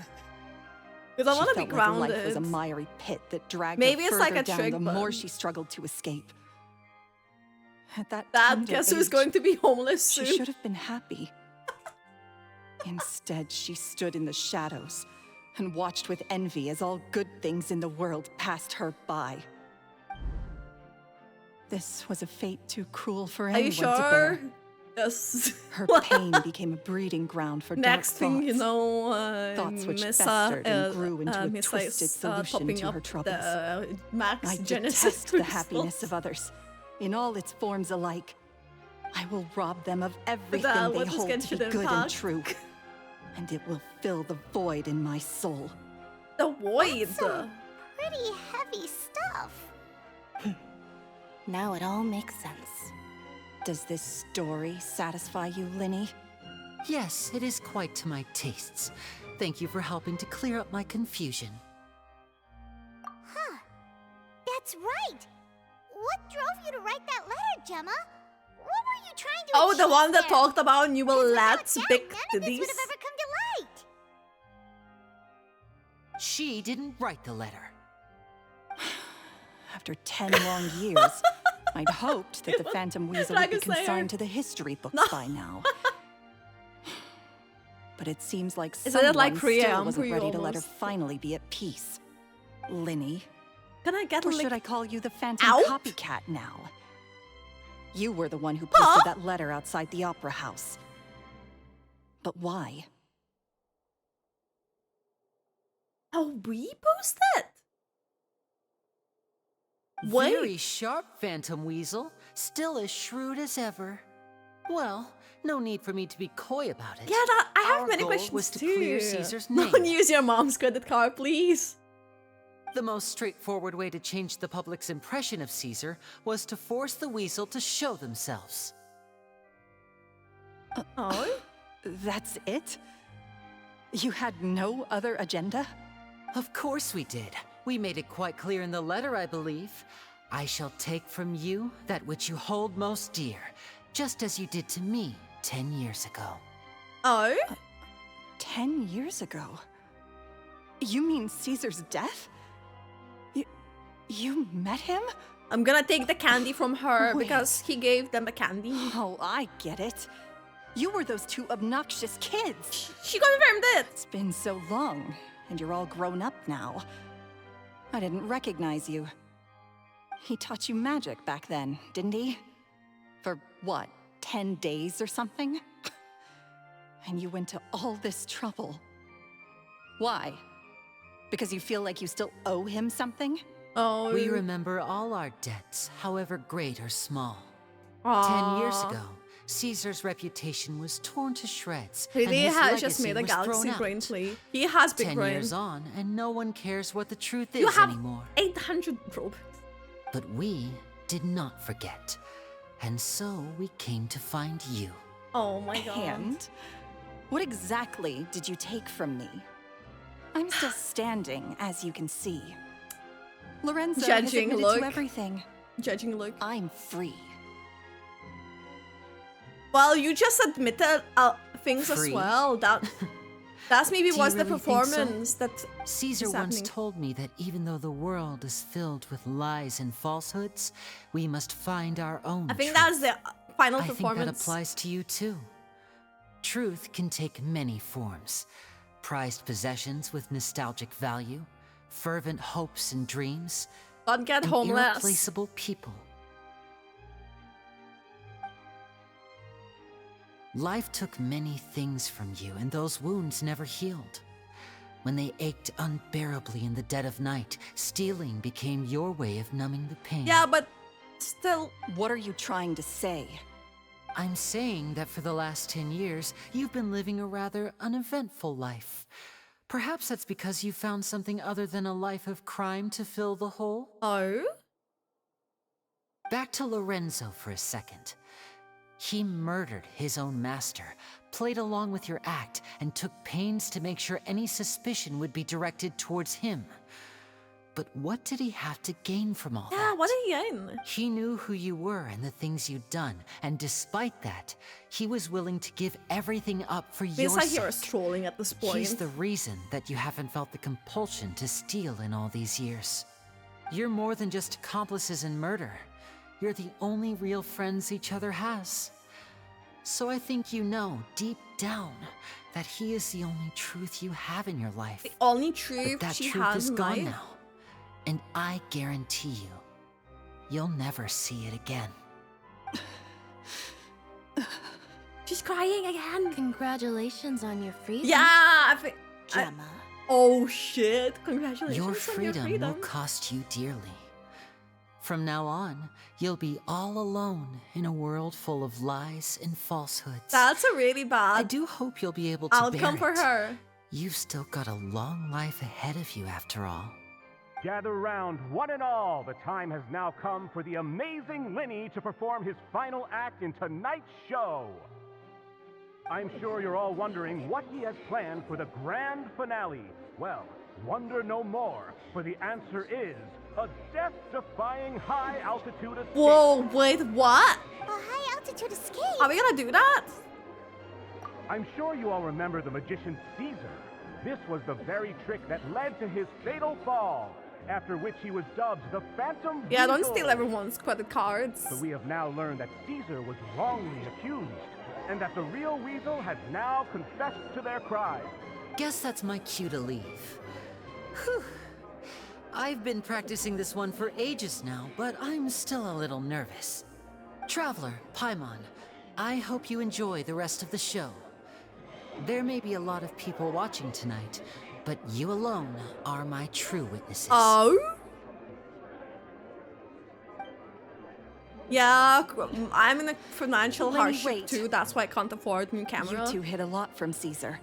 S1: Because I want to be
S10: She felt like life was
S1: grounded.
S10: a miry pit that dragged
S1: Maybe
S10: her
S1: it's like
S10: further
S1: a
S10: down
S1: trick,
S10: the
S1: but-
S10: more she struggled to escape. At that
S1: Dad,
S10: tender
S1: guess who's
S10: age,
S1: going to be homeless
S10: she
S1: soon?
S10: should have been happy. Instead, she stood in the shadows and watched with envy as all good things in the world passed her by. This was a fate too cruel for
S1: Are
S10: anyone
S1: you
S10: to
S1: sure?
S10: bear.
S1: Yes.
S10: Her pain became a breeding ground for
S1: Next
S10: dark
S1: thing you
S10: thoughts.
S1: know,
S10: Thoughts which
S1: Missa,
S10: festered and grew into a
S1: Missa
S10: twisted
S1: is
S10: solution
S1: popping
S10: to
S1: up
S10: her troubles.
S1: the Max
S10: I
S1: Genesis
S10: detest the
S1: crystals.
S10: happiness of others, in all its forms alike. I will rob them of everything
S1: Dad,
S10: they
S1: what is
S10: hold to
S1: Genshin
S10: be good and
S1: Impact?
S10: true. And it will fill the void in my soul.
S1: The void.
S2: Pretty heavy stuff.
S11: Now it all makes sense.
S10: Does this story satisfy you, Lyney?
S6: Yes, it is quite to my tastes. Thank you for helping to clear up my confusion.
S2: Huh. That's right. What drove you to write that letter, Gemma? What were you trying to
S1: Oh, the
S2: achieve
S1: one that
S2: there?
S1: talked about you will let big
S2: None of this
S1: titties.
S2: would have ever come to light.
S6: She didn't write the letter.
S10: After 10 long years, I'd hoped that the Phantom Weasel would be
S1: Dragon Slayer.
S10: consigned to the history books by now. But it seems like
S1: Isn't
S10: someone
S1: it like Korea?
S10: still
S1: I'm
S10: wasn't
S1: Korea
S10: ready to let her
S1: almost.
S10: finally be at peace. Lyney,
S1: Can I get
S10: or
S1: like
S10: should I call you the Phantom
S1: out?
S10: Copycat now? You were the one who posted that letter outside the Opera House. But why?
S1: Oh, we posted? Wait.
S6: Very sharp, Phantom Weasel. Still as shrewd as ever. Well, no need for me to be coy about it.
S1: Yeah, I have
S6: Our
S1: many
S6: goal
S1: questions
S6: was to
S1: too.
S6: clear Caesar's name.
S1: Don't use your mom's credit card, please.
S6: The most straightforward way to change the public's impression of Caesar was to force the Weasel to show themselves.
S1: Oh?
S10: That's it? You had no other agenda?
S6: Of course we did. We made it quite clear in the letter, I believe. I shall take from you that which you hold most dear, just as you did to me 10 years ago.
S1: Oh?
S10: 10 years ago? You mean Caesar's death? You met him?
S1: I'm gonna take the candy from her
S10: Wait.
S1: because he gave them the candy.
S10: Oh, I get it. You were those two obnoxious kids.
S1: She confirmed it.
S10: It's been so long, and you're all grown up now. I didn't recognize you. He taught you magic back then, didn't he? For what, 10 days or something? And you went to all this trouble. Why? Because you feel like you still owe him something?
S1: Oh.
S6: We remember all our debts, however great or small.
S1: Aww.
S6: 10 years ago, Caesar's reputation was torn to shreds.
S1: Really
S6: and his
S1: has just
S6: legacy
S1: made a
S6: was
S1: galaxy
S6: thrown
S1: brain
S6: out.
S1: play. He has big
S6: 10
S1: brain.
S6: years on, and no one cares what the truth
S1: You
S6: is
S1: have
S6: anymore.
S1: 800 robes.
S6: But we did not forget. And so we came to find you.
S1: Oh my god.
S10: And what exactly did you take from me? I'm still standing, as you can see. Lorenzo has
S1: Judging
S10: admitted
S1: look.
S10: to everything.
S1: Judging look.
S10: I'm free.
S1: Well, you just admitted things as
S6: Free?
S1: well. That's maybe
S6: Do
S1: was
S6: you
S1: the
S6: really think so?
S1: performance that
S6: Caesar
S1: is
S6: once
S1: happening.
S6: told me that even though the world is filled with lies and falsehoods, we must find our own
S1: I think
S6: truth.
S1: that's the final
S6: I think
S1: performance.
S6: that applies to you too. Truth can take many forms. Prized possessions with nostalgic value, fervent hopes and dreams,
S1: Don't get
S6: and
S1: homeless.
S6: irreplaceable people. Life took many things from you, and those wounds never healed. When they ached unbearably in the dead of night, stealing became your way of numbing the pain.
S1: Yeah, but still.
S10: What are you trying to say?
S6: I'm saying that for the last 10 years, you've been living a rather uneventful life. Perhaps that's because you found something other than a life of crime to fill the hole?
S1: Oh?
S6: Back to Lorenzo for a second. He murdered his own master, played along with your act, and took pains to make sure any suspicion would be directed towards him. But what did he have to gain from all that?
S1: Yeah, what did he gain?
S6: He knew who you were and the things you'd done, and despite that, he was willing to give everything up for your
S1: Feels like
S6: sake.
S1: you're trolling at this point.
S6: He's the reason that you haven't felt the compulsion to steal in all these years. You're more than just accomplices in murder. You're the only real friends each other has. So I think you know, deep down, that he is the only truth you have in your life.
S1: The only
S6: But
S1: truth
S6: that
S1: she
S6: truth
S1: has
S6: is
S1: in
S6: gone
S1: life.
S6: now. And I guarantee you, you'll never see it again.
S1: She's crying again.
S11: Congratulations on your freedom.
S1: Yeah, I think.
S11: Gemma.
S1: Oh shit! Congratulations
S6: Your
S1: on
S6: freedom,
S1: your freedom.
S6: will cost you dearly. From now on, you'll be all alone in a world full of lies and falsehoods.
S1: That's a really bad.
S6: I do hope you'll be able to
S1: outcome
S6: bear
S1: for
S6: it.
S1: her.
S6: You've still got a long life ahead of you after all.
S17: Gather round, one and all. The time has now come for the amazing Lyney to perform his final act in tonight's show. I'm sure you're all wondering what he has planned for the grand finale. Well, wonder no more, for the answer is a death-defying high-altitude escape.
S1: Whoa, wait, what?
S2: A high-altitude escape?
S1: Are we gonna do that?
S17: I'm sure you all remember the magician Caesar. This was the very trick that led to his fatal fall, after which he was dubbed the Phantom
S1: Yeah, don't
S17: Weasel.
S1: steal everyone's credit cards.
S17: But we have now learned that Caesar was wrongly accused, and that the real Weasel has now confessed to their crime.
S6: Guess that's my cue to leave. Whew. I've been practicing this one for ages now, but I'm still a little nervous. Traveler, Paimon, I hope you enjoy the rest of the show. There may be a lot of people watching tonight, but you alone are my true witnesses.
S1: Oh? Yeah, I'm in a financial
S10: Lyney,
S1: hardship
S10: wait.
S1: too. That's why I can't afford a new camera.
S10: You two hid a lot from Caesar.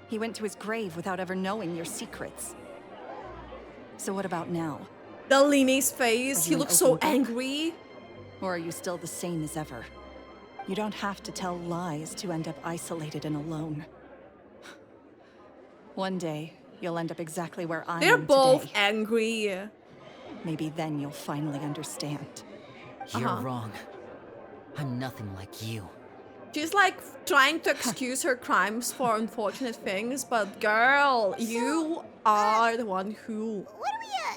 S10: He went to his grave without ever knowing your secrets. So what about now?
S1: The Lyney's face,
S10: Are
S1: he
S10: you an
S1: looks so
S10: open book?
S1: angry.
S10: Or are you still the same as ever? You don't have to tell lies to end up isolated and alone. One day, you'll end up exactly where I
S1: They're
S10: am
S1: both
S10: today.
S1: angry.
S10: Maybe then you'll finally understand.
S6: You're wrong. I'm nothing like you.
S1: She's like trying to excuse her crimes for unfortunate things, but girl, you are the one who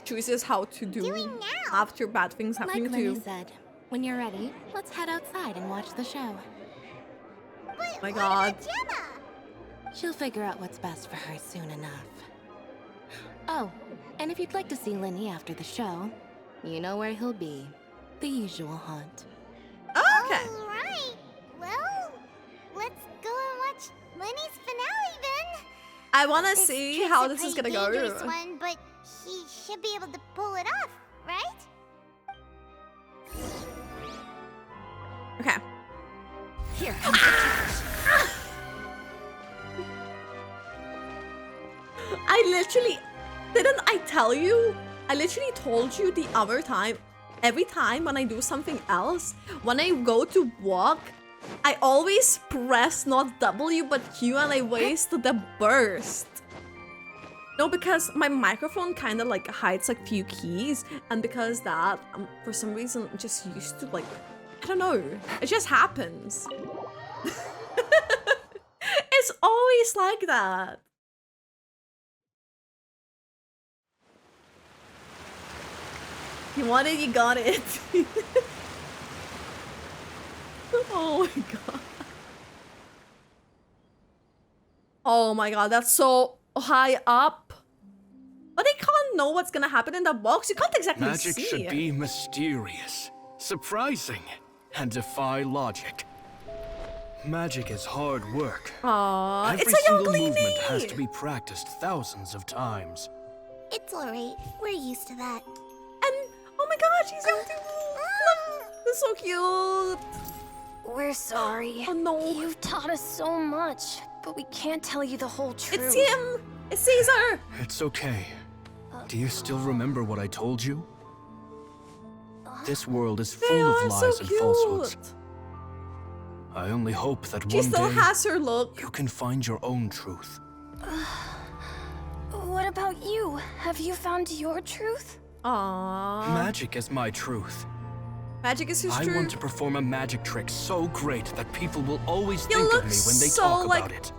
S1: chooses how to do after bad things
S11: Like
S1: happening to
S11: Lyney
S1: you.
S11: said, when you're ready, let's head outside and watch the show.
S1: Oh my god.
S11: She'll figure out what's best for her soon enough. Oh, and if you'd like to see Lyney after the show, you know where he'll be. The usual haunt.
S1: Okay.
S2: Alright. Well, let's go and watch Lyney's finale, then.
S1: I want to
S2: This
S1: see
S2: trick's
S1: how
S2: a
S1: this is
S2: pretty
S1: gonna
S2: dangerous
S1: go.
S2: one, but he should be able to pull it off, right?
S1: Okay.
S16: Here.
S1: I literally didn't I tell you? I literally told you the other time. Every time when I do something else, when I go to walk, I always press not W but Q and I waste the burst. No, because my microphone kind of like hides like few keys, and because that, for some reason, I'm just used to like, I don't know, it just happens. It's always like that. You want it, you got it. Oh my god. Oh my god, that's so high up. But they can't know what's gonna happen in the box. You can't exactly
S8: Magic
S1: see
S8: should
S1: it.
S8: be mysterious, surprising, and defy logic. Magic is hard work.
S1: Aww,
S8: Every
S1: it's a young
S8: single
S1: lady.
S8: movement has to be practiced thousands of times.
S2: It's alright. We're used to that.
S1: And oh my god, she's young too. Look, that's so cute.
S3: We're sorry.
S1: Oh no.
S3: You've taught us so much, but we can't tell you the whole truth.
S1: It's him. It's Caesar.
S8: It's okay. Do you still remember what I told you? This world is
S1: They
S8: full
S1: are
S8: of
S1: so
S8: lies and falsehoods.
S1: cute.
S8: I only hope that
S1: She
S8: one
S1: still
S8: day
S1: has her look.
S8: you can find your own truth.
S3: What about you? Have you found your truth?
S1: Aww.
S8: Magic is my truth.
S1: Magic is his
S8: I
S1: truth.
S8: want to perform a magic trick so great that people will always
S1: You
S8: think
S1: look
S8: of me when they
S1: so,
S8: talk
S1: like,
S8: about it.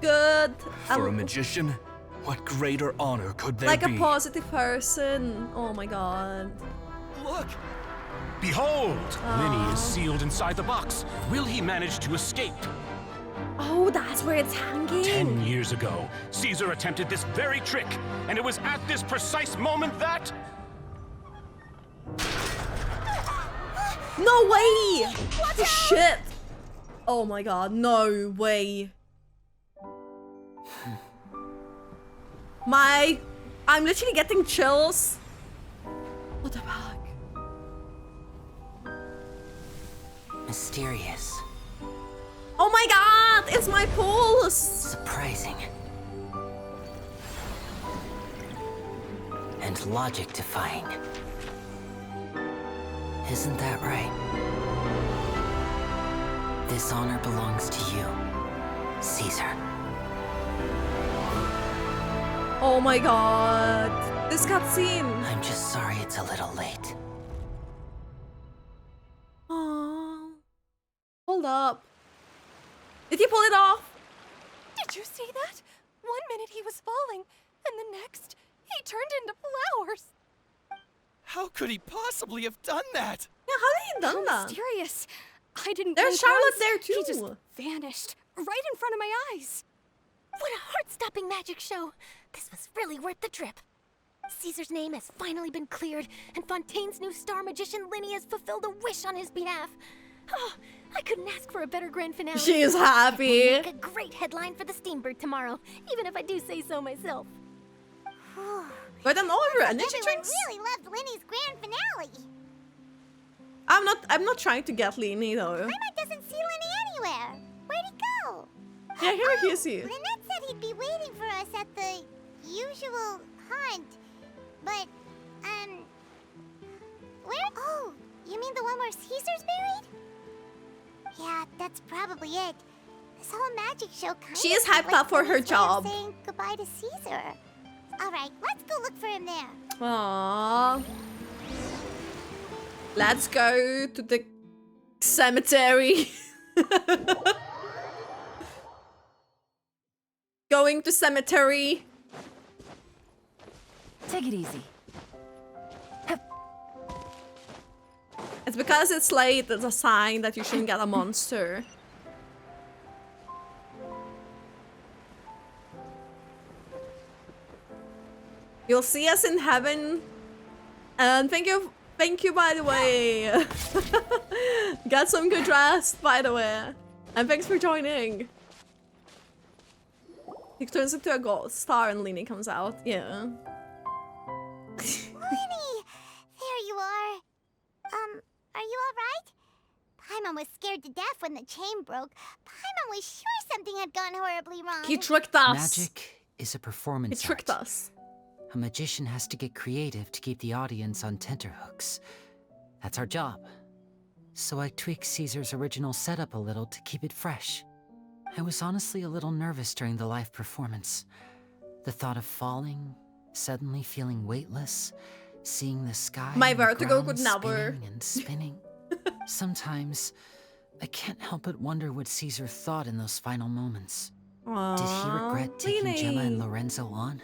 S1: Good.
S8: For a magician, what greater honor could there
S1: Like
S8: be?
S1: a positive person. Oh my god.
S17: Look! Behold! Lyney is sealed inside the box. Will he manage to escape?
S1: Oh, that's where it's hanging.
S17: 10 years ago, Caesar attempted this very trick, and it was at this precise moment that...
S1: No way! Oh, shit! Oh my god, no way. I'm literally getting chills. What the fuck?
S18: Mysterious.
S1: Oh my god, it's my pulse!
S18: Surprising. And logic defying. Isn't that right? This honor belongs to you, Caesar.
S1: Oh my god. This cutscene.
S18: I'm just sorry it's a little late.
S1: Aww. Hold up. Did he pull it off?
S16: Did you see that? 1 minute he was falling, and the next, he turned into flowers.
S19: How could he possibly have done that?
S1: Yeah, how did he done
S16: How
S1: that?
S16: mysterious. I didn't
S1: There's
S16: blink
S1: Charlotte
S16: once.
S1: there too.
S16: He just vanished right in front of my eyes.
S3: What a heart-stopping magic show! This was really worth the trip. Caesar's name has finally been cleared, and Fontaine's new star magician Lyney has fulfilled a wish on his behalf. Oh, I couldn't ask for a better grand finale.
S1: She is happy.
S3: It will make a great headline for the Steambird tomorrow, even if I do say so myself.
S1: But I'm over energy
S2: Everyone
S1: drinks.
S2: really loved Lyney's grand finale.
S1: I'm not trying to get Lyney though.
S2: Paimon doesn't see Lyney anywhere. Where'd he go?
S1: Yeah, here he is.
S2: Lynette said he'd be waiting for us at the usual hunt. But, where? Oh, you mean the one where Caesar's buried? Yeah, that's probably it. This whole magic show kind
S1: She is hyped up for her job.
S2: Saying goodbye to Caesar. All right, let's go look for him there.
S1: Aww. Let's go to the cemetery. Going to cemetery.
S16: Take it easy.
S1: It's because it's late, it's a sign that you shouldn't get a monster. You'll see us in heaven. And thank you by the way. Got some good rest by the way. And thanks for joining. He turns into a gold star and Lyney comes out. Yeah.
S2: Lyney! There you are. Are you alright? Paimon was scared to death when the chain broke. Paimon was sure something had gone horribly wrong.
S1: He tricked us.
S6: Magic is a performance
S1: He tricked
S6: art.
S1: us.
S6: A magician has to get creative to keep the audience on tenterhooks. That's our job. So I tweaked Caesar's original setup a little to keep it fresh. I was honestly a little nervous during the live performance. The thought of falling, suddenly feeling weightless, seeing the sky
S1: My
S6: and the
S1: vertigo
S6: ground
S1: could never.
S6: spinning and spinning. Sometimes, I can't help but wonder what Caesar thought in those final moments. Did he regret taking Gemma and Lorenzo on?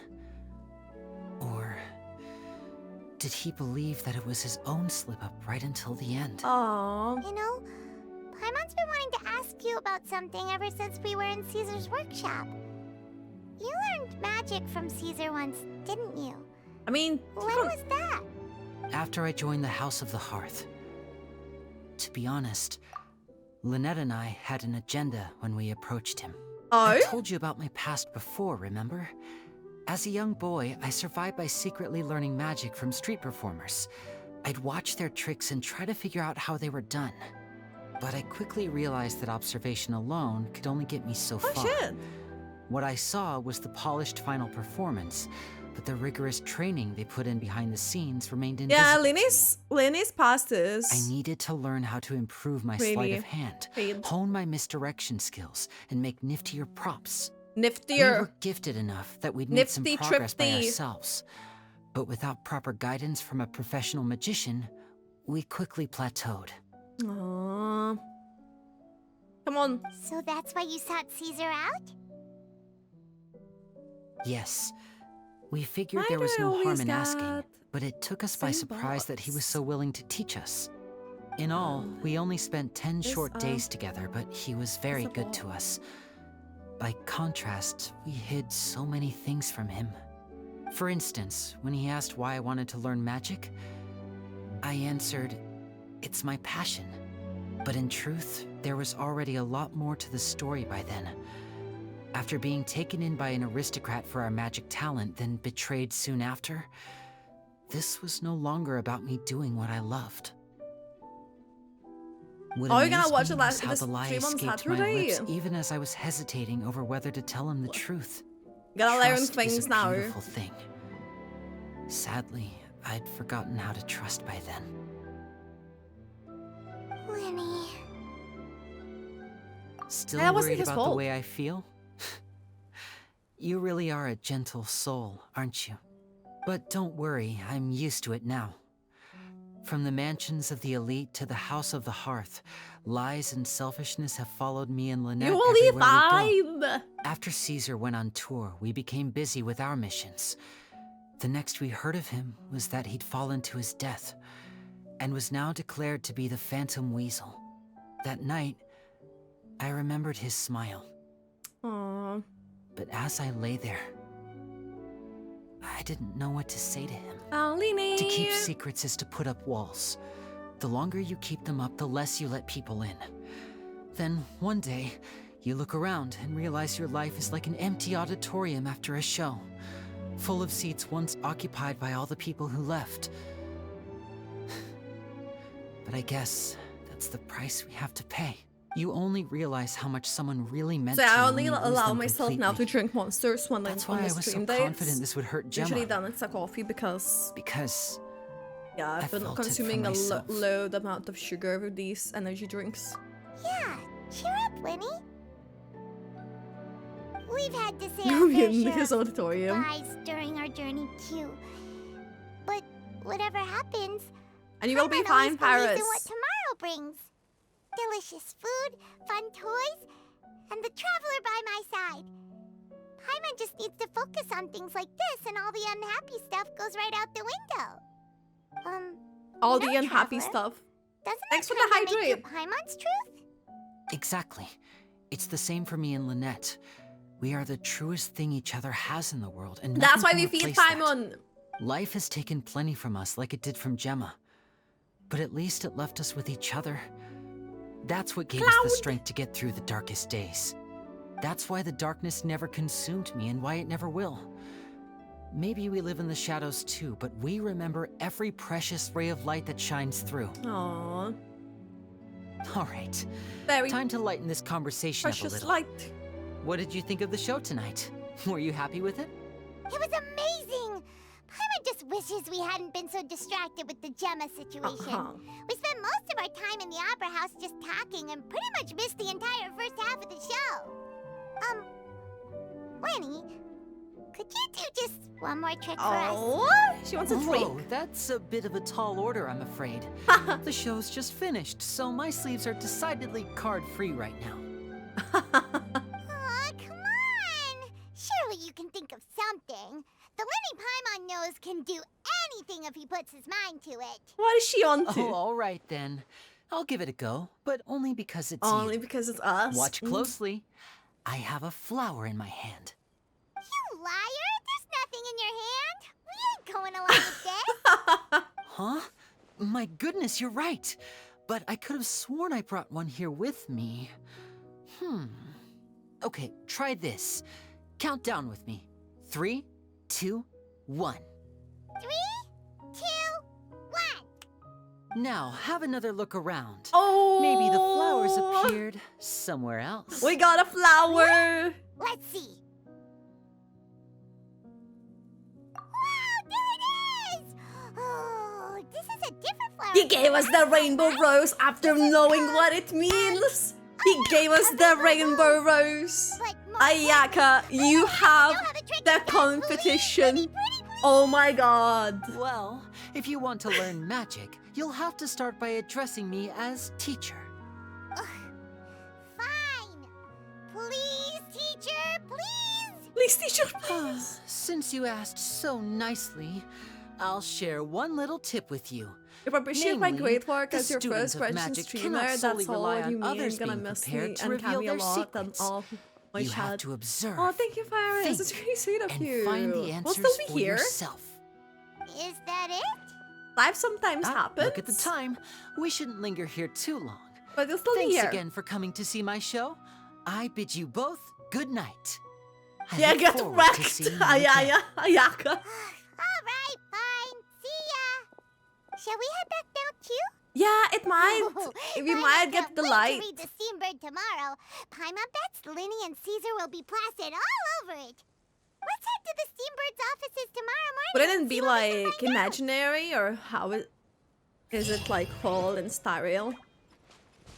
S6: Or did he believe that it was his own slip-up right until the end?
S1: Aww.
S2: You know, Paimon's been wanting to ask you about something ever since we were in Caesar's workshop. You learned magic from Caesar once, didn't you?
S1: I mean,
S2: when was that?
S6: After I joined the House of the Hearth. To be honest, Lynette and I had an agenda when we approached him. I told you about my past before, remember? As a young boy, I survived by secretly learning magic from street performers. I'd watch their tricks and try to figure out how they were done. But I quickly realized that observation alone could only get me so far.
S1: Shit.
S6: What I saw was the polished final performance, but the rigorous training they put in behind the scenes remained invisible.
S1: Yeah, Lyney's past is.
S6: I needed to learn how to improve my
S1: really
S6: sleight of hand, hone my misdirection skills, and make niftier props.
S1: Niftier.
S6: We were gifted enough that we'd made some
S1: Nifty,
S6: progress by
S1: trifty.
S6: ourselves. But without proper guidance from a professional magician, we quickly plateaued.
S1: Aww. Come on.
S2: So that's why you sought Caesar out?
S6: Yes. We figured
S1: Why
S6: there
S1: do
S6: was
S1: I
S6: no harm
S1: always
S6: in asking,
S1: got
S6: but it took us by
S1: same
S6: surprise that he was
S1: boss?
S6: so willing to teach us. In all, we only spent 10
S1: This,
S6: short days together, but he was very good to us. By contrast, we hid so many things from him. For instance, when he asked why I wanted to learn magic, I answered, "It's my passion." But in truth, there was already a lot more to the story by then. After being taken in by an aristocrat for our magic talent, then betrayed soon after, this was no longer about me doing what I loved. What
S1: Are you gonna
S6: amazed
S1: watch
S6: me
S1: it
S6: was
S1: like
S6: how
S1: this
S6: the lie
S1: stream on
S6: escaped my
S1: Saturday?
S6: lips even as I was hesitating over whether to tell him the truth.
S1: Gotta learn
S6: Trust
S1: things
S6: is a
S1: now.
S6: beautiful thing. Sadly, I'd forgotten how to trust by then.
S2: Lyney.
S6: Still
S1: That wasn't
S6: worried
S1: his
S6: about the
S1: fault.
S6: way I feel? You really are a gentle soul, aren't you? But don't worry, I'm used to it now. From the mansions of the elite to the House of the Hearth, lies and selfishness have followed me and Lynette
S1: You will be
S6: everywhere we go.
S1: fine.
S6: After Caesar went on tour, we became busy with our missions. The next we heard of him was that he'd fallen to his death, and was now declared to be the Phantom Weasel. That night, I remembered his smile.
S1: Aww.
S6: But as I lay there, I didn't know what to say to him.
S1: Oh, Lyney.
S6: To keep secrets is to put up walls. The longer you keep them up, the less you let people in. Then, one day, you look around and realize your life is like an empty auditorium after a show, full of seats once occupied by all the people who left. But I guess that's the price we have to pay. You only realize how much someone really meant
S1: So
S6: to you
S1: I
S6: when
S1: only
S6: you lose
S1: allow
S6: them
S1: myself now to
S6: completely.
S1: drink monsters when
S6: That's
S1: I'm
S6: why
S1: on
S6: I
S1: the
S6: was
S1: stream
S6: so
S1: days.
S6: confident this would hurt Gemma.
S1: Usually then it's a coffee because yeah,
S6: I
S1: I've been
S6: felt it for
S1: consuming a
S6: myself.
S1: low amount of sugar with these energy drinks.
S2: Yeah, cheer up, Lyney. We've had to say
S1: You'll
S2: our
S1: be
S2: fair
S1: in
S2: share
S1: his
S2: of
S1: auditorium.
S2: lies during our journey too. But whatever happens,
S1: And you will be
S2: Paimon
S1: fine,
S2: always believes
S1: Paris.
S2: in what tomorrow brings. Delicious food, fun toys, and the traveler by my side. Paimon just needs to focus on things like this, and all the unhappy stuff goes right out the window.
S1: All
S2: you
S1: the
S2: know,
S1: unhappy
S2: Traveler,
S1: stuff.
S2: Doesn't
S1: Thanks for
S2: that
S1: the
S2: kinda make you
S1: hydrate.
S2: Paimon's truth?
S6: Exactly. It's the same for me and Lynette. We are the truest thing each other has in the world, and
S1: That's why
S6: nothing
S1: we
S6: can
S1: feed
S6: replace that.
S1: Paimon.
S6: Life has taken plenty from us, like it did from Gemma. But at least it left us with each other. That's what gave us the strength to get through the darkest days. That's why the darkness never consumed me and why it never will. Maybe we live in the shadows too, but we remember every precious ray of light that shines through.
S1: Aww.
S6: All right.
S1: Very
S6: time to lighten this conversation up a
S1: precious
S6: little.
S1: light.
S6: What did you think of the show tonight? Were you happy with it?
S2: It was amazing! Paimon just wishes we hadn't been so distracted with the Gemma situation. We spent most of our time in the Opera House just talking and pretty much missed the entire first half of the show. Lyney, could you do just one more trick for us?
S1: Oh, she wants a trick.
S6: Whoa, that's a bit of a tall order, I'm afraid. The show's just finished, so my sleeves are decidedly card-free right now.
S2: Aw, come on! Surely you can think of something. The Lyney Paimon knows can do anything if he puts his mind to it.
S1: What is she on to?
S6: Oh, all right then. I'll give it a go, but only because it's
S1: Only
S6: you.
S1: because it's us.
S6: Watch closely. I have a flower in my hand.
S2: You liar! There's nothing in your hand. We ain't going along with this.
S6: Huh? My goodness, you're right. But I could have sworn I brought one here with me. Okay, try this. Count down with me. 3, 2, 1.
S2: 3, 2, 1.
S6: Now, have another look around.
S1: Oh!
S6: Maybe the flowers appeared somewhere else.
S1: We got a flower!
S2: Let's see. Wow, there it is! Oh, this is a different flower.
S1: He gave us the rainbow rose after knowing what it means. He gave us the rainbow rose. Ayaka, you have the competition. Oh my god.
S6: Well, if you want to learn magic, you'll have to start by addressing me as teacher.
S2: Fine. Please, teacher, please.
S1: Please, teacher, please.
S6: Since you asked so nicely, I'll share one little tip with you.
S1: If I appreciate my
S6: Namely,
S1: great work
S6: the
S1: as your first
S6: students of
S1: question
S6: magic
S1: streamer,
S6: cannot solely
S1: that's all
S6: rely
S1: you
S6: on
S1: mean.
S6: others
S1: Gonna
S6: being
S1: miss
S6: prepared
S1: me
S6: to
S1: and
S6: reveal
S1: Cammy a
S6: their
S1: lot and
S6: secrets.
S1: all my
S6: You have
S1: chat.
S6: to observe.
S1: Oh, thank you, Faris.
S6: think,
S1: That's really sweet of
S6: and
S1: you.
S6: find the
S1: We'll
S6: answers
S1: still be
S6: for
S1: here.
S6: yourself.
S2: Is that it?
S1: Life sometimes happens.
S6: Look at the time. We shouldn't linger here too long.
S1: But you'll still be
S6: Thanks
S1: here.
S6: again for coming to see my show. I bid you both good night. I
S1: Yeah,
S6: look
S1: get
S6: forward to
S1: wrecked.
S6: seeing you
S1: Ayaka.
S6: again.
S2: All right, fine. See ya. Shall we head back down too?
S1: Yeah, it might. We
S2: Paimon
S1: might get
S2: can't
S1: the
S2: wait
S1: light.
S2: to read the Steambird tomorrow. Paimon bets Lyney and Caesar will be plastered all over it. Let's head to the Steambird's offices tomorrow morning.
S1: Wouldn't it be like imaginary or how it is it like whole and stereo?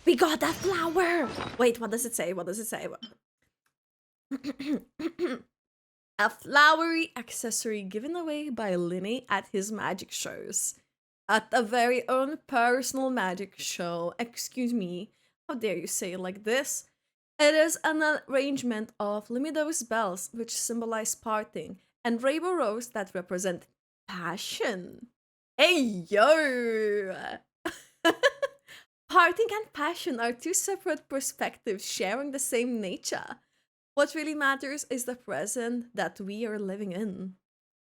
S1: We got that flower! Wait, what does it say? What does it say? A flowery accessory given away by Lyney at his magic shows. At a very own personal magic show. Excuse me. How dare you say it like this? It is an arrangement of Limidos bells which symbolize parting and rainbow rose that represent passion. Hey yo! Parting and passion are two separate perspectives sharing the same nature. What really matters is the present that we are living in.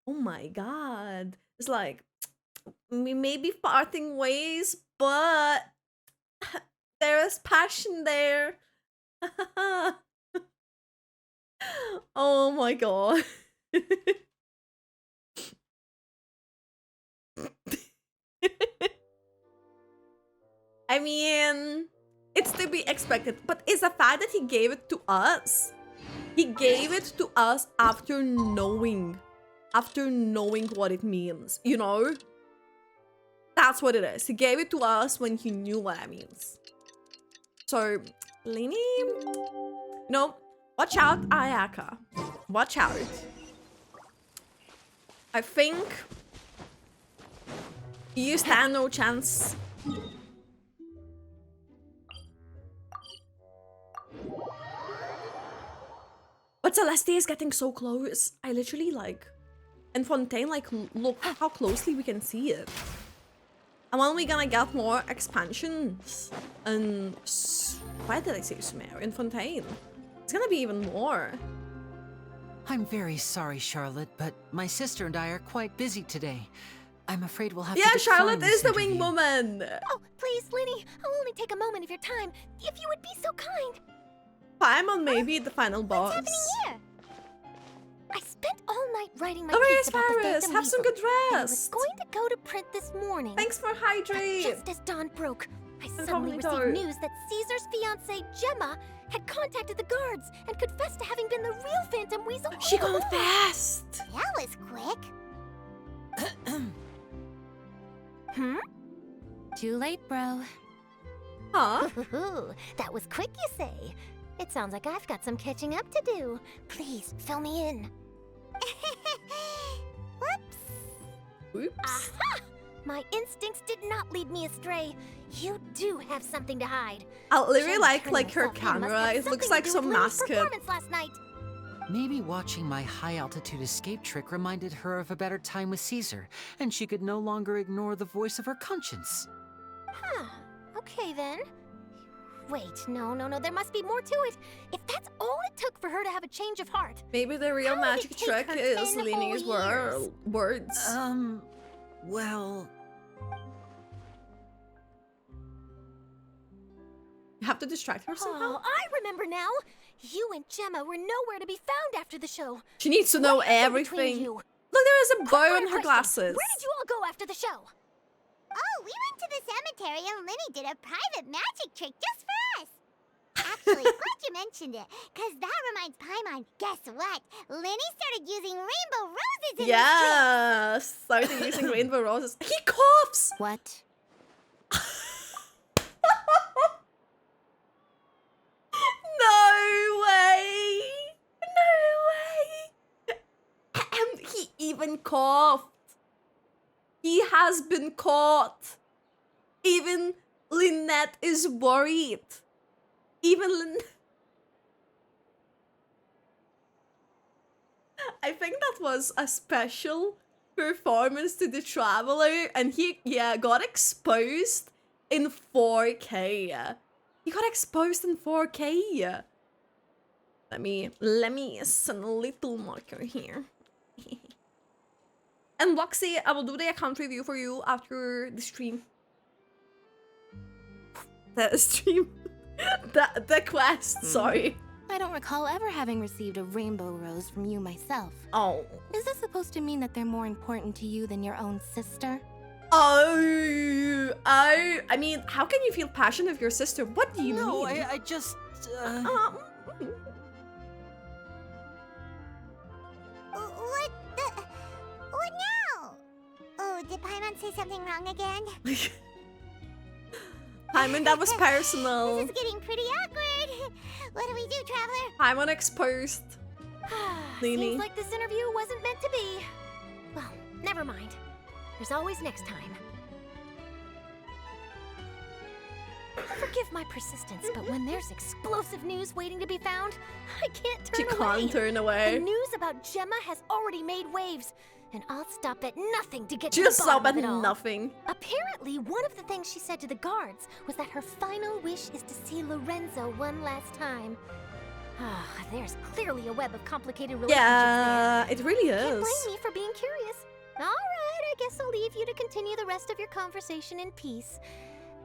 S1: Oh my god. It's like, we may be parting ways, but there is passion there. Oh my god. I mean, it's to be expected, but it's the fact that he gave it to us. He gave it to us after knowing what it means, you know? That's what it is. He gave it to us when he knew what it means. So, Lyney, no, watch out, Ayaka. Watch out. I think you stand no chance. But Celestia is getting so close. I literally like... And Fontaine, like, look how closely we can see it. And when we gonna get more expansions? And... Why did I say Sumer? In Fontaine. It's gonna be even more.
S6: I'm very sorry, Charlotte, but my sister and I are quite busy today. I'm afraid we'll have to
S1: Yeah,
S6: decline
S1: Charlotte
S6: this
S1: is the
S6: interview.
S1: wing woman.
S3: Oh, please, Lyney, I'll only take a moment of your time. If you would be so kind.
S1: Paimon may be the final boss.
S3: Here. I spent all night writing my
S1: Oh,
S3: piece
S1: yes,
S3: about the
S1: Paris.
S3: Phantom
S1: Have some
S3: Weasel,
S1: good
S3: and I was
S1: rest.
S3: going to go to print this morning.
S1: Thanks for
S3: But
S1: hydrate.
S3: just as dawn broke, I
S1: probably
S3: suddenly received
S1: don't.
S3: news that Caesar's fiancée, Gemma, had contacted the guards and confessed to having been the real Phantom Weasel.
S1: She
S3: all along.
S1: confessed.
S2: That was quick.
S11: Too late, bro.
S1: Huh?
S3: That was quick, you say? It sounds like I've got some catching up to do. Please, fill me in.
S2: Whoops.
S1: Oops.
S3: Aha! My instincts did not lead me astray. You do have something to hide.
S1: I really
S3: Gemma
S1: like
S3: turning
S1: her
S3: herself in must
S1: camera.
S3: have
S1: It looks
S3: something
S1: like
S3: to do
S1: some
S3: with Lyney's
S1: mascot.
S3: performance last night.
S6: Maybe watching my high-altitude escape trick reminded her of a better time with Caesar, and she could no longer ignore the voice of her conscience.
S3: Huh. Okay, then. Wait, no, there must be more to it. If that's all it took for her to have a change of heart.
S1: Maybe the real
S3: How did
S1: magic
S3: it take
S1: trick
S3: her
S1: is
S3: 10
S1: Lyney's
S3: whole years?
S1: words.
S6: Well...
S1: You have to distract her somehow?
S3: Oh, I remember now. You and Gemma were nowhere to be found after the show.
S1: She needs to know
S3: What happened between
S1: everything.
S3: you?
S1: Look, there is a bow
S3: Fire
S1: on her
S3: question.
S1: glasses.
S3: Where did you all go after the show?
S2: Oh, we went to the cemetery and Lyney did a private magic trick just for us. Actually, glad you mentioned it, because that reminds Paimon. Guess what? Lyney started using rainbow roses in
S1: Yeah, started using rainbow roses. He coughs!
S11: What?
S1: No way! No way! And he even coughed. He has been caught. Even Lynette is worried. Even I think that was a special performance to the Traveler, and he, got exposed in 4K. He got exposed in 4K. Let me send a little marker here. And Loxy, I will do the account review for you after the stream. The stream. the quest, sorry.
S11: I don't recall ever having received a rainbow rose from you myself.
S1: Oh.
S11: Is this supposed to mean that they're more important to you than your own sister?
S1: I mean, how can you feel passion of your sister? What do you mean?
S6: No, I just...
S2: What now? Oh, did Paimon say something wrong again?
S1: Paimon, that was personal.
S2: This is getting pretty awkward. What do we do, Traveler?
S1: Paimon exposed. Lyney.
S3: Seems like this interview wasn't meant to be. Well, never mind. There's always next time. Forgive my persistence, but when there's explosive news waiting to be found, I can't turn
S1: She
S3: away.
S1: can't turn away.
S3: The news about Gemma has already made waves, and I'll stop at nothing to get
S1: Just
S3: to the bottom
S1: stop
S3: of
S1: at
S3: it all.
S1: nothing.
S3: Apparently, one of the things she said to the guards was that her final wish is to see Lorenzo one last time. Ah, there's clearly a web of complicated relationships
S1: Yeah, it really
S3: Can't
S1: is.
S3: blame me for being curious. All right, I guess I'll leave you to continue the rest of your conversation in peace.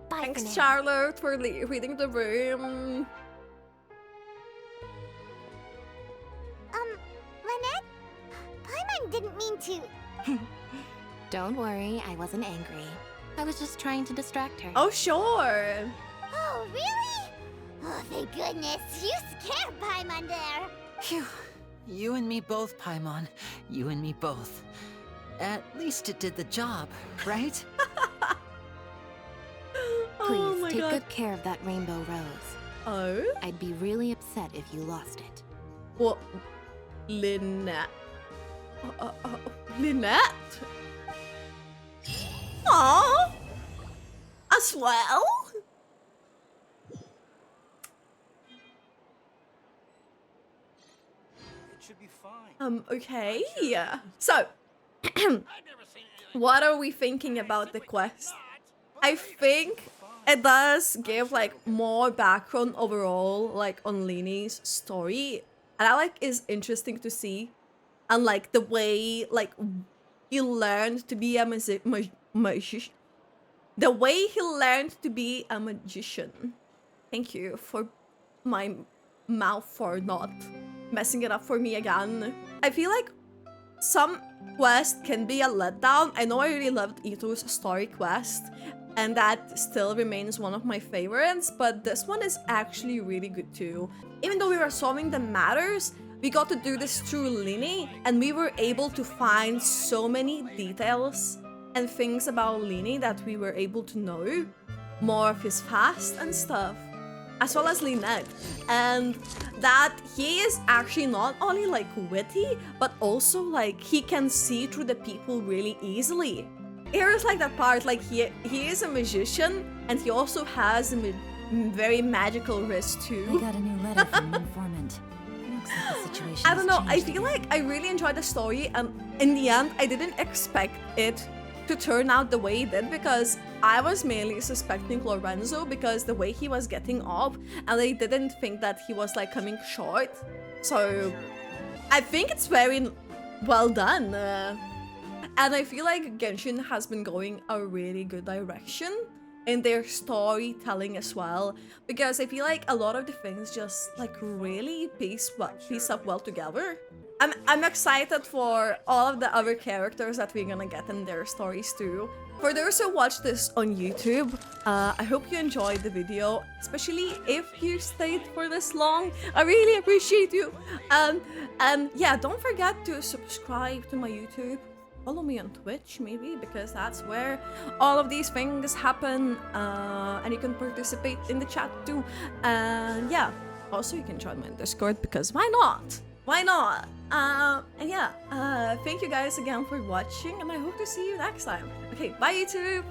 S3: Bye
S1: Thanks,
S3: for now.
S1: Charlotte, for reading the room.
S2: Lynette? Paimon didn't mean to.
S11: Don't worry, I wasn't angry. I was just trying to distract her.
S1: Oh, sure.
S2: Oh, really? Oh, thank goodness. You scared Paimon there.
S6: Phew. You and me both, Paimon. You and me both. At least it did the job, right?
S11: Please,
S1: Oh my
S11: take
S1: God.
S11: good care of that rainbow rose.
S1: Oh?
S11: I'd be really upset if you lost it.
S1: What? Lynette. Lynette? Aww. As well?
S14: It should be fine.
S1: Okay. So, what are we thinking about the quest? I think it does give like more background overall, like on Lyney's story, and I like is interesting to see, and like the way like he learned to be a magician. The way he learned to be a magician. Thank you for my mouth for not messing it up for me again. I feel like some quests can be a letdown. I know I really loved Ito's story quest, and that still remains one of my favorites, but this one is actually really good too. Even though we were solving the matters, we got to do this through Lyney, and we were able to find so many details and things about Lyney that we were able to know. More of his past and stuff, as well as Lynette, and that he is actually not only like witty, but also like he can see through the people really easily. Here's like that part, like he is a magician, and he also has a very magical wrist too.
S5: I got a new letter from an informant. Looks like the situation
S1: I don't know, I
S5: has
S1: feel
S5: changed
S1: like I really enjoyed the story, and in the end I didn't expect it to turn out the way it did, because I was mainly suspecting Lorenzo because the way he was getting off, and I didn't think that he was like coming short. So I think it's very well done. And I feel like Genshin has been going a really good direction in their storytelling as well, because I feel like a lot of the things just like really piece up well together. I'm excited for all of the other characters that we're gonna get in their stories too. For those who watch this on YouTube, I hope you enjoyed the video, especially if you stayed for this long. I really appreciate you. And yeah, don't forget to subscribe to my YouTube. Follow me on Twitch, maybe, because that's where all of these things happen. And you can participate in the chat too. And yeah, also you can join my Discord, because why not? Why not? And yeah, thank you guys again for watching, and I hope to see you next time. Okay, bye YouTube!